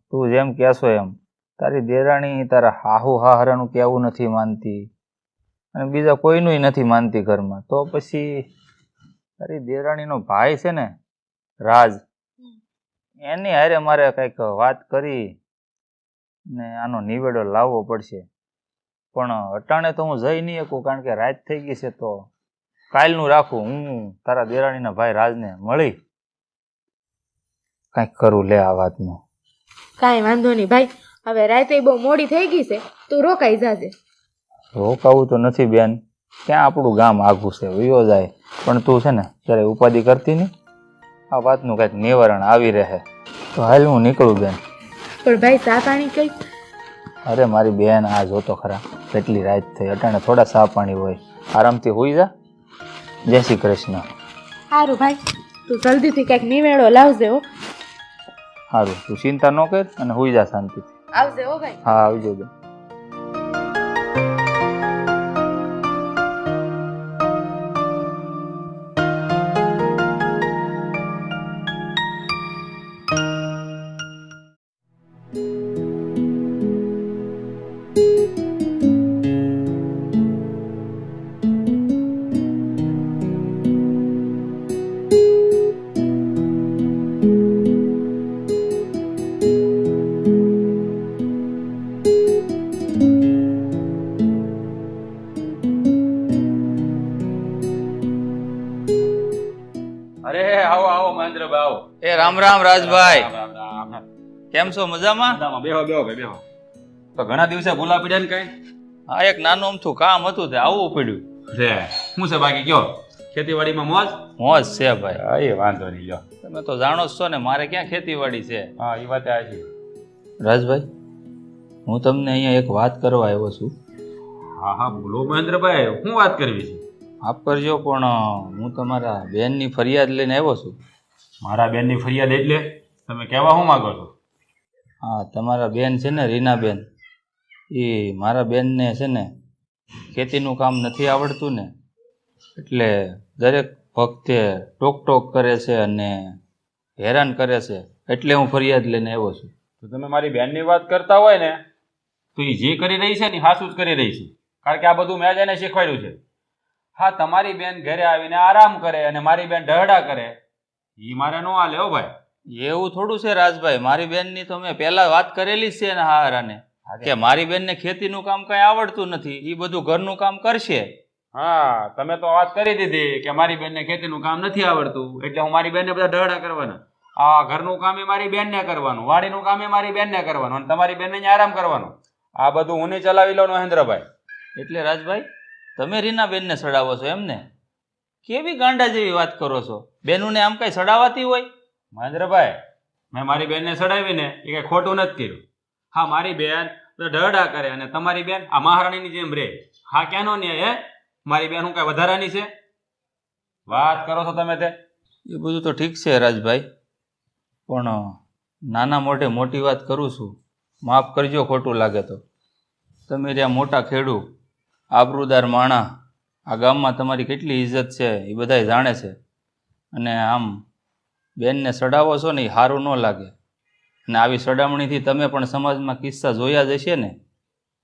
તું જેમ કહેશો એમ તારી દેરાણી તારા હાહુ હાહરાનું કહેવું નથી માનતી, અને બીજા કોઈનું નથી માનતી ઘરમાં. તો પછી તારી દેરાણીનો ભાઈ છે ને રાજ, એની હારે મારે કંઈક વાત કરી ને આનો નિવેડો લાવવો પડશે. પણ અટાણે તો હું જઈ નહીં શકું, કારણ કે રાત થઈ ગઈ છે. તો કાલનું રાખું, હું તારા દેરાણીના ભાઈ રાજને મળી કંઈક કરું લે આ વાતનું. કાંઈ વાંધો નહીં ભાઈ, હવે રાતે બહુ મોડી થઈ ગઈ છે, તું રોકાઈ જાજે. રોકાવું તો નથી બેન, ક્યાં આપણું ગામ આઘું છે, વયો જાય. પણ તું છે ને ત્યારે ઉપાધિ કરતી નહીં, આ વાતનું કંઈક નિવારણ આવી રહે. તો હાલ હું નીકળું બેન. પણ ભાઈ ચા પાણી કઈ? અરે મારી બેન, આ જોતો ખરા કેટલી રાત થઈ, અટાણે થોડા ચા પાણી હોય, આરામથી હોઈ જા. જય શ્રી કૃષ્ણ. સારું ભાઈ, તું જલ્દીથી કંઈક નિવેડો લાવજે હો. સારું, તું ચિંતા ન કર અને હોઈ જા શાંતિથી. આવજે હો ભાઈ. હા, આવજો બેન. અરે આવો આવો મહેન્દ્રભાઈ આવો. એ રામ રામ રાજભાઈ, રામ રામ રામ. કેમ છો? મજામાં? મજામાં. બેહો બેહો ભાઈ બેહો. તો ઘણા દિવસે ભૂલા પડ્યા ને કઈ? હા, એક નાનું અમથું કામ હતું તે આવવું પડ્યું. રે શું છે બાકી કયો? ખેતીવાડીમાં મોજ? મોજ છે ભાઈ. હા, એ વાંધો નહીં લ્યો. તમે તો જાણો જ છો ને, મારે ક્યાં ખેતીવાડી છે. હા, એ વાત આ છે. રાજભાઈ, હું તમને અહીંયા એક વાત કરવા આવ્યો છું. હા હા બોલો મહેન્દ્રભાઈ, શું વાત કરવી છે? માફ કરજો, પણ હું તમારા બેનની ફરિયાદ લઈને આવ્યો છું. મારા બેનની ફરિયાદ એટલે તમે કહેવા શું માંગો છો? હા, તમારા બેન છે ને રીનાબેન, એ મારા બેનને છે ને ખેતીનું કામ નથી આવડતું ને, એટલે દરેક વખતે ટોક ટોક કરે છે અને હેરાન કરે છે, એટલે હું ફરિયાદ લઈને આવ્યો છું. તો તમે મારી બેનની વાત કરતા હોય ને, તો એ જે કરી રહી છે ને હાસું જ કરી રહી છે, કારણ કે આ બધું મેં જ એને શીખવાડ્યું છે. હા, તમારી બેન ઘરે આવીને આરામ કરે અને મારી બેન ઢહડા કરે, એ મારે ન હાલે હો ભાઈ. એવું થોડું છે રાજભાઈ, મારી બેનની તો મેં પહેલા વાત કરેલી જ છે ને હારાને, કે મારી બેનને ખેતીનું કામ કઈ આવડતું નથી, એ બધું ઘરનું કામ કરશે. હા, તમે તો વાત કરી દીધી કે મારી બેનને ખેતીનું કામ નથી આવડતું, એટલે હું મારી બેનને બધા ઢહડા કરવાના. આ ઘરનું કામ એ મારી બેનને કરવાનું, વાડીનું કામ એ મારી બેનને કરવાનું, અને તમારી બેનને આરામ કરવાનો. આ બધું હું નહીં ચલાવી લઉં મહેન્દ્રભાઈ. એટલે રાજભાઈ, તમે રીનાબેનને સડાવો છો એમને? કેવી ગાંડા જેવી વાત કરો છો? બેનુને આમ કઈ સડાવાતી હોય? મહેન્દ્રભાઈ, મેં મારી બેનને સડાવીને એ કઈ ખોટું નથી કર્યું. હા, મારી બેન તો ઢહડા કરે અને તમારી બેન આ મહારાણીની જેમ રે. હા, ક્યાંનો ન્યાય હે? મારી બેન હું કઈ વધારાની છે? વાત કરો છો તમે તે. એ બધું તો ઠીક છે રાજભાઈ, પણ નાના મોઢે મોટી વાત કરું છું, માફ કરજો ખોટું લાગે તો. તમે ત્યાં મોટા ખેડૂ, આબરૂદાર માણા, આ ગામમાં તમારી કેટલી ઇજ્જત છે એ બધાય જાણે છે, અને આમ બેનને સડાવો છો ને એ સારું ન લાગે. અને આવી સડામણીથી તમે પણ સમાજમાં કિસ્સા જોયા જ હશે ને,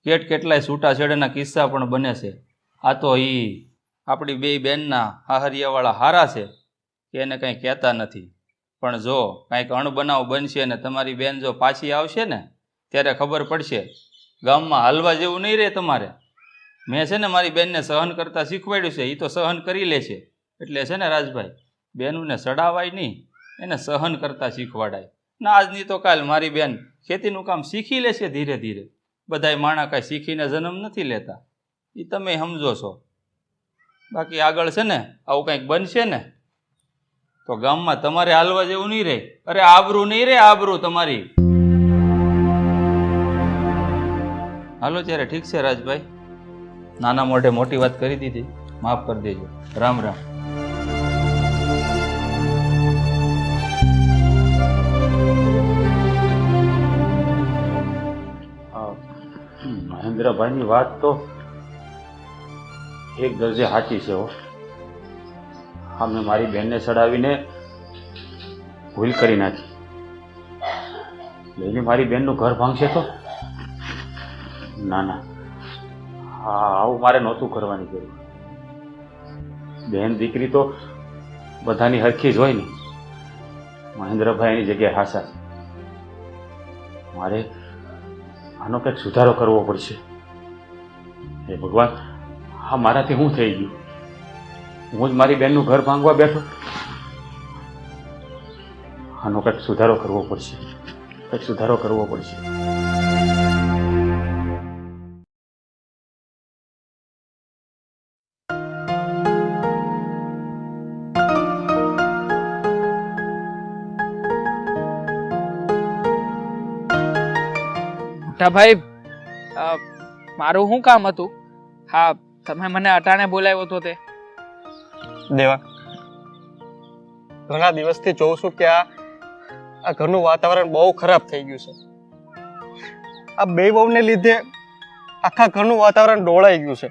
કેટલાય છૂટાછેડાના કિસ્સા પણ બને છે. આ તો એ આપણી બે બેનના હાહરિયાવાળા હારા છે કે એને કંઈ કહેતા નથી, પણ જો કાંઈક અણબનાવ બનશે ને તમારી બેન જો પાછી આવશે ને ત્યારે ખબર પડશે. ગામમાં હાલવા જેવું નહીં રહે તમારે. મેં છે ને મારી બેનને સહન કરતાં શીખવાડ્યું છે, એ તો સહન કરી લે છે, એટલે છે ને રાજભાઈ, બેનુંને સડાવાય નહીં, એને સહન કરતા શીખવાડાય. ના આજની તો કાલ મારી બેન ખેતીનું કામ શીખી લેશે ધીરે ધીરે. બધાય માણા કાંઈ શીખીને જન્મ નથી લેતા, એ તમે સમજો છો. બાકી આગળ છે ને આવું કંઈક બનશે ને તો ગામમાં તમારે હાલવા જેવું નહીં રહે. અરે આબરૂ નહીં રહે, આબરૂ તમારી. હાલો ત્યારે ઠીક છે રાજભાઈ, નાના મોઢે મોટી વાત કરી દીધી, માફ કરી દેજો. રામ રામ. મહેન્દ્રભાઈની વાત તો એક દરજે સાચી છે. મેં મારી બેનને ચડાવીને ભૂલ કરી નાખી. લઈને મારી બેનનું ઘર ભાંગશે તો ના ના, આવું મારે નહોતું કરવાની જરૂર. બેન દીકરી તો બધાની હરખી જ હોય ને. મહેન્દ્રભાઈની જગ્યાએ હાસા છે. મારે આનો કંઈક સુધારો કરવો પડશે. હે ભગવાન, હા મારાથી શું થઈ ગયું? હું જ મારી બેનનું ઘર ભાંગવા બેઠો. આનો કંઈક સુધારો કરવો પડશે, કંઈક સુધારો કરવો પડશે. ભાઈ, મારું શું કામ હતું? હા, તમે મને અટાણે બોલાવ્યો હતો તે. દેવા, ઘણા દિવસથી જોઉં છું કે આ ઘરનું વાતાવરણ બહુ ખરાબ થઈ ગયું છે. આ બે વહુને લીધે આખા ઘરનું વાતાવરણ ડોળાઈ ગયું છે.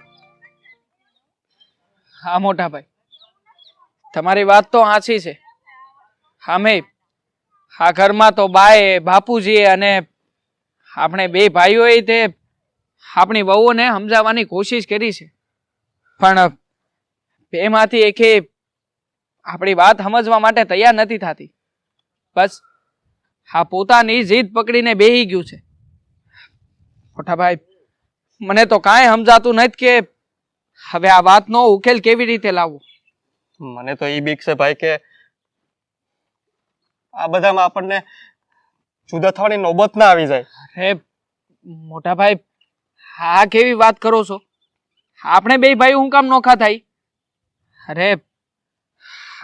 હા મોટા ભાઈ, તમારી વાત તો સાચી છે. હા મેં આ ઘરમાં તો બાએ, બાપુજીએ અને આપણે બે ભાઈઓએ તે આપણી વહુઓને સમજાવવાની કોશિશ કરી છે, પણ બેમાંથી એકે આપણી વાત સમજવા માટે તૈયાર નથી થતી. બસ આ પોતાની જીદ પકડીને બેહી ગયું છે. મોટા ભાઈ, મને તો કાંઈ સમજાતું નથી કે હવે આ વાતનો ઉકેલ કેવી રીતે લાવવો. મને તો એ બીક છે ભાઈ કે આ બધામાં આપણને જુદા થવાની નોબત ના આવી જાય. અરે મોટા ભાઈ, આ કેવી વાત કરો છો? આપણે બે ભાઈ હું કામ નોખા થાય? અરે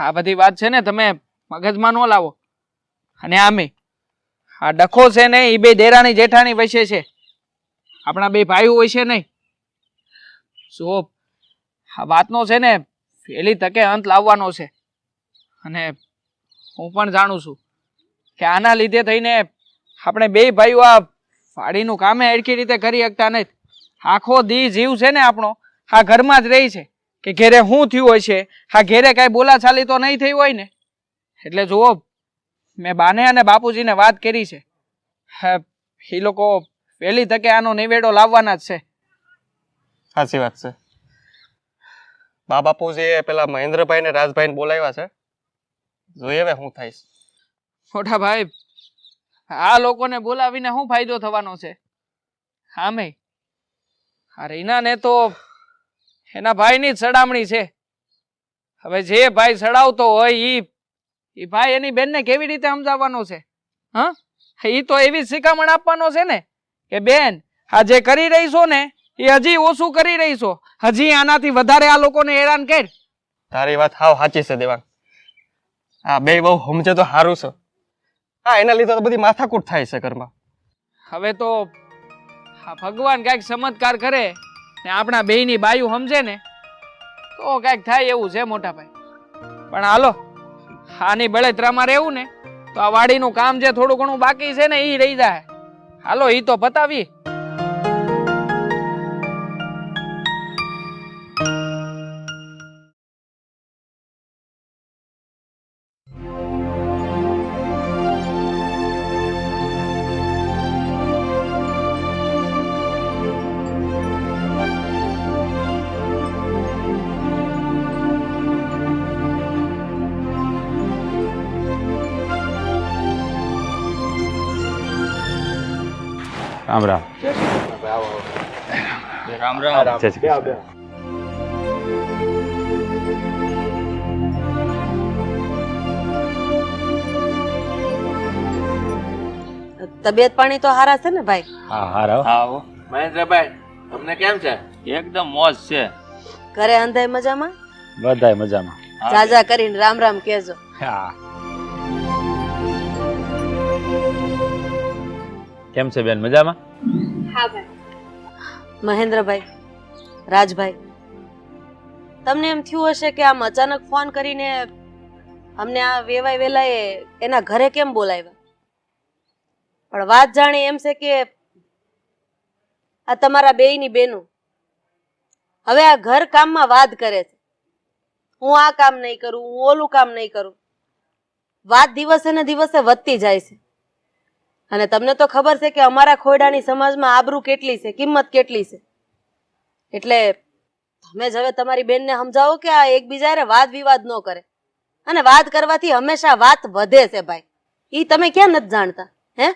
આ બધી વાત છે ને તમે મગજમાં ન લાવો. અને આમે આ ડખો છે ને એ બે દેરાણી જેઠાણી વચ્ચે છે, આપણા બે ભાઈઓ વચ્ચે નહીં. જો આ વાતનો છે ને વહેલી તકે અંત લાવવાનો છે. અને હું પણ જાણું છું કે આના લીધે થઈને આપણે બે ભાઈઓ આ વાડીનું કામે હરખી રીતે કરી શકતા નથી. આખો દી જીવ છે ને આપણો આ ઘરમાં જ રહી છે કે ઘેરે શું થયું હોય છે, આ ઘેરે કાંઈ બોલાચાલી તો નહીં થઈ હોય ને. એટલે જુઓ, મેં બાને અને બાપુજીને વાત કરી છે. એ લોકો વહેલી તકે આનો નિવેડો લાવવાના જ છે. સાચી વાત છે. બા બાપુજીએ પેલા મહેન્દ્રભાઈ ને રાજભાઈને બોલાવ્યા છે. જોઈએ હવે શું થાય. મોટા ભાઈ, આ લોકોને બોલાવીને શું ફાયદો થવાનો છે? આમે આ રીનાને તો એના ભાઈની જ સડામણી છે. હવે જે ભાઈ સડાવતો હોય એ ભાઈ એની બેનને કેવી રીતે સમજાવવાનો છે? હા, એ તો એવી શિખામણ આપવાનો છે ને કે બેન, આ જે કરી રહી છો ને એ હજી ઓછું કરી રહી છો, હજી આનાથી વધારે આ લોકોને હેરાન કર. તારી વાત હાવ સાચી છે દેવાંગ. આ બે બહુ સમજે તો સારું છે. હા, એના લીધે તો બધી માથાકૂટ થાય છે ઘરમાં. હવે તો આ ભગવાન કઈક ચમત્કાર કરે ને આપણા બેયની બાયુ સમજે ને તો કઈક થાય એવું છે મોટા ભાઈ. પણ હાલો, આની બળતરામાં રહેવું ને તો આ વાડીનું કામ જે થોડું ઘણું બાકી છે ને એ રહી જાય. હાલો, એ તો પતાવી. રામ રામ. રામ રામ. જય શ્રી કૃષ્ણ. તબિયત પાણી તો હારા છે ને ભાઈ? હા હારો. આવો મહેન્દ્રભાઈ, તમને કેમ છે? એકદમ મોજ છે. ઘરે અંધાય મજામાં? બધાય મજામાં. જાજા કરીને રામ રામ કહેજો. હા. કેમ છે બેન, મજામાં? હા ભાઈ. મહેન્દ્રભાઈ, રાજભાઈ, તમને એમ થયું હશે કે આમ અચાનક ફોન કરીને અમને આ વેવાય વેલાએ એના ઘરે કેમ બોલાવ્યા? પણ વાત જાણી એમ છે કે આ તમારા બેયની બેનો હવે આ ઘર કામમાં વાદ કરે છે. હું આ કામ નહીં કરું, હું ઓલું કામ નહીં કરું. વાત દિવસે ને દિવસે વધતી જાય છે. અને તમને તો ખબર છે કે અમારા ખોયડાની સમાજમાં આબરૂ કેટલી છે, કિંમત કેટલી છે. એટલે તમે જ હવે તમારી બેનને સમજાવો કે આ એકબીજા હારે વાદ વિવાદ ન કરે. અને વાત કરવાથી હંમેશા વાત વધે છે ભાઈ. ઈ તમે ક્યાં નથી જાણતા? હે,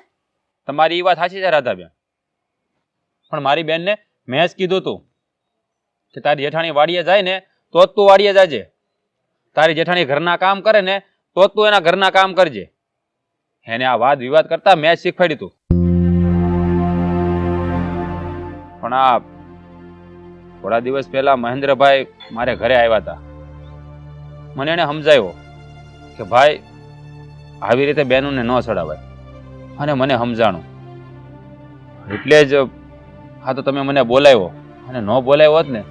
તમારી એ વાત સાચી છે રાધાબેન, પણ મારી બેનને મેં જ કીધું તું કે તારી જેઠાણી વાડીએ જાય ને તો જ તું વાડીએ જાજે. તારી જેઠાણી ઘરના કામ કરે ને તો જ તું એના ઘરના કામ કરજે. એને આ વાદ વિવાદ કરતા મેં જ શીખવાડ્યું તું. પણ આ થોડા દિવસ પહેલા મહેન્દ્રભાઈ મારે ઘરે આવ્યા હતા. મને એને સમજાવ્યો કે ભાઈ આવી રીતે બહેનોને ન ચડાવાય, અને મને સમજાણું. એટલે જ હા તો તમે મને બોલાવ્યો, અને ન બોલાવ્યો હોત ને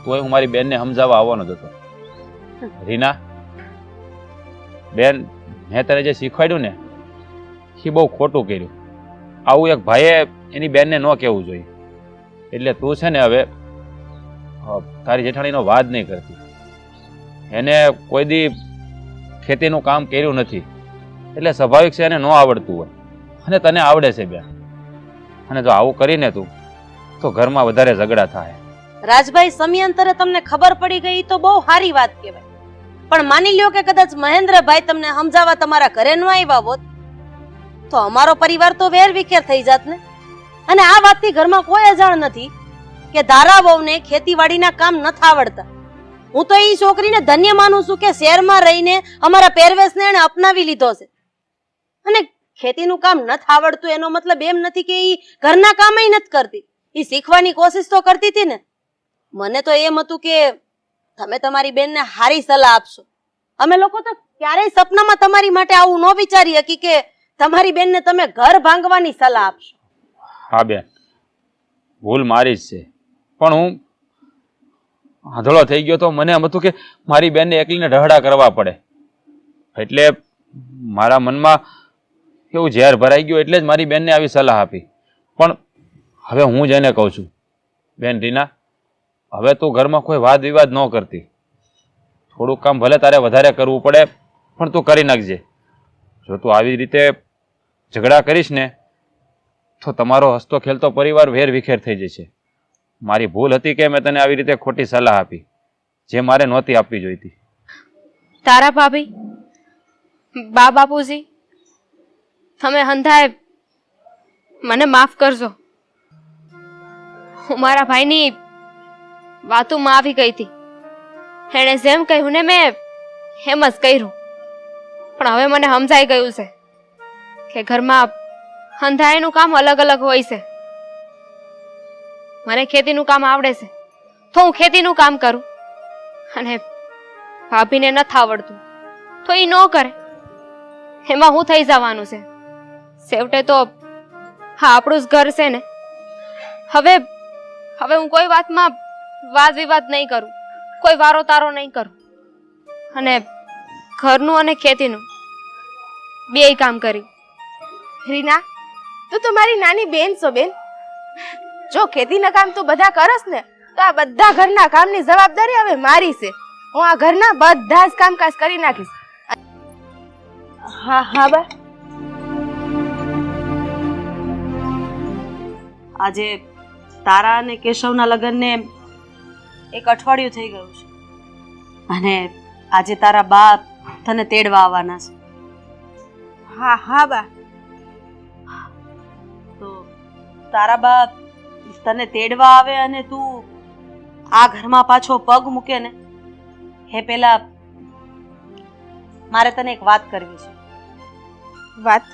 તોય હું મારી બેનને સમજાવવા આવવાનો જ હતો. રીના બેન, મેં તને જે શીખવાડ્યું ને એ બહુ ખોટું કર્યું. આવું એક ભાઈએ એની બેનને ન કહેવું જોઈએ. એટલે તું છે ને હવે તારી જેઠાણીનો વાદ નહીં કરતી. એને કોઈ દી ખેતીનું કામ કર્યું નથી, એટલે સ્વાભાવિક છે એને ન આવડતું હોય, અને તને આવડે છે બેન. અને જો આવું કરીને તું તો ઘરમાં વધારે ઝઘડા થાય. રાજભાઈ, સમયાંતરે તમને ખબર પડી ગઈ તો બહુ સારી વાત કહેવાય. પણ માની લ્યો કે કદાચ મહેન્દ્રભાઈ તમને સમજાવવા તમારા ઘરે ન આવ્યા હોત તો અમારો પરિવાર તો વેર વિખેર થઈ જાત ને. અને આ વાતથી ઘરમાં કોઈ અજાણ નથી કે ધારા વહુને ખેતીવાડીના કામ નથી આવડતા. હું તો એ છોકરીને ધન્ય માનું છું કે શહેરમાં રહીને અમારા પહેરવેશને એને અપનાવી લીધો છે. અને ખેતીનું કામ નથી આવડતું એનો મતલબ એમ નથી કે એ ઘરના કામ નથી કરતી. એ શીખવાની કોશિશ તો કરતી હતી ને. મને તો એમ હતું કે તમે તમારી બેનને સારી સલાહ આપશો. અમે લોકો તો ક્યારેય સપનામાં તમારી માટે આવું ન વિચારી શકી કે તમારી બેનને તમે ઘર ભાંગવાની સલાહ આપશો. હા બેન, ભૂલ મારી જ છે. પણ હું આંધળો થઈ ગયો તો મને એમ હતું કે મારી બેનને એકલીને ઢહડા કરવા પડે. એટલે મારા મનમાં એવું ઝેર ભરાઈ ગયું, એટલે જ મારી બેનને આવી સલાહ આપી. પણ હવે હું જ એને કહું છું, બેન રીના, હવે તું ઘરમાં કોઈ વાદ વિવાદ ન કરતી. થોડુંક કામ ભલે તારે વધારે કરવું પડે પણ તું કરી નાખજે. જો તું આવી રીતે ઝઘડા કરીશ ને તો તમારો હસતો ખેલતો પરિવાર વેર વિખેર થઈ જશે. મારી ભૂલ હતી કે મેં તને આવી રીતે ખોટી સલાહ આપી, જે મારે નહોતી આપવી જોઈતી. તારા ભાભી, બા બાપુજી, તમે હંધાએ મને માફ કરજો. હું મારા ભાઈની વાતોમાં આવી ગઈ હતી. એણે જેમ કહ્યું ને મેં એમ જ કર્યું. પણ હવે મને સમજાઈ ગયું છે કે ઘરમાં હંધાયનું કામ અલગ અલગ હોય છે. મને ખેતીનું કામ આવડે છે તો હું ખેતીનું કામ કરું, અને ભાભીને નથી આવડતું તો એ ન કરે. એમાં હું થઈ જવાનું છે? છેવટે તો હા આપણું જ ઘર છે ને. હવે હું કોઈ વાતમાં વાદ વિવાદ નહીં કરું, કોઈ વારો તારો નહીં કરું, અને ઘરનું અને ખેતીનું બેય કામ કરી. રીના, તું તો મારી નાની બેન છો બેન. જો ખેતીના કામ તું બધા કરસ ને તો આ બધા ઘરના કામની જવાબદારી હવે મારી છે. હું આ ઘરના બધા જ કામકાજ કરી નાખીશ. હા હા બા. આજે તારા અને કેશવના લગ્નને એક અઠવાડિયું થઈ ગયું છે, અને આજે તારા બા તને તેડવા આવવાના છે. હા હા બા. તો તારા બા તને તેડવા આવે અને તું આ ઘરમાં પાછો પગ મૂકે ને એ પેલા મારે તને એક વાત કરવી છે. વાત?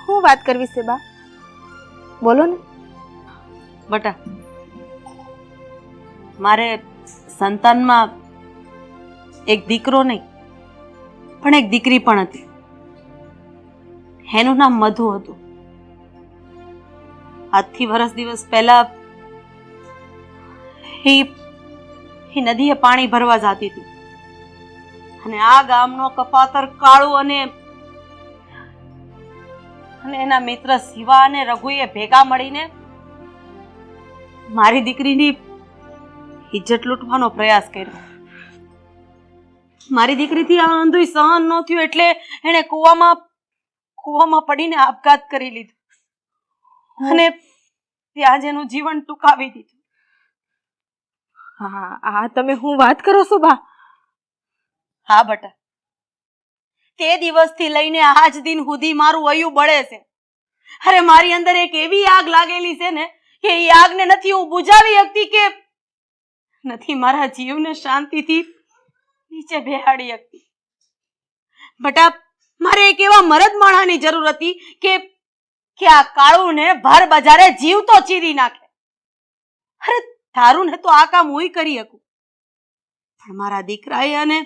શું વાત કરવી છે બા? બોલો ને. બટા, મારે સંતાનમાં એક દીકરો નહીં પણ એક દીકરી પણ હતી. એનું નામ મધુ હતું. આજથી વર્ષ દિવસ પહેલા એ નદીએ પાણી ભરવા જતી હતી અને આ ગામનો કપાતર કાળુ અને એના મિત્ર શિવા અને રઘુએ ભેગા મળીને મારી દીકરીની ઇજ્જત લૂંટવાનો પ્રયાસ કર્યો. મારી દીકરીથી આ અંધુય સહન ન થયું એટલે એણે કૂવામાં પડીને આપઘાત કરી લીધો અને ત્યાં જ એનું જીવન ટૂંકાવી દીધું. હા, આ તમે શું વાત કરો છો બા? હા બટા, તે દિવસથી લઈને આજ દિન સુધી મારું હૈયું બળે છે. અરે મારી અંદર એક એવી આગ લાગેલી છે ને કે એ આગને નથી હું બુઝાવી શકતી કે નથી મારા જીવને શાંતિથી નીચે બેહાડી શકતી. બટા, મારે એક એવા મરદ માણાની જરૂર હતી કે આ કાળુને ભર બજારે જીવતો ચીરી નાખે. અરે તારું ને તો આ કામ હું કરી શકું, પણ મારા દીકરાએ અને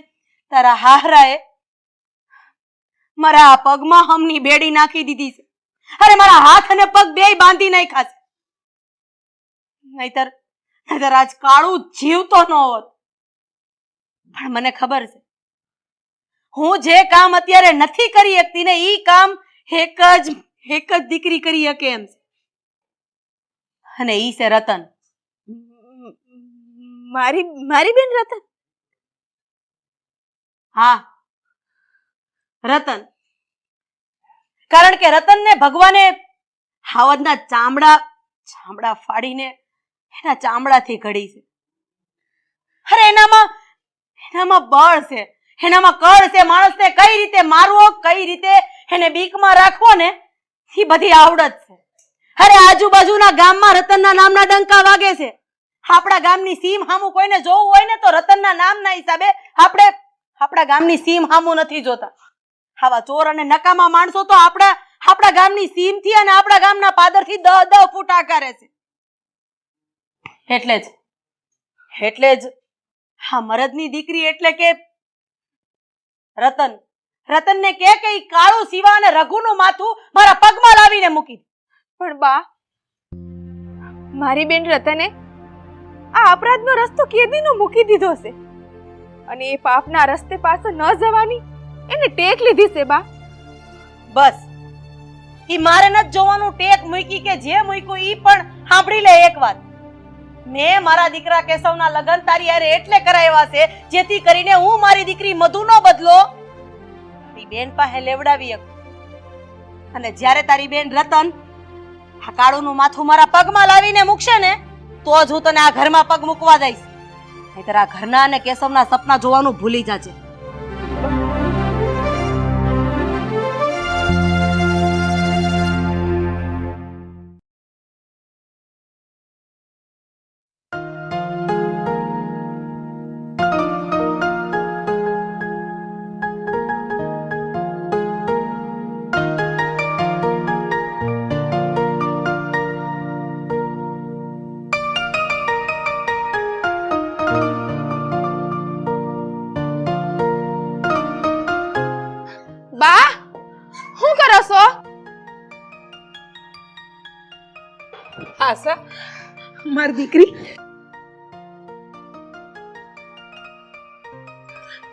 તારા હાહરાએ મારા પગમાં હમની બેડી નાખી દીધી છે. અરે મારા હાથ અને પગ બેય બાંધી નાખ્યા છે. નહીતર આજ કાળું જીવતો ન હોત. પણ મને ખબર છે હું જે કામ અત્યારે નથી કરી શકતી ને ઈ કામ એક જ દીકરી કરી શકે એમ છે, અને ઈ છે રતન. મારી બેન રતન? હા, રતન. કારણ કે રતનને ભગવાને હાવજના ચામડા ફાડીને એના ચામડાથી ઘડી છે. અરે એનામાં બળ છે, એનામાં કળ છે. માણસને કઈ રીતે મારવો, કઈ રીતે એને બીકમાં રાખવો ને એ બધી આવડત છે. અરે આજુબાજુના ગામમાં રતનના નામના ડંકા વાગે છે. આપણા ગામની સીમ હામું કોઈને જોવું હોય ને તો રતનના નામના હિસાબે આપણે આપણા ગામની સીમ હામું નથી જોતા. આવા ચોર અને નકામા માણસો તો આપણા ગામની સીમથી અને આપણા ગામના પાદરથી 10 ફૂટ આકારે છે. એટલે જ હા મરદની દીકરી એટલે કે રતનને કે ઈ કાળું શિવા અને રઘુનું માથું મારા પગમાં લાવીને મૂકી. પણ બા, મારી બેન રતને આ અપરાધનો રસ્તો કેદીનો મૂકી દીધો છે અને એ પાપના રસ્તે પાસે ન જવાની એને ટેક લીધી છે બા. બસ ઈ મારે ન જોવાનું ટેક મૂકી કે જે મૂક્યું ઈ પણ સાંભળી લે એક વાત. મેં મારા દીકરા કેશવના લગ્ન તારી હારે એટલે કરાવ્યા છે જેથી કરીને હું મારી દીકરી મધુનો બદલો તારી બેન પાસે લેવડાવી શકું. અને જ્યારે તારી બેન રતન આ કાળુનું માથું મારા પગમાં લાવીને મૂકશે ને તો જ હું તને આ ઘરમાં પગ મૂકવા દઈશ. નહીંતર આ ઘરના અને કેશવના સપના જોવાનું ભૂલી જાજે. બા, શું કરો છો? આશા, મારી દીકરી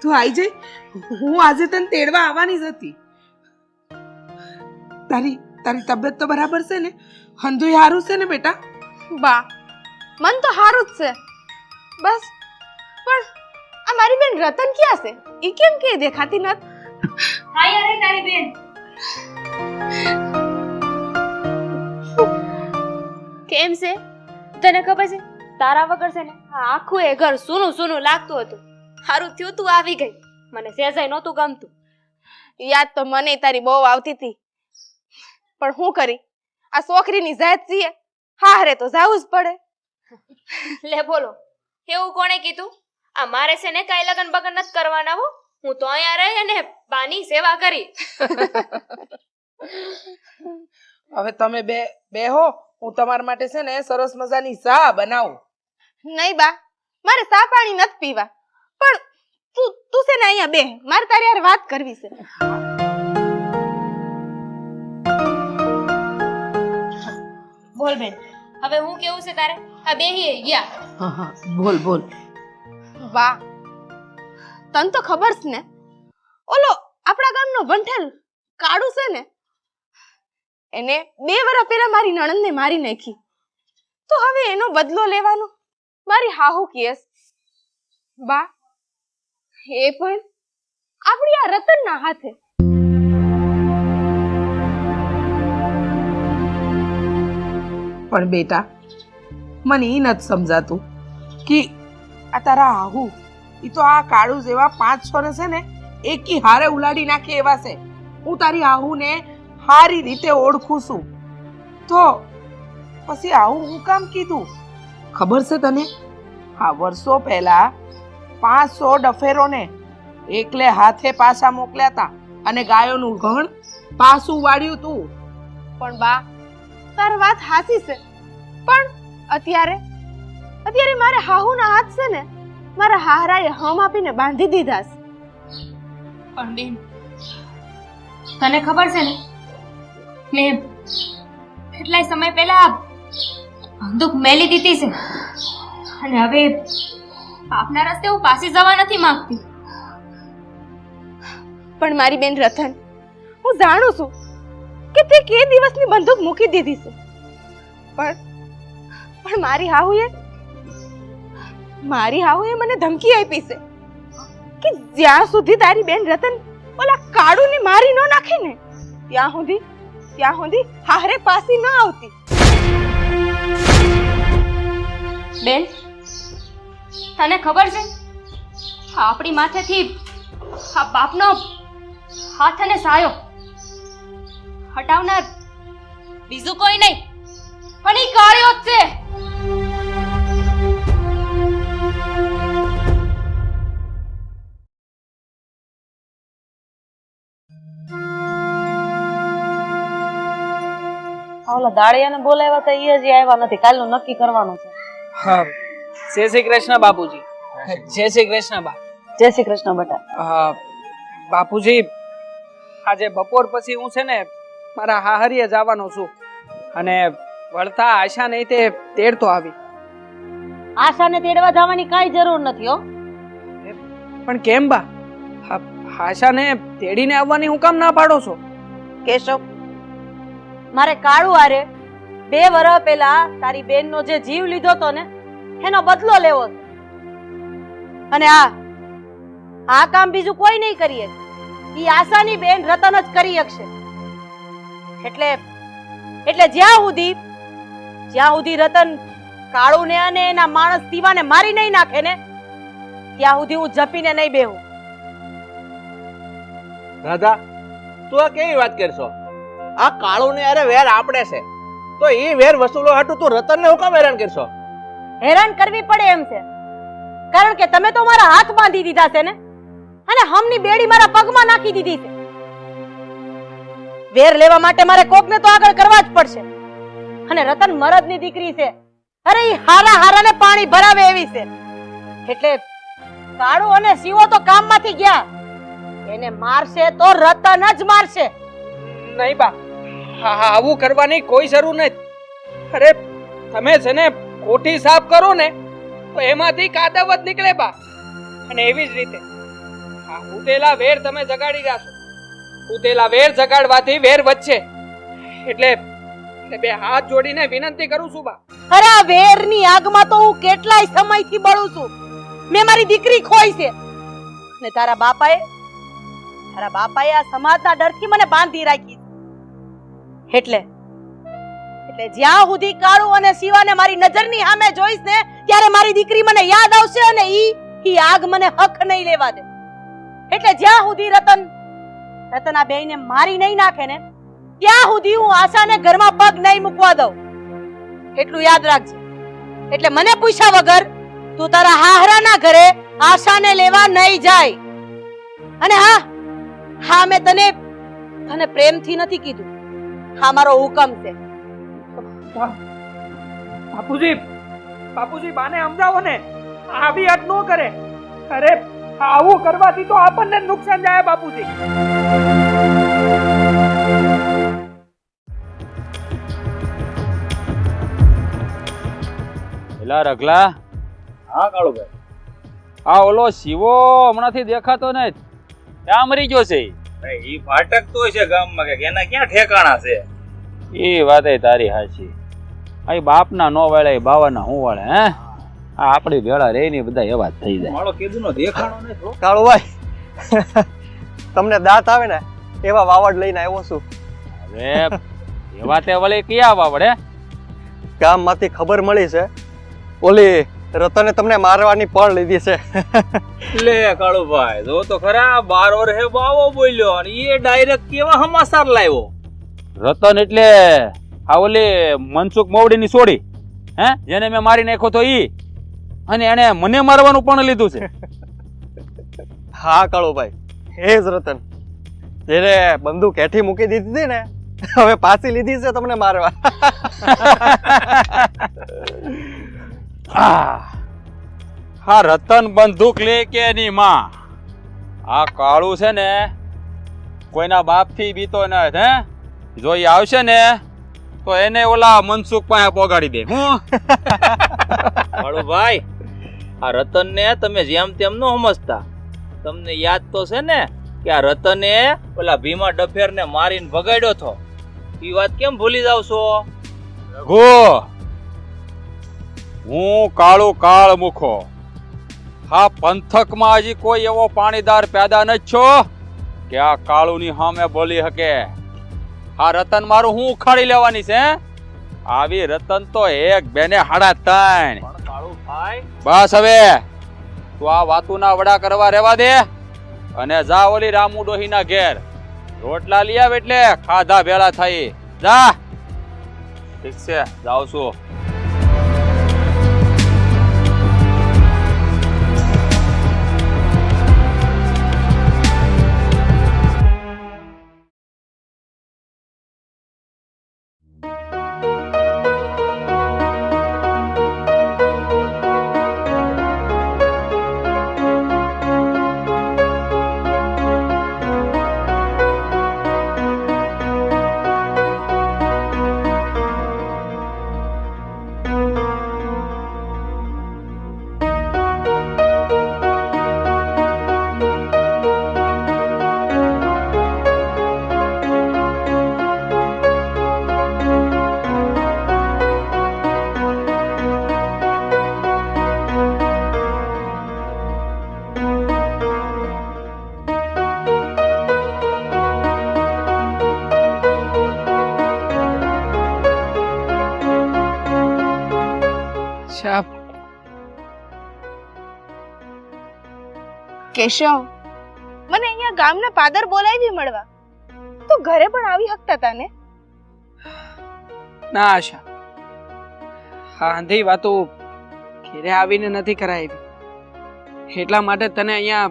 તું આવી જઈ. હું આજે તને તેડવા આવવાની જ હતી. તારી તબિયત તો બરાબર છે ને? હંધુય હારું છે ને બેટા? બા, મન તો હારું જ છે. બસ પણ આ મારી બેન રતન ક્યાં છે? ઈ કેમ કે દેખાતી નથી? હાય અરે તારી બેન. કેમ છે? તને ખબર છે તારા વગર છે ને આખું એ ઘર સૂનું સૂનું લાગતું હતું. હારું થયું તું આવી ગઈ. મને સેજાય નહોતું ગમતું. યાદ તો મને તારી બહુ આવતી હતી, પણ શું કરી, આ છોકરીની જાત છે. હા રે તો જાવું જ પડે. લે બોલો, એવું કોણે કીધું? આ મારે છે ને કાંઈ લગન બગન નથી કરવાના હો. હું તો અહીંયા રહી અને બાની સેવા કરી. હવે તમે બેહો, હું તમારા માટે છે ને સરસ મજાની ચા બનાવું. નહીં બા, મારે ચા પાણી નથી પીવા. પણ તું છે ને અહીંયા બે, મારે તારી યાર વાત કરવી છે. બોલ બેન, હવે હું કેવું છે તારે? આ બેહીએ ગયા. બોલ બોલ. બા, તને તો ખબર છે ને, ઓલો આપણા ગામનો વંઠેલ કાળુ છે ને, એને 2 વર્ષ પહેલા મારી નણંદને મારી નાખી. તો હવે એનો બદલો લેવાનો મારી હાહુ કેસ. બા, એ પણ આપણી આ રતનના હાથે. પણ બેટા, મને એ નથી સમજાતું કે આ તારા આહુ ઈ તો આ કાળુ જેવા 5 છોરે છે ને એકી હારે ઉલાડી નાખે એવા છે. હું તારી આહુને હારી રીતે ઓળખું છું, તો પછી આવું હું કામ કીધું ખબર છે તને? આ વર્ષો પહેલા 500 ડફેરોને એકલે હાથે પાછા મોકલ્યા હતા અને ગાયોનું ઘણ પાછું વાળ્યું તું. પણ બા, તારી વાત હાસી છે, પણ અત્યારે મારે હાહુના હાથ છે ને મારા હાહરાએ હમ આપીને બાંધી દીધા છે. પણ બેન, તને ખબર છે ને, મેં કેટલાય સમય પહેલા બંદૂક મેલી દીધી છે અને હવે આપના રસ્તે હું પાછી જવા નથી માંગતી. પણ મારી બેન રતન, હું જાણું છું કે તે કે દિવસની બંદૂક મૂકી દીધી છે, પણ મારી હાહુએ મને ધમકી આપી છે કે જ્યાં સુધી તારી બેન રતન ઓલા કાળુને મારી ન નાખે ને ત્યાં સુધી હારે પાછી ન આવતી. બેન, તને ખબર છે, આપણી માથેથી આ બાપનો હાથ અને સાયો હટાવનાર બીજું કોઈ નહીં પણ એ કાળિયો જ છે. ઓલા દાળિયાને બોલાવ્યા તો ઈ હજી આવ્યા નથી. કાલનું નક્કી કરવાનું છે. હા, જય શ્રી કૃષ્ણ બાપુજી. જય શ્રી કૃષ્ણ બા. જય શ્રી કૃષ્ણ બેટા. હા બાપુજી, આજે બપોર પછી હું છે ને મારા હાહરીએ જવાનો છું અને વળતા આશા નહીં તે તેડતો આવી. આશાને તેડવા જવાની કાંઈ જરૂર નથી હો. પણ કેમ બા? આશાને તેડીને આવવાની હું કામ ના પાડો છો? કેશવ, મારે કાળુ આરે 2 વર્ષ પહેલા તારી બેનનો જે જીવ લીધો તો ને એનો બદલો લેવો છે. અને આ કામ બીજું કોઈ નહીં કરીએ. ઈ આશાની બેન રતન જ કરી શકશે. એટલે જ્યાં સુધી રતન કાળુને અને એના માણસ શિવાને મારી નહીં નાખે ને ત્યાં સુધી હું જપીને નહીં બેહું. રાધા, તું આ કેવી વાત કરશો? આ કાળુને યારે વેર આપણે છે, તો એ વેર વસૂલો હાટુ તું રતનને હું કામ હેરાન કરશો? હેરાન કરવી પડે એમ છે, કારણ કે તમે તો મારા હાથ બાંધી દીધા છે ને અને હમની બેડી મારા પગમાં નાખી દીધી છે. વેર લેવા માટે મારે કોકને તો આગળ કરવા જ પડશે. અને રતન મરદની દીકરી છે. અરે ઈ હારાને પાણી ભરાવે એવી છે. એટલે કાળુ અને શિવો તો કામમાંથી ગયા. એને મારશે તો રતન જ મારશે. નહીં બા, આવું કરવાની કોઈ જરૂર નથી. અરે તમે છે ને કોઠી સાફ કરો ને તો એમાંથી કાદવ જ નીકળે બા. અને એવી જ રીતે આ ઉતેલા વેર તમે જગાડી રહ્યા છો. ઉતેલા વેર જગાડવાથી વેર વધશે. એટલે 2 હાથ જોડીને વિનંતી કરું છું બા. અરે આ વેરની આગમાં તો હું કેટલાય સમયથી બળું છું. મેં મારી દીકરી ખોઈ છે ને તારા બાપાએ આ સમાજના ડરથી મને બાંધી રાખી. એટલે જ્યાં સુધી કાળુ અને શિવાને મારી નજરની સામે જોઈશ ને ત્યારે મારી દીકરી મને યાદ આવશે અને ઈ આગ મને હક નહીં લેવા દે. એટલે જ્યાં સુધી રતન આ બેયને મારી નહીં નાખે ને ત્યાં સુધી હું આશાને ઘરમાં પગ નહીં મૂકવા દઉં. એટલું યાદ રાખજે. એટલે મને પૂછ્યા વગર તું તારા હાહરાના ઘરે આશાને લેવા નહીં જાય. અને હા મેં તને અને પ્રેમથી નથી કીધું. આ મારો હુકમ છે. બાપુજી બાપુજી બાને સમજાવો ને, આવી હટ ન કરે. અરે આવું કરવાથી તો આપણને જ નુકસાન જાય બાપુજી. એલા રગલા. હા કાળુભાઈ. આ ઓલો શિવો હમણાંથી દેખાતો નથી, ક્યાં મરી ગયો છે? ઈ ભાટકતો છે ગામમાં કે એના ક્યાં ઠેકાણા છે? એ વાતે તારી હાચી. અહીં બાપના નો વાળે બાવાના હું વાળે હે? આ આપણી ભેળા રહી ને બધા એવા જ થઈ જાય. મારો કીધું નો દેખાણો નથી. કાળુભાઈ તમને દાંત આવે ને એવા વાવડ લઈને આવ્યો છું. હવે એવા તે વળી ક્યાં વાવડે? ગામમાંથી ખબર મળી છે ઓલી રતને તમને મારવાની પણ લીધી છે. લે કાળુભાઈ જો તો ખરા, 12 વર્ષે બાવો બોલ્યો અને એ ડાયરેક્ટ કેવા સમાચાર લાવ્યો. રતન એટલે આ ઓલી મનસુખ મોવડીની સોડી હે, જેને મેં મારી નાખ્યો તો ઈ, અને એને મને મારવાનું પણ લીધું છે. હા કાળુભાઈ, હે જ રતન જેને બંદૂક હેઠી મૂકી દીધી હતી ને, હવે પાછી લીધી છે તમને મારવા. હા રતન બંદૂક લે કે એની માં, આ કાળું છે ને કોઈના બાપ થી બીતો નથી હે. જો એ આવશે ને તો એને ઓલા મનસુખ પાસે પોગાડી દે. હું કાળુભાઈ આ રતન ને તમે જેમ તેમ ન સમજતા. તમને યાદ તો છે ને કે આ રતને ઓલા ભીમા ડફેર ને મારીને ભગાડ્યો હતો. ઈ વાત કેમ ભૂલી જાવ છો? રઘુ, હું કાળું કાળ મુખો. હા પંથકમાં હજી કોઈ એવો પાણીદાર પેદા નથી છો કે આ કાળુની સામે બોલી શકે. આ રતન મારું હું ઉખાડી લેવાની છે? આવી રતન તો એક બેને 3.5. કાળુભાઈ બસ હવે તું આ વાતુના વડા કરવા રેવા દે અને જા ઓલી રામુ ડોહીના ઘેર રોટલા લઈ આવ એટલે ખાધા ભેળા થઈ. જા. ઠીક છે, જાઉં છું. કેશવ, મને અહીંયા ગામના પાદર બોલાવી મળવા. તો ઘરે પણ આવી શકતા હતા ને? ના આશા, હા આંધી વાતો ઘેરે આવીને નથી કરાવી, એટલા માટે તને અહીંયા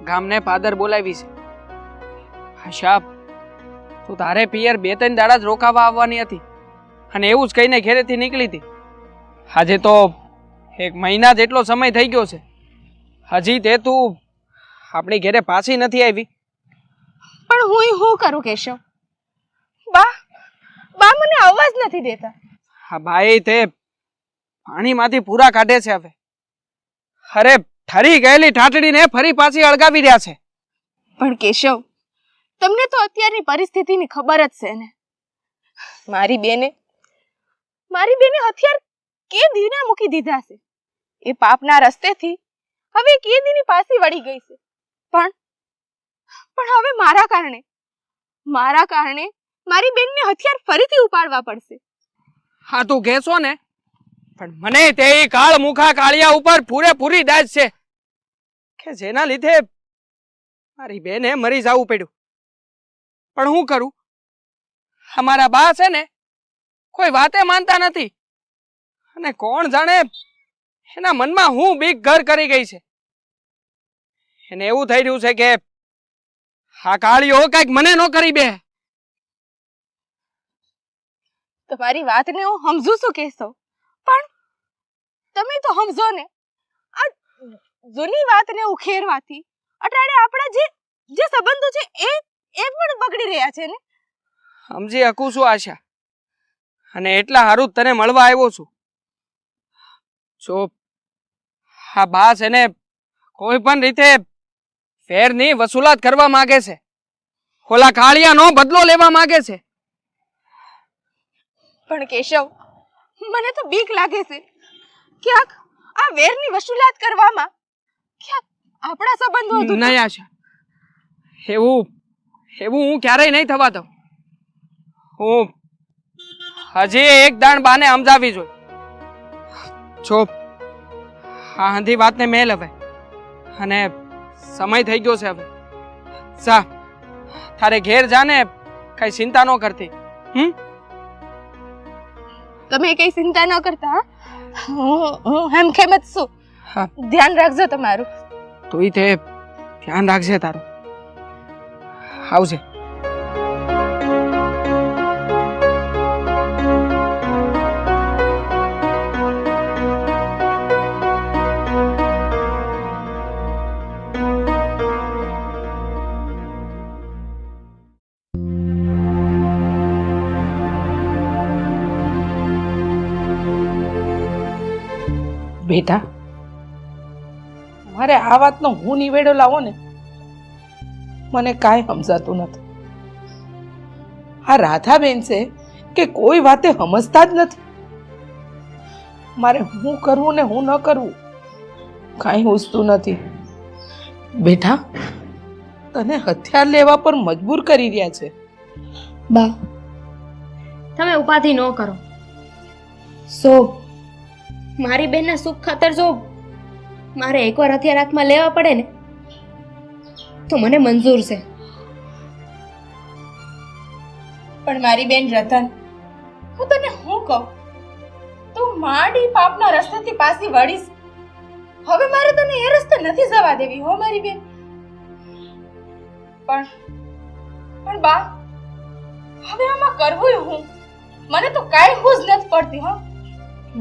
ગામને પાદર બોલાવી છે. આશા, તું તારે પિયર 2-3 દાડા જ રોકાવા આવવાની હતી અને એવું જ કહીને ઘેરેથી નીકળી હતી. આજે તો 1 મહિના જેટલો સમય થઈ ગયો છે, હજી તે તું આપણી ઘેરે પાછી નથી આવી. પણ હું શું કરું કેશવ? બા બા મને આવવા જ નથી દેતા. હા ભાઈ, તે પાણીમાંથી પૂરા કાઢે છે હવે. અરે ઠરી ગયેલી ઠાઠડીને ફરી પાછી અળગાવી રહ્યા છે. પણ કેશવ, તમને તો અત્યારની પરિસ્થિતિની ખબર જ છે ને. મારી બેને હથિયાર કેદીને મૂકી દીધા છે. એ પાપના રસ્તેથી હવે કેદીની પાછી વળી ગઈ છે. પણ હવે મારા કારણે મારી બેનને હથિયાર ફરીથી ઉપાડવા પડશે. હા તું કહેશો ને, પણ મને તે કાળ મુખા કાળિયા ઉપર પૂરેપૂરી દાજ છે કે જેના લીધે મારી બેને મરી જવું પડ્યું. પણ હું કરું? અમારા બા છે ને કોઈ વાતે માનતા નથી, અને કોણ જાણે એના મનમાં હું બીક ઘર કરી ગઈ છે. એને એવું થઈ રહ્યું છે કે હા કાળીઓ કઈક મને ન કરી બે. તમારી વાતને હું સમજુ છું કેશવ, પણ તમે તો સમજો ને, આ જૂની વાતને ઉખેરવાથી અટાણે આપણા જે સંબંધો છે એ પણ બગડી રહ્યા છે ને. સમજી શકું છું આશા, અને એટલા હારું તને મળવા આવ્યો છું. જો હા બા છે ને કોઈ પણ રીતે ફેરની વસૂલાત કરવા માંગે છે, ઓલા કાળિયાનો બદલો લેવા માંગે છે. પણ કેશવ, મને તો બીક લાગે છે ક્યાંક આ વેરની વસૂલાત કરવામાં ક્યાંક આપણા સંબંધો નહીં આશા, એવું હું ક્યારેય નહીં થવા દઉં. હું હજી એક દાણ બાને સમજાવી જોઈ. જો આ હંધી વાતને મેલ હવે, અને સમય થઈ ગયો છે હવે. જા તારે ઘેર જાને, કઈ ચિંતા ન કરતી. તમે કઈ ચિંતા ન કરતા. હું હેમખેમ જ છું. ધ્યાન રાખજો તમારું. તું તે ધ્યાન રાખજે તારું. આવજે. બેટા, મારે આ વાતનો હું નિવેડો લાવો ને મને કાંઈ સમજાતું નથી. આ રાધાબેન છે કે કોઈ વાતે સમજતા જ નથી. મારે હું કરવું ને હું ન કરવું કાંઈ સૂઝતું નથી. બેટા, તને હથિયાર લેવા પર મજબૂર કરી રહ્યા છે. બા, તમે ઉપાધિ ન કરો. મારી બેનના સુખ ખાતર જો મારે એકવાર હથિયાર હાથમાં લેવા પડે ને તો મને મંજૂર છે. પણ મારી બેન રતન, હું તને શું કહું, તું માડી પાપના રસ્તેથી પાછી વળીશ. હવે મારે તને એ રસ્તે નથી જવા દેવી હો મારી બેન. પણ બા, હવે આમાં કરવું હું, મને તો કાંઈ હૂજ નથી પડતી. હો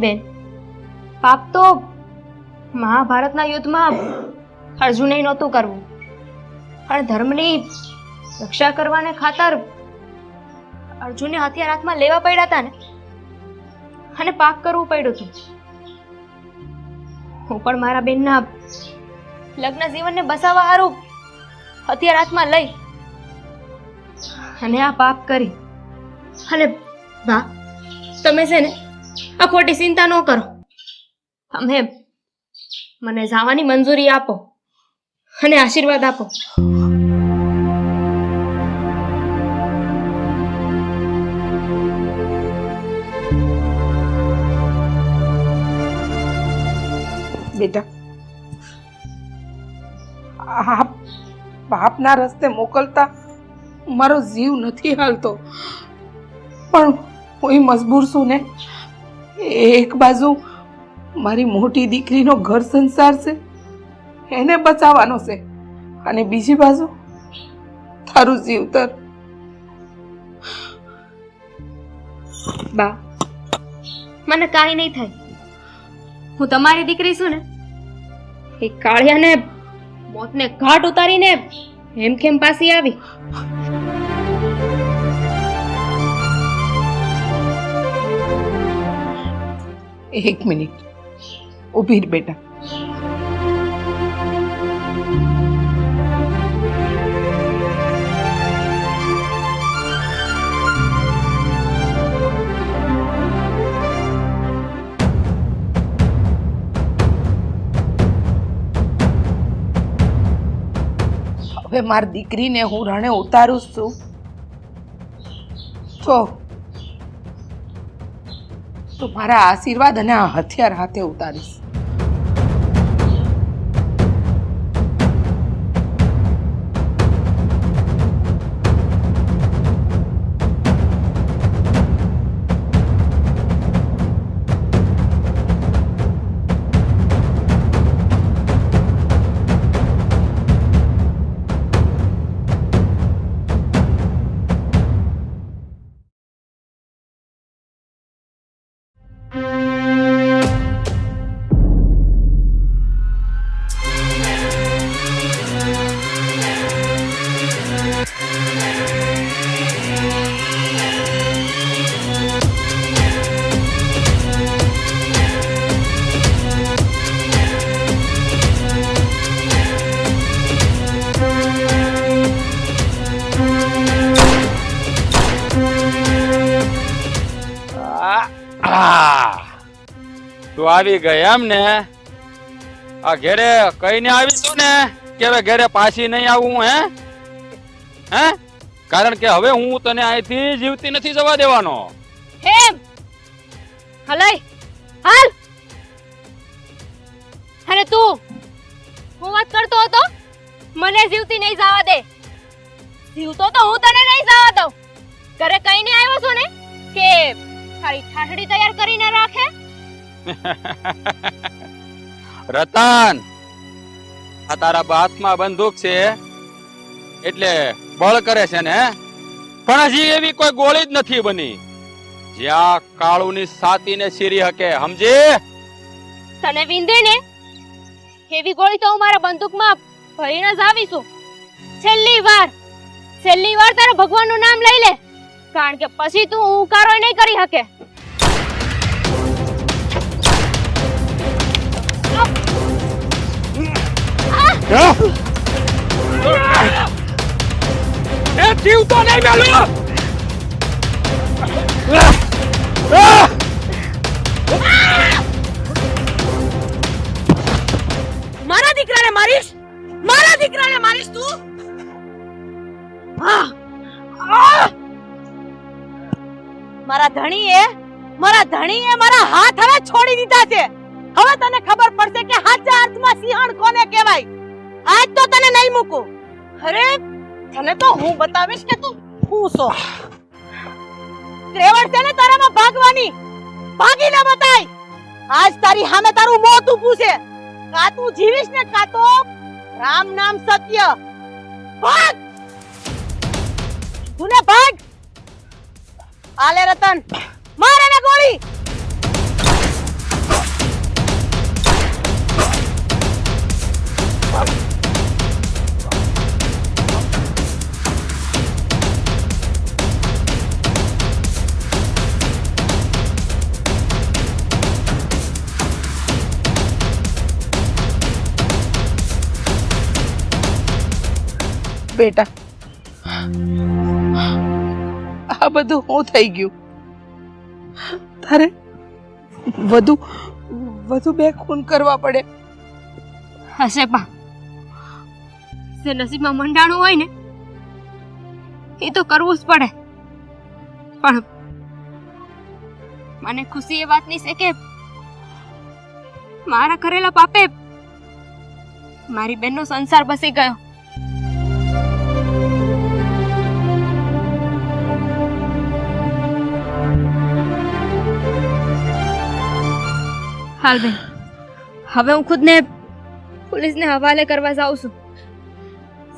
બેન, પાપ તો મહાભારતના યુદ્ધમાં અર્જુને નહોતું કરવું, પણ ધર્મની રક્ષા કરવાને ખાતર અર્જુને હથિયાર હાથમાં લેવા પડ્યા હતા ને, અને પાપ કરવું પડ્યું હતું. હું પણ મારા બેનના લગ્ન જીવનને બસાવવા હારું હથિયાર હાથમાં લઈ અને આ પાપ કરી. અને બા, તમે છે ને આ ખોટી ચિંતા ન કરો. તમે મને જવાની મંજૂરી આપો અને આશીર્વાદ આપો. બેટા, આ પાપના રસ્તે મોકલતા મારો જીવ નથી હાલતો, પણ હું મજબૂર છું ને. એક બાજુ મારી મોટી દીકરીનો ઘર સંસાર છે, એને બચાવવાનો છે, અને બીજી બાજુ તારું જીવતર. બા, મને કાંઈ નહીં થાય. હું તમારી દીકરી છું ને. એ કાળિયાને મોતને ઘાટ ઉતારીને હેમખેમ પાછી આવી. એક મિનિટ ઊભી રહે બેટા. હવે મારી દીકરીને હું રણે ઉતારું છું તો મારા આશીર્વાદ અને આ હથિયાર હાથે ઉતારીશ. આવી ગઈ એમ ને? આ ઘેરે કઈને આવીશું ને કે હવે ઘેરે પાછી નહીં આવું? હે કારણ કે હવે હું તને અહીંથી જીવતી નથી જવા દેવાનો. હેમ હલય હાલ. અને તું હું વાત કરતો હતો, મને જીવતી નહીં જવા દે. જીવતો તો હું તને નહીં જવા દઉં. ઘરે કઈને આવ્યો છો ને કે તારી ઠાઠડી તૈયાર કરીને રાખે? રતન, આ તારા હાથમાં બંદૂક છે એટલે બળ કરે છે ને? પણ હજી એવી કોઈ ગોળી જ નથી બની જ્યાં કાળુની છાતીને ચીરી શકે, સમજી? તને વિંધે ને એવી ગોળી તો હું મારા બંદૂકમાં ભરીને જ આવીશું. છેલ્લી વાર તારા ભગવાનનું નામ લઈ લે, કારણ કે પછી તું ઉકારો નહીં કરી શકે. એ જીવતો નહીં મેલું. મારા દીકરાને મારીશ તું? મારા ધણીએ મારા હાથ હવે છોડી દીધા છે. હવે તને ખબર પડશે કે સાચા અર્થમાં સિંહણ કોને કહેવાય. આજ તો તને નહીં મૂકું. અરે તને તો હું બતાવીશ કે તું શું છો. ત્રેવડ છે ને તારામાં ભાગવાની, ભાગીને બતાય. આજ તારી સામે તારું મોત ઊભું છે. કા તું જીવીશ ને કા તો રામ નામ સત્ય. ભાગ તું ને ભાગ. આલે રતન, માર એને ગોળી. બેટા આ બધું શું થઈ ગયું? તારે વધુ બે ખૂન કરવા પડે. હશે પા, જે નસીબમાં મંડાણું હોય ને એ તો કરવું જ પડે. પણ મને ખુશી એ વાતની છે કે મારા કરેલા પાપે મારી બેનનો સંસાર બસી ગયો. હાલ બેન, હવે હું ખુદને પોલીસને હવાલે કરવા જાઉં છું.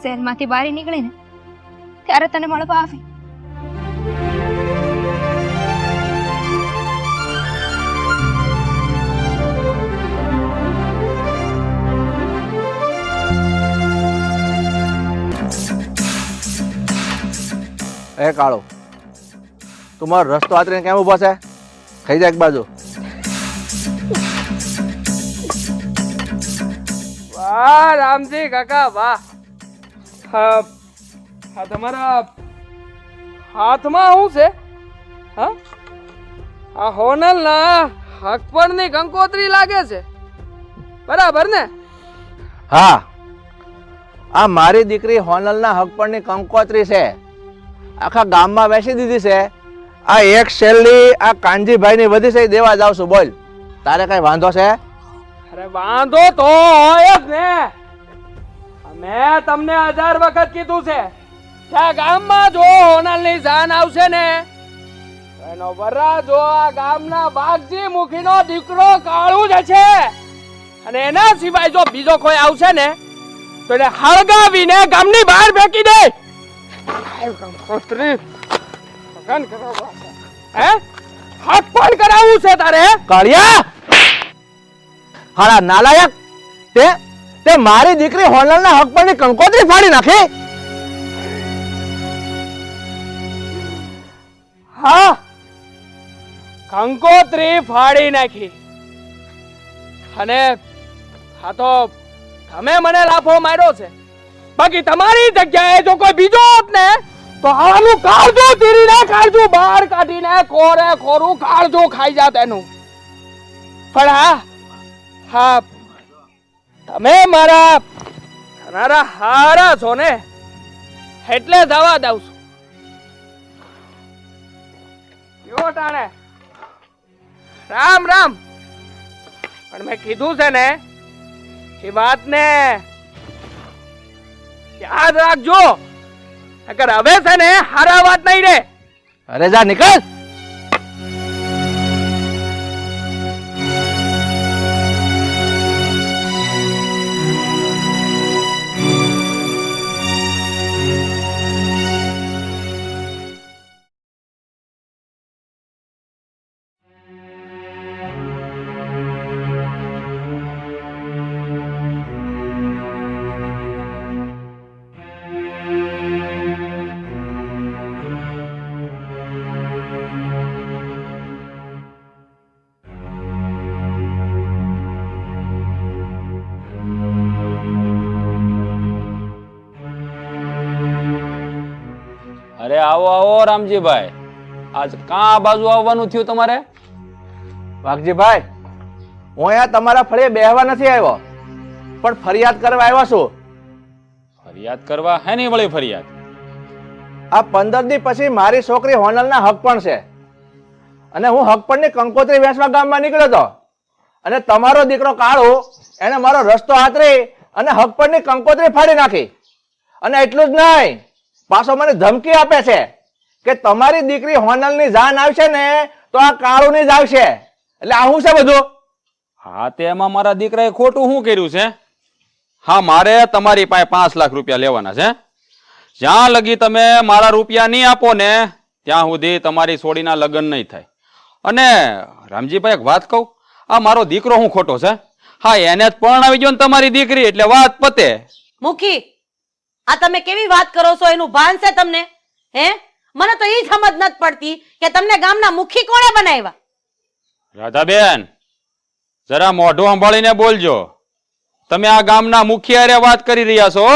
શહેરમાંથી બહાર નીકળીને ત્યારે તને મળવા આવી. એ કાળો, તું મારો રસ્તો આતરીને કેમ ઊભો છે? ખાઈ જા એક બાજુ. વાહ રામજી કાકા વાહ. હા તમારા હાથમાં શું છે? હા આ હોનલ ના હકપણની કંકોત્રી લાગે છે, બરાબર ને? હા, આ મારી દીકરી હોનલના હકપણની કંકોત્રી છે. આખા ગામમાં બેસી દીધી છે. આ એક શેરડી આ કાનજીભાઈની વધી છે, દેવા જાવ છું. બોલ, તારે કઈ વાંધો છે? અરે વાંધો તો હોય જ ને. મેં તમને 1000 વખત કીધું છે કે આ ગામમાં જો હોનલની જાન આવશે ને એનો વરા જો આ ગામના વાઘજી મુખીનો દીકરો કાળુ જ છે, અને એના સિવાય જો બીજો કોઈ આવશે ને તો એને હળગાવીને ગામની બહાર ફેંકી દે. હે હક પણ કરાવવું છે તારે? કાળિયા હાલા નાલાયક, તે મારી દીકરી હોનલના હક પરની કંકોત્રી ફાડી નાખી. હા, કંકોત્રી ફાડી નાખી. અને હા તો તમે મને લાફો માર્યો છે, બાકી તમારી જગ્યાએ જો કોઈ બીજો હોત ને તો આનું કાળજું ચીરીને કાળજું બહાર કાઢીને કોરે કોરું કાળજું ખાઈ જાત એનું. પણ હા, હા, તમે મારા મારા હારા છો ને, એટલે દવા દઉં છું. જો ટાણે રામ રામ. પણ મેં કીધું છે ને એ વાતને યાદ રાખજો, અગર હવે છે ને હારા વાત નહીં રે. અરે જા નીકળ. અરે આવો આવો રામજીભાઈ, આજ કાં આ બાજુ આવવાનું થયું તમારે? વાઘજીભાઈ, હું અહીંયા તમારા ફળે બેહવા નથી આવ્યો, પણ ફરિયાદ કરવા આવ્યો છું. ફરિયાદ કરવા? હે નહીં વળી ફરિયાદ? આ 15 દી પછી મારી છોકરી હોનલના હક પણ છે, અને હું હક પણની કંકોત્રી વેચવા ગામમાં નીકળ્યો હતો, અને તમારો દીકરો કાળો એને મારો રસ્તો હાથરી અને હક પણની કંકોત્રી ફાડી નાખી. અને એટલું જ નહીં, પાછો મને ધમકી આપે છે કે તમારી દીકરી હોનલની જાન આવશે ને તો આ કાળુની જ આવશે. એટલે આ શું છે બધું? હા, તે એમાં મારા દીકરાએ ખોટું શું કર્યું છે? હા, મારે તમારી પાસે 5 લાખ રૂપિયા લેવાના છે. જ્યાં લગી તમે મારા રૂપિયા નહીં આપો ને ત્યાં સુધી તમારી છોડીના લગ્ન નહીં થાય. અને રામજીભાઈ એક વાત કહું, આ મારો દીકરો શું ખોટો છે? હા, એને જ પરણાવી ગયો ને તમારી દીકરી, એટલે વાત પતે. મુખી, આ તમે કેવી વાત કરો છો? એનું ભાન છે તમને? હે, મને તો એ સમજ નથી પડતી કે તમને ગામના મુખી કોણે બનાવ્યા? રાધાબેન, જરા મોઢું સંભાળીને બોલજો. તમે આ ગામના મુખી હારે વાત કરી રહ્યા છો?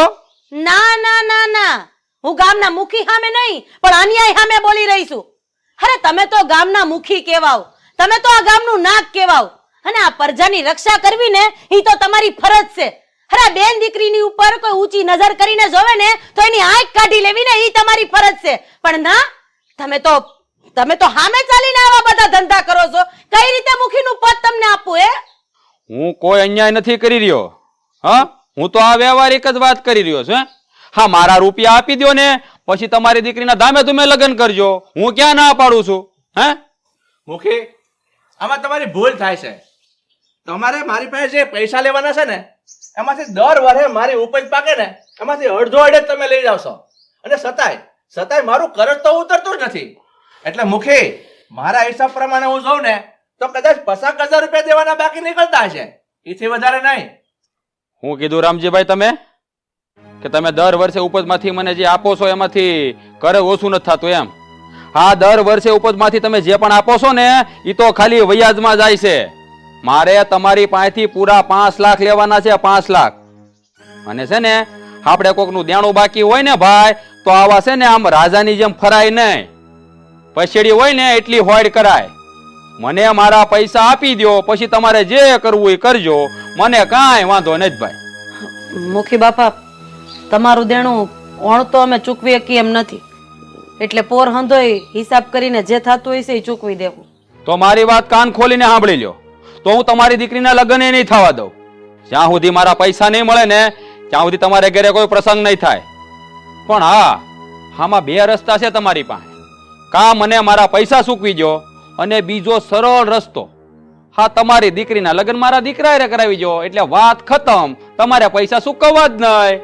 ના ના ના ના, હું ગામના મુખી સામે નહીં પણ અન્યાય સામે બોલી રહી છું. અરે તમે તો ગામના મુખી કહેવાઓ, તમે તો આ ગામનું નાક કહેવાઓ, અને આ પ્રજાની રક્ષા કરવી ને એ તો તમારી ફરજ છે. અરે બેન દીકરીની ઉપર કોઈ ઊંચી નજર કરીને જોવે ને તો એની આંખ કાઢી લેવી ને એ તમારી ફરજ છે. પણ ના, તમે તો સામે ચાલીને આવા બધા ધંધા કરો છો. કઈ રીતે મુખીનું પદ તમને આપવું? હે, હું કોઈ અન્યાય નથી કરી રહ્યો. હા, હું તો આ વ્યવહારિક જ વાત કરી રહ્યો છું. હા, મારા રૂપિયા આપી દો ને પછી તમારી દીકરીના ધામે તમે લગ્ન કરજો. હું ક્યાં ના પાડું છું? હે મુખી, આમાં તમારી ભૂલ થાય છે. તમારે મારી પાસે જે પૈસા લેવાના છે ને એમાંથી દર વર્ષે મારી ઉપજ પાકે ને એમાંથી અડધો અડધ તમે લઈ જાવ છો, અને સતાય મારું કરજ તો ઉતરતું જ નથી. એટલે મુખી, મારા હિસાબ પ્રમાણે હું જોઉં ને તો કદાચ 50,000 રૂપિયા દેવાના બાકી નીકળતા હશે, એથી વધારે નહીં. હું કીધું રામજીભાઈ તમે કે તમે દર વર્ષે ઉપજમાંથી મને જે આપો છો એમાંથી કરજ ઓછું નથી થતું એમ? હા, દર વર્ષે ઉપજમાંથી તમે જે પણ આપો છો ને એ તો ખાલી વ્યાજમાં જાય છે. મારે તમારી પાસેથી પૂરા 5 લાખ લેવાના છે. 5 લાખ. અને છે ને આપણે કોકનું દેણું બાકી હોય ને ભાઈ તો આવા છે ને આમ રાજાની જેમ ફરાય નહીં. પછેડી હોય ને એટલી હોડ કરાય. મને મારા પૈસા આપી દો, પછી તમારે જે કરવું એ કરજો, મને કાંઈ વાંધો નથી ભાઈ. મુખી બાપા, તમારું દેણું ઓણ તો અમે ચૂકવી શકીએ એમ નથી, એટલે પોર હંધોય હિસાબ કરીને જે થતું હોય છે એ ચૂકવી દેવું. તો મારી વાત કાન ખોલીને સાંભળી લ્યો, તો હું તમારી દીકરીના લગ્ન નહીં થવા દઉં. જ્યાં સુધી મારા પૈસા નહીં મળે ને ત્યાં સુધી તમારે ઘરે કોઈ પ્રસંગ નહીં થાય. પણ હા, આમાં 2 રસ્તા છે તમારી પાસે. કાં મને મારા પૈસા ચૂકવી દો, અને બીજો સરળ રસ્તો, હા, તમારી દીકરીના લગ્ન મારા દીકરા હારે કરાવી દો, એટલે વાત ખતમ. તમારે પૈસા ચૂકવવા જ નહીં.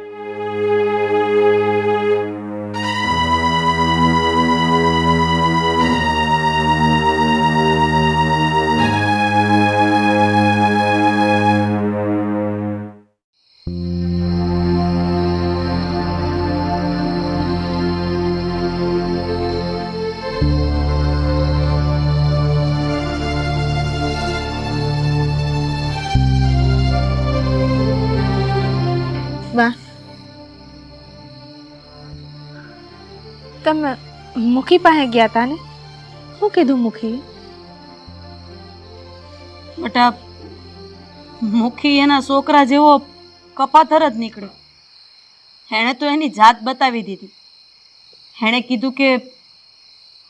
વાહ, તમે મુખી પાસે ગયા હતા ને? શું કીધું મુખી? બટા, મુખી એના છોકરા જેવો કપાતર જ નીકળ્યો. એણે તો એની જાત બતાવી દીધી. એણે કીધું કે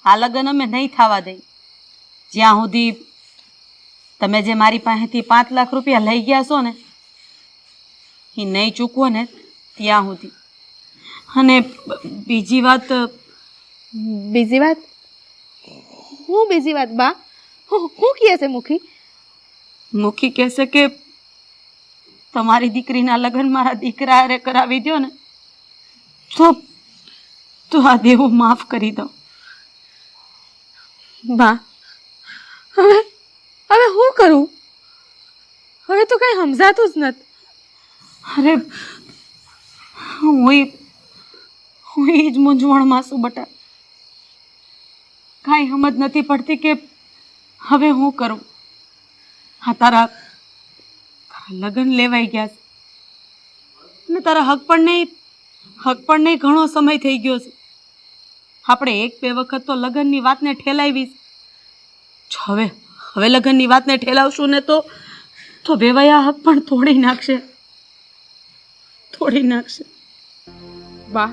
આ લગ્ન અમે નહીં થવા દઈ જ્યાં સુધી તમે જે મારી પાસેથી 5 લાખ રૂપિયા લઈ ગયા છો ને એ નહીં ચૂકવો ને ત્યાં સુધી. અને બીજી વાત બીજી વાત? હું બીજી વાત બા? હું કહે છે મુખી? મુખી કહેશે કે તમારી દીકરીના લગ્ન મારા દીકરા હારે કરાવી દો ને તો આ દેવું માફ કરી દો. બા હવે હું કરું? હવે તો કઈ સમજાતું જ નથી. અરે હું એ જ મૂંઝવણમાં છું બટા. કાંઈ સમજ નથી પડતી કે હવે હું કરું. હા તારા લગ્ન લેવાઈ ગયા છે અને તારા હક પણ નહીં ઘણો સમય થઈ ગયો છે. આપણે 1-2 વખત તો લગ્નની વાતને ઠેલાવી. હવે લગ્નની વાતને ઠેલાવશું ને તો વેવાયા હક પણ તોડી નાખશે. બા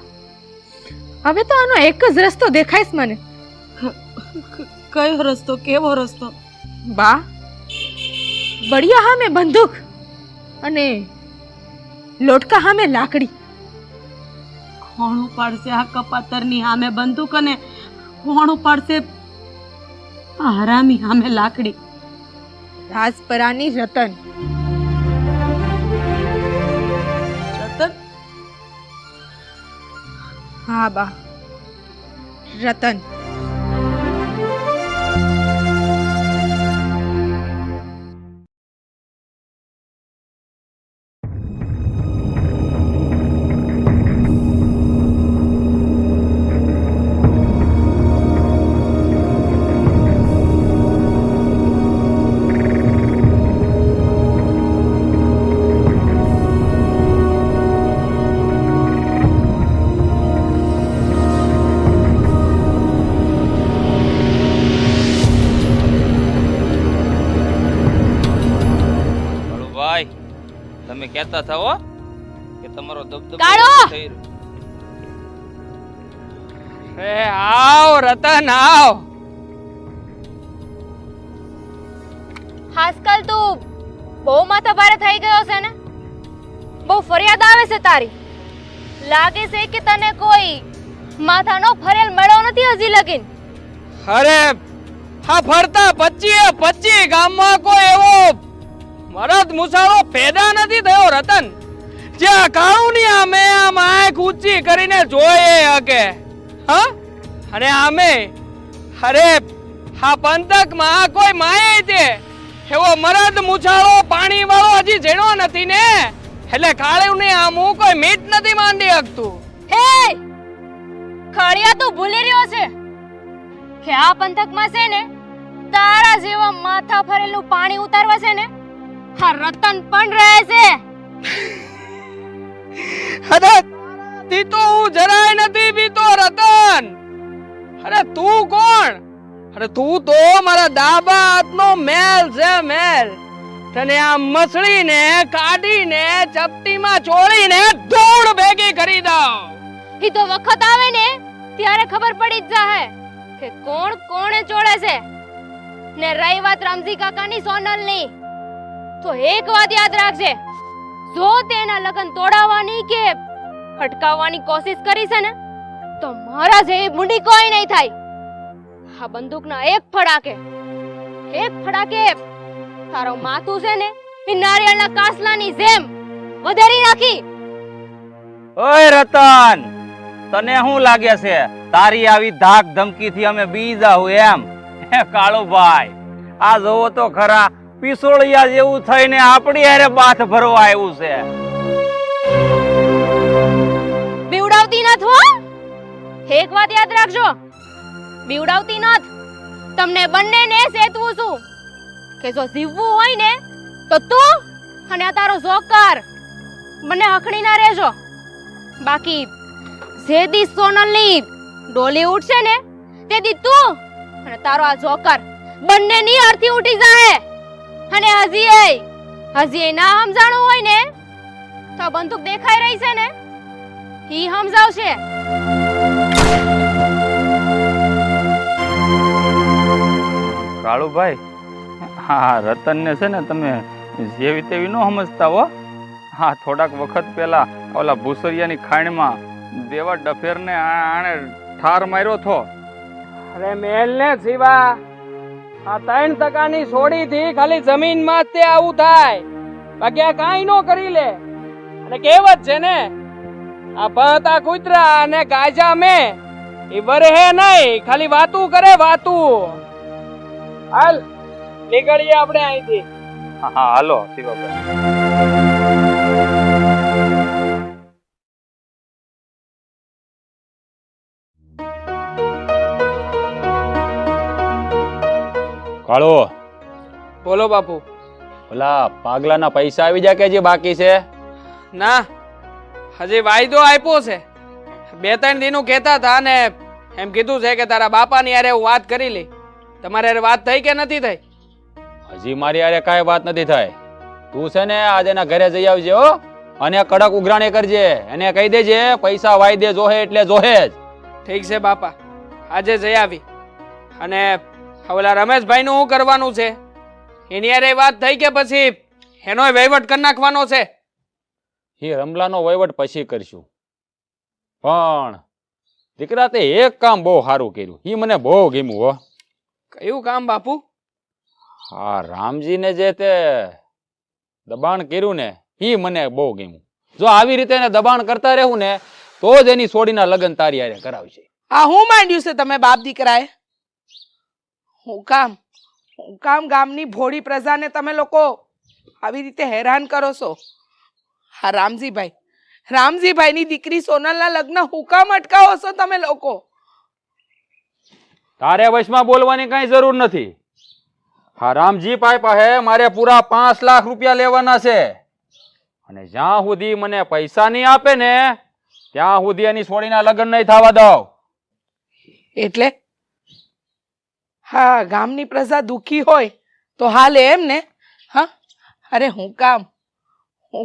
હવે તો આનો એક જ રસ્તો દેખાય છે મને. કયો રસ્તો? કેવો રસ્તો? બા બળિયા હામે બંદૂક અને લોટકા હામે લાકડી. કોણ ઉપાડશે આ કપાતરની સામે બંદૂક અને કોણ ઉપાડશે આ હરામી સામે લાકડી? રાજપરાની રતન. રતન? હા બા, રતન. તમે કહેતા હતા હો કે તમારો દબદબો કાળો! થઈ રહ્યો. એ આવ રતન આવ. આજકાલ તું બહુ માથા ભારે થઈ ગયો છે ને? બહુ ફરિયાદ આવે છે તારી. લાગે છે કે તને કોઈ માથાનો ફરેલ મળ્યો નથી હજી લગીન. અરે હા ફરતા 25 ગામમાં કોઈ એવો મરદ મુસાળો પેદા નથી થયો રતન જે કાળુની આમે આમ આંખ ઊંચી કરીને જોયે હકે. હા અને આમે અરે હા પંથકમાં કોઈ માયે છે એવો મરદ મુસાળો પાણી વાળો હજી જેણો નથી ને એટલે કાળુની આમ હું કોઈ મીટ નથી માંડી શકતું. હે ખડિયા તું ભૂલી રહ્યો છે કે આ પંથકમાં છે ને તારા જેવા માથા ફરેલું પાણી ઉતારવા છે ને હા રતન પણ રહે છે. અરે તી તો હું જરાય નથી બીતો રતન. અરે તું કોણ? અરે તું તો મારા ડાબા હાથનો મેલ છે મેલ. તને આ મસળીને કાઢીને ચપટીમાં ચોળીને ધૂળ ભેગી કરી દઉં. ઈ તો વખત આવે ને ત્યારે ખબર પડી જ જાહે કે કોણ કોણે ચોળે છે. ને રહી વાત રામજી કાકાની સોનલની તો એક વાત યાદ રાખજે, જો તેના લગન તોડાવવાની કે અટકાવવાની કોશિશ કરી છે ને તો મારા જેવી બુંડી કોઈ નહીં થાય. આ બંદૂકના એક ફડાકે તારો માથું છે ને એ નારિયેળના કાસલાની જેમ વધેરી નાખી. ઓય રતન, તને શું લાગે છે તારી આવી ધાક ધમકીથી અમે બીજા હોય એમ? હે કાળુભાઈ, આ જોવો તો ખરા પિસોળિયા જેવું થઈને આપણી હારે બાથ ભરવા આવ્યું છે. બીવડાવતી નથ હો. એક વાત યાદ રાખજો, બીવડાવતી નથ. તમને બંનેને સેતવું છું કે જો જીવવું હોય ને તો તું અને આ તારો જોકર બંને હખણી ના રહેજો. બાકી જે દી સોનલની ડોલી ઉઠશે ને તે દી તું અને તારો આ જોકર બંનેની અર્થી ઉઠી જાહે. અને હજી હજી એ ના સમજાણું હોય ને તો બંદૂક દેખાઈ રહી છે ને ઈ સમજાવશે. કાળુભાઈ, હા રતનને છે ને તમે જેવી તેવી ન સમજતા હો. હા, થોડાક વખત પહેલા ઓલા ભૂસરિયાની ખાણમાં દેવા ડફેરને આણે ઠાર માર્યો થો. અરે મેલ ને શિવા, આ 3% છોડી થી ખાલી જમીન માં જ તે આવું થાય, બાકી આ કાંઈ નો કરી લે. અને કહેવત છે ને, આ ભતા કૂતરા અને ગાજા મે એ વરે હે નહીં, ખાલી વાતું કરે વાતું. હાલ નીકળીએ આપણે અહીંથી. હા હાલો શિવાભાઈ. કાળો, બોલો બાપુ. ઓલા પાગલાના પૈસા આવી જાય કે જે બાકી છે? ના, હજી વાયદો આપ્યો છે. 2-3 દિનું કહેતા હતા ને એમ કીધું છે કે તારા બાપાની યારે હું વાત કરી લઈ. તમારે યારે વાત થઈ કે નથી થઈ? હજી મારી હારે કાંઈ વાત નથી થઈ. તું છે ને આજે એના ઘરે જઈ આવજે હો, અને કડક ઉઘરાણી કરજે. એને કહી દેજે પૈસા વાયદે જોહે એટલે જોહે જ. ઠીક છે બાપા, આજે જઈ આવી. અને ઓલા રમેશભાઈ નું શું કરવાનું છે? એની યારે વાત થઈ કે પછી એનો વહીવટ કરી નાખવાનો છે? એ રમલાનો વહીવટ પછી કરશું. પણ દીકરા તે એક કામ બહુ સારું કર્યું, એ મને બહુ ગમ્યું હો. કયું કામ બાપુ? હા, રામજીને જે તે દબાણ કર્યું ને એ મને બહુ ગમ્યું. જો આવી રીતે એને દબાણ કરતા રહેવું ને તો જ એની છોડીના લગ્ન તારી હારે કરાવશે. આ હું માંડ્યું છે તમે બાપ દીકરાએ? હું કામ ગામની ભોળી પ્રજાને તમે લોકો આવી રીતે હેરાન કરો છો? હા રામજીભાઈની દીકરી સોનલના લગ્ન હું કામ અટકાવો છો તમે લોકો? તારે વશમાં બોલવાની કઈ જરૂર નથી. હા, રામજી પાસે મારે પૂરા 5 લાખ રૂપિયા લેવાના છે, અને જ્યાં સુધી મને પૈસા નહીં આપે ને ત્યાં સુધી એની છોડીના લગ્ન નહીં થવા દઉં. એટલે હા, ગામની પ્રજા દુખી હોય તો હાલે એમ ને? હા, અરે હું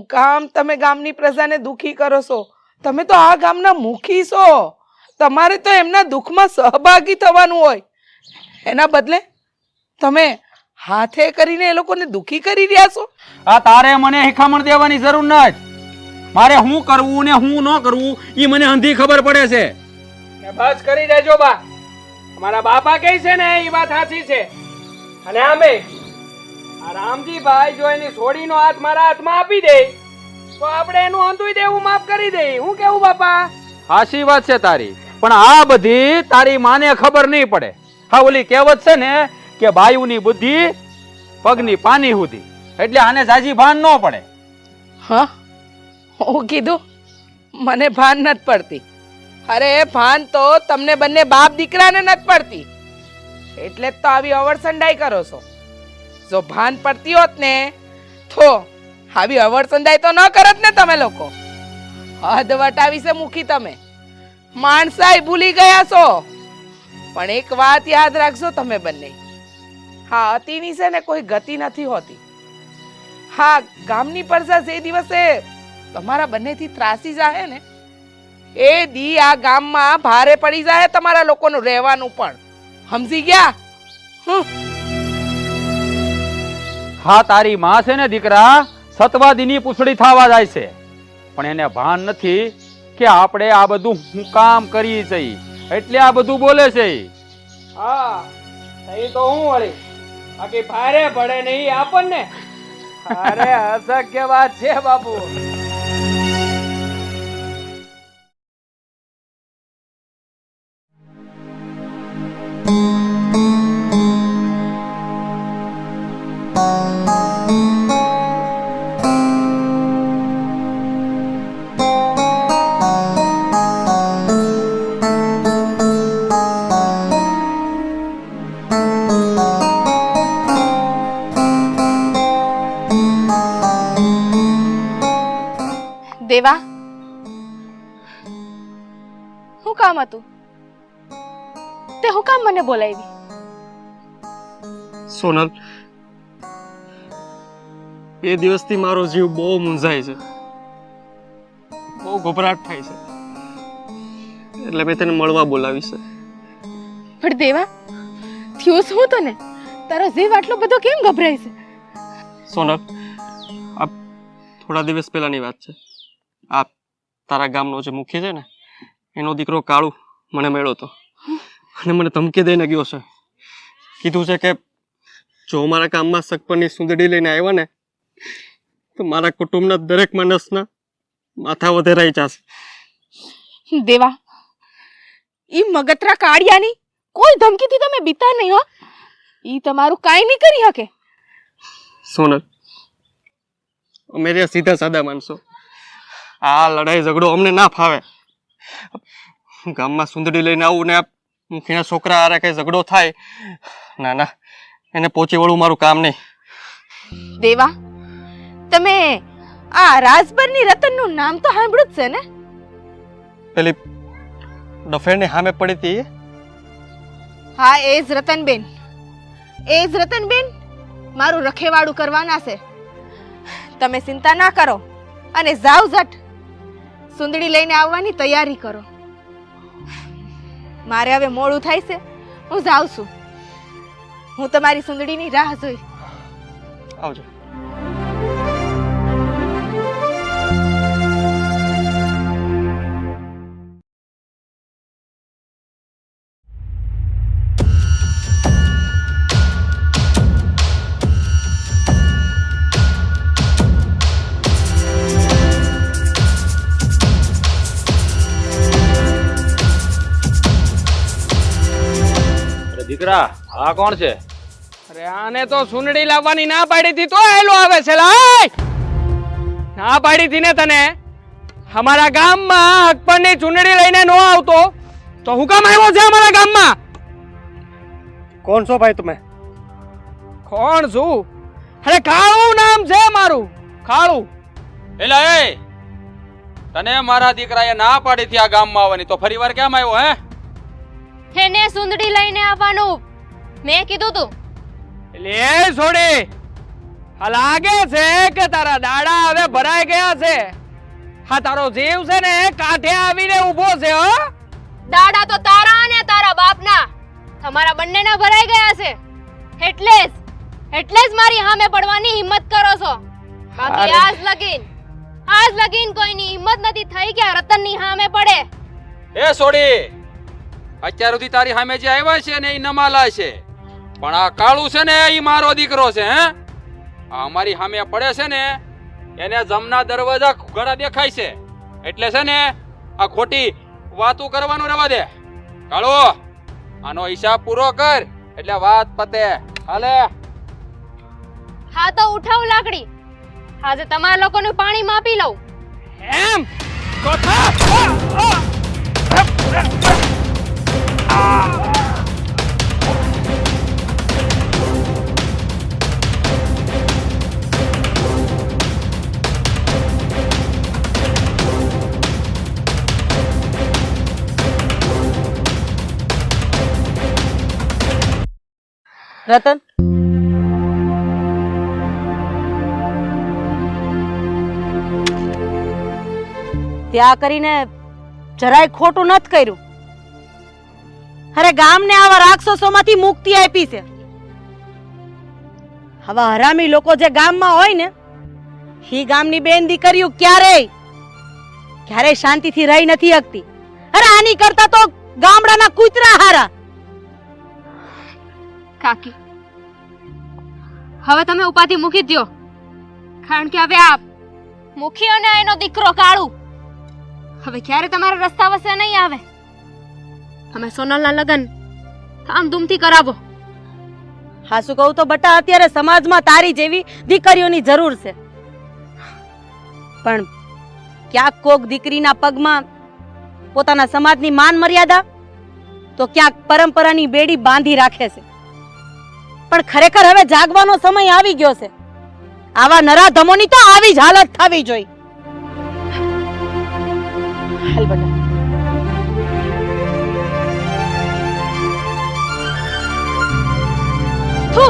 કામ તમે ગામની પ્રજાને દુખી કરો છો? તમે તો આ ગામના મુખી છો. તમારે તો એમના દુઃખમાં સહભાગી થવાનું હોય. એના બદલે તમે હાથે કરીને એ લોકોને દુખી કરી રહ્યા છો. આ તારે મને શિખામણ દેવાની જરૂર નથી. મારે શું કરવું ને શું ન કરવું એ મને અંધી ખબર પડે છે. બસ કરી દેજો બા. અમારા બાપા કહે છે ને એ વાત સાચી છે. અને આમે આ રામજીભાઈ જો એની છોડીનો હાથ મારા હાથમાં આપી દે તો આપણે એનું અંધુય દેવું માફ કરી દે. હું કેવું બાપા? સાચી વાત છે તારી, પણ આ બધી તારી માને ખબર નહીં પડે. હા, ઓલી કહેવત છે ને કે બાયુની બુદ્ધિ પગની પાની સુધી, એટલે આને જાજી ભાન ન પડે. હા, હું કીધું મને ભાન નથી પડતી. અરે ભાન તો તમને બંને બાપ દીકરાને નથી પડતી, એટલે જ તો આવી અવળસંડાઈ કરો છો. જો ભાન પડતી હોત ને તો આવી અવળસંડાઈ તો ન કરત ને તમે લોકો. હદ વટાવી છે મૂકી તમે. માણસાઈ ભૂલી ગયા છો. પણ એક વાત યાદ રાખજો તમે બંને, હા, અતિની છે ને કોઈ ગતિ નથી હોતી. હા, ગામની પ્રજા જે દિવસે તમારા બંનેથી ત્રાસી જાય ને એ દી આ ગામમાં ભારે પડી જાય તમારા લોકોનું રહેવાનું પણ. સમજી ગયા? હા, તારી માં છે ને દીકરા સતવાદીની પૂછડી થવા જાય છે, પણ એને ભાન નથી કે આપણે આ બધું હું કામ કરી છે, એટલે આ બધું બોલે છે. હા, એ તો હું વળી, બાકી ભારે પડે નહીં આપણને. અરે અશક્ય વાત છે બાપુ. દેવા, શું કામ હતું? તે હું કામ મને બોલાવી? સોનલ, એ દિવસથી મારો જીવ બહુ મૂંઝાય છે, બહુ ગભરાટ થાય છે, એટલે મેં તને મળવા બોલાવી છે. પણ દેવા, થયું શું તને? તારો જીવ આટલો બધો કેમ ગભરાય છે? સોનલ, આ થોડા દિવસ પહેલાની વાત છે. આ તારા ગામનો જે મુખ્ય છે ને, એનો દીકરો કાળુ મને મળ્યો હતો અને મને ધમકી દઈને ગયો છે. કીધું છે કે જો મારા ગામમાં સગપણની સુંદડી લઈને આવ્યા ને તો મારા કુટુંબના દરેક માણસના માથા વધેરાઈ જશે. દેવા, ઈ મગતરા કાળિયાની કોઈ ધમકીથી તમે બીતા નહીં હો. ઈ તમારું કાંઈ નહીં કરી શકે. સોનલ, અમે રહ્યા સીધા સાદા માણસો. આ લડાઈ ઝઘડો અમને ના ફાવે. ગામમાં સુંદડી લઈને આવું ને મુખીના છોકરા હારે કઈ ઝઘડો થાય, ના ના, એને પહોંચી વળવું મારું કામ નહીં. દેવા, તમે આ રાજભરની રતનનું નામ તો સાંભળ્યું જ છે ને? પેલી ડફેરને સામે પડી હતી. હા, એ જ રતનબેન. એ જ રતનબેન મારું રખેવાળું કરવાના છે. તમે ચિંતા ના કરો અને જાવ ઝટ સુંદડી લઈને આવવાની તૈયારી કરો. મારે હવે મોડું થાય છે, હું જાઉં છું. હું તમારી સુંદડીની રાહ જોઈ. આવજો. દીકરા, આ કોણ છે? અરે આને તો સુંદડી લાવવાની ના પાડી હતી તો એલો આવે છે. લાય, ના પાડી હતી ને તને. અમારા ગામમાં હકપણની ચૂંટણી લઈને નો આવતો તો હું કામ આવ્યો છે અમારા ગામમાં? કોણ છો ભાઈ તમે? કોણ છું? અરે કાળું નામ છે મારું, કાળું. એલા એ, તને મારા દીકરાએ ના પાડી હતી આ ગામમાં આવવાની, તો ફરીવાર કેમ આવ્યો હે? એને સુંદડી લઈને આવવાનું મેં કીધું તું. લે છોડી, આ લાગે છે કે તારા દાડા હવે ભરાઈ ગયા છે. હા, તારો જીવ છે ને કાંઠે આવીને ઊભો છે. હો, દાડા તો તારા અને તારા બાપના, તમારા બંનેના ભરાઈ ગયા છે. એટલે જ મારી સામે પડવાની હિંમત કરો છો. બાકી આજ લગીન કોઈની હિંમત નથી થઈ કે રતનની સામે પડે. એ છોડી, અત્યાર સુધી તારી સામે જે આવ્યા છે ને એ નમાલા છે, પણ આ કાળુ છે ને એ મારો દીકરો છે. હે, આ અમારી સામે પડે છે ને એને જમના દરવાજા ઘણા દેખાય છે, એટલે છે ને આ ખોટી વાતું કરવાનું રહેવા દે. કાળુ, આનો હિસાબ પૂરો કર એટલે વાત પતે. હાલે. હા તો ઉઠાવ લાકડી, આજે તમારા લોકોનું પાણી માપી લઉં. એમ કોઠા. રતન, ત્યાં કરીને જરાય ખોટું નથી કર્યું. અરે ગામને આવા રાક્ષસોમાંથી મુક્તિ આપી છે. આવા હરામી લોકો જે ગામમાં હોય ને, ही ગામની બેન દીકરીઓ ક્યારેય શાંતિથી રહી નથી શકતી. અરે આની કરતા તો ગામડાના કૂતરા હારા. કાકી, હવે તમે ઉપાધિ મૂકી દ્યો, કારણ કે હવે આ મુખી અને એનો દીકરો કાળુ હવે ક્યારે તમારા રસ્તા વસે નહીં આવે. અમે સોનલના લગન ધામધૂમથી કરાવો. હાસુ કહું તો બટા, અત્યારે સમાજમાં તારી જેવી દીકરીઓની જરૂર છે, પણ ક્યાંક કોક દીકરીના પગમાં પોતાના સમાજની માન મર્યાદા તો ક્યાંક પરંપરાની બેડી બાંધી રાખે છે. પણ ખરેખર હવે જાગવાનો સમય આવી ગયો છે. આવા નરાધમોની તો આવી જ હાલત થવી જોઈએ. હાલ બટા. થુ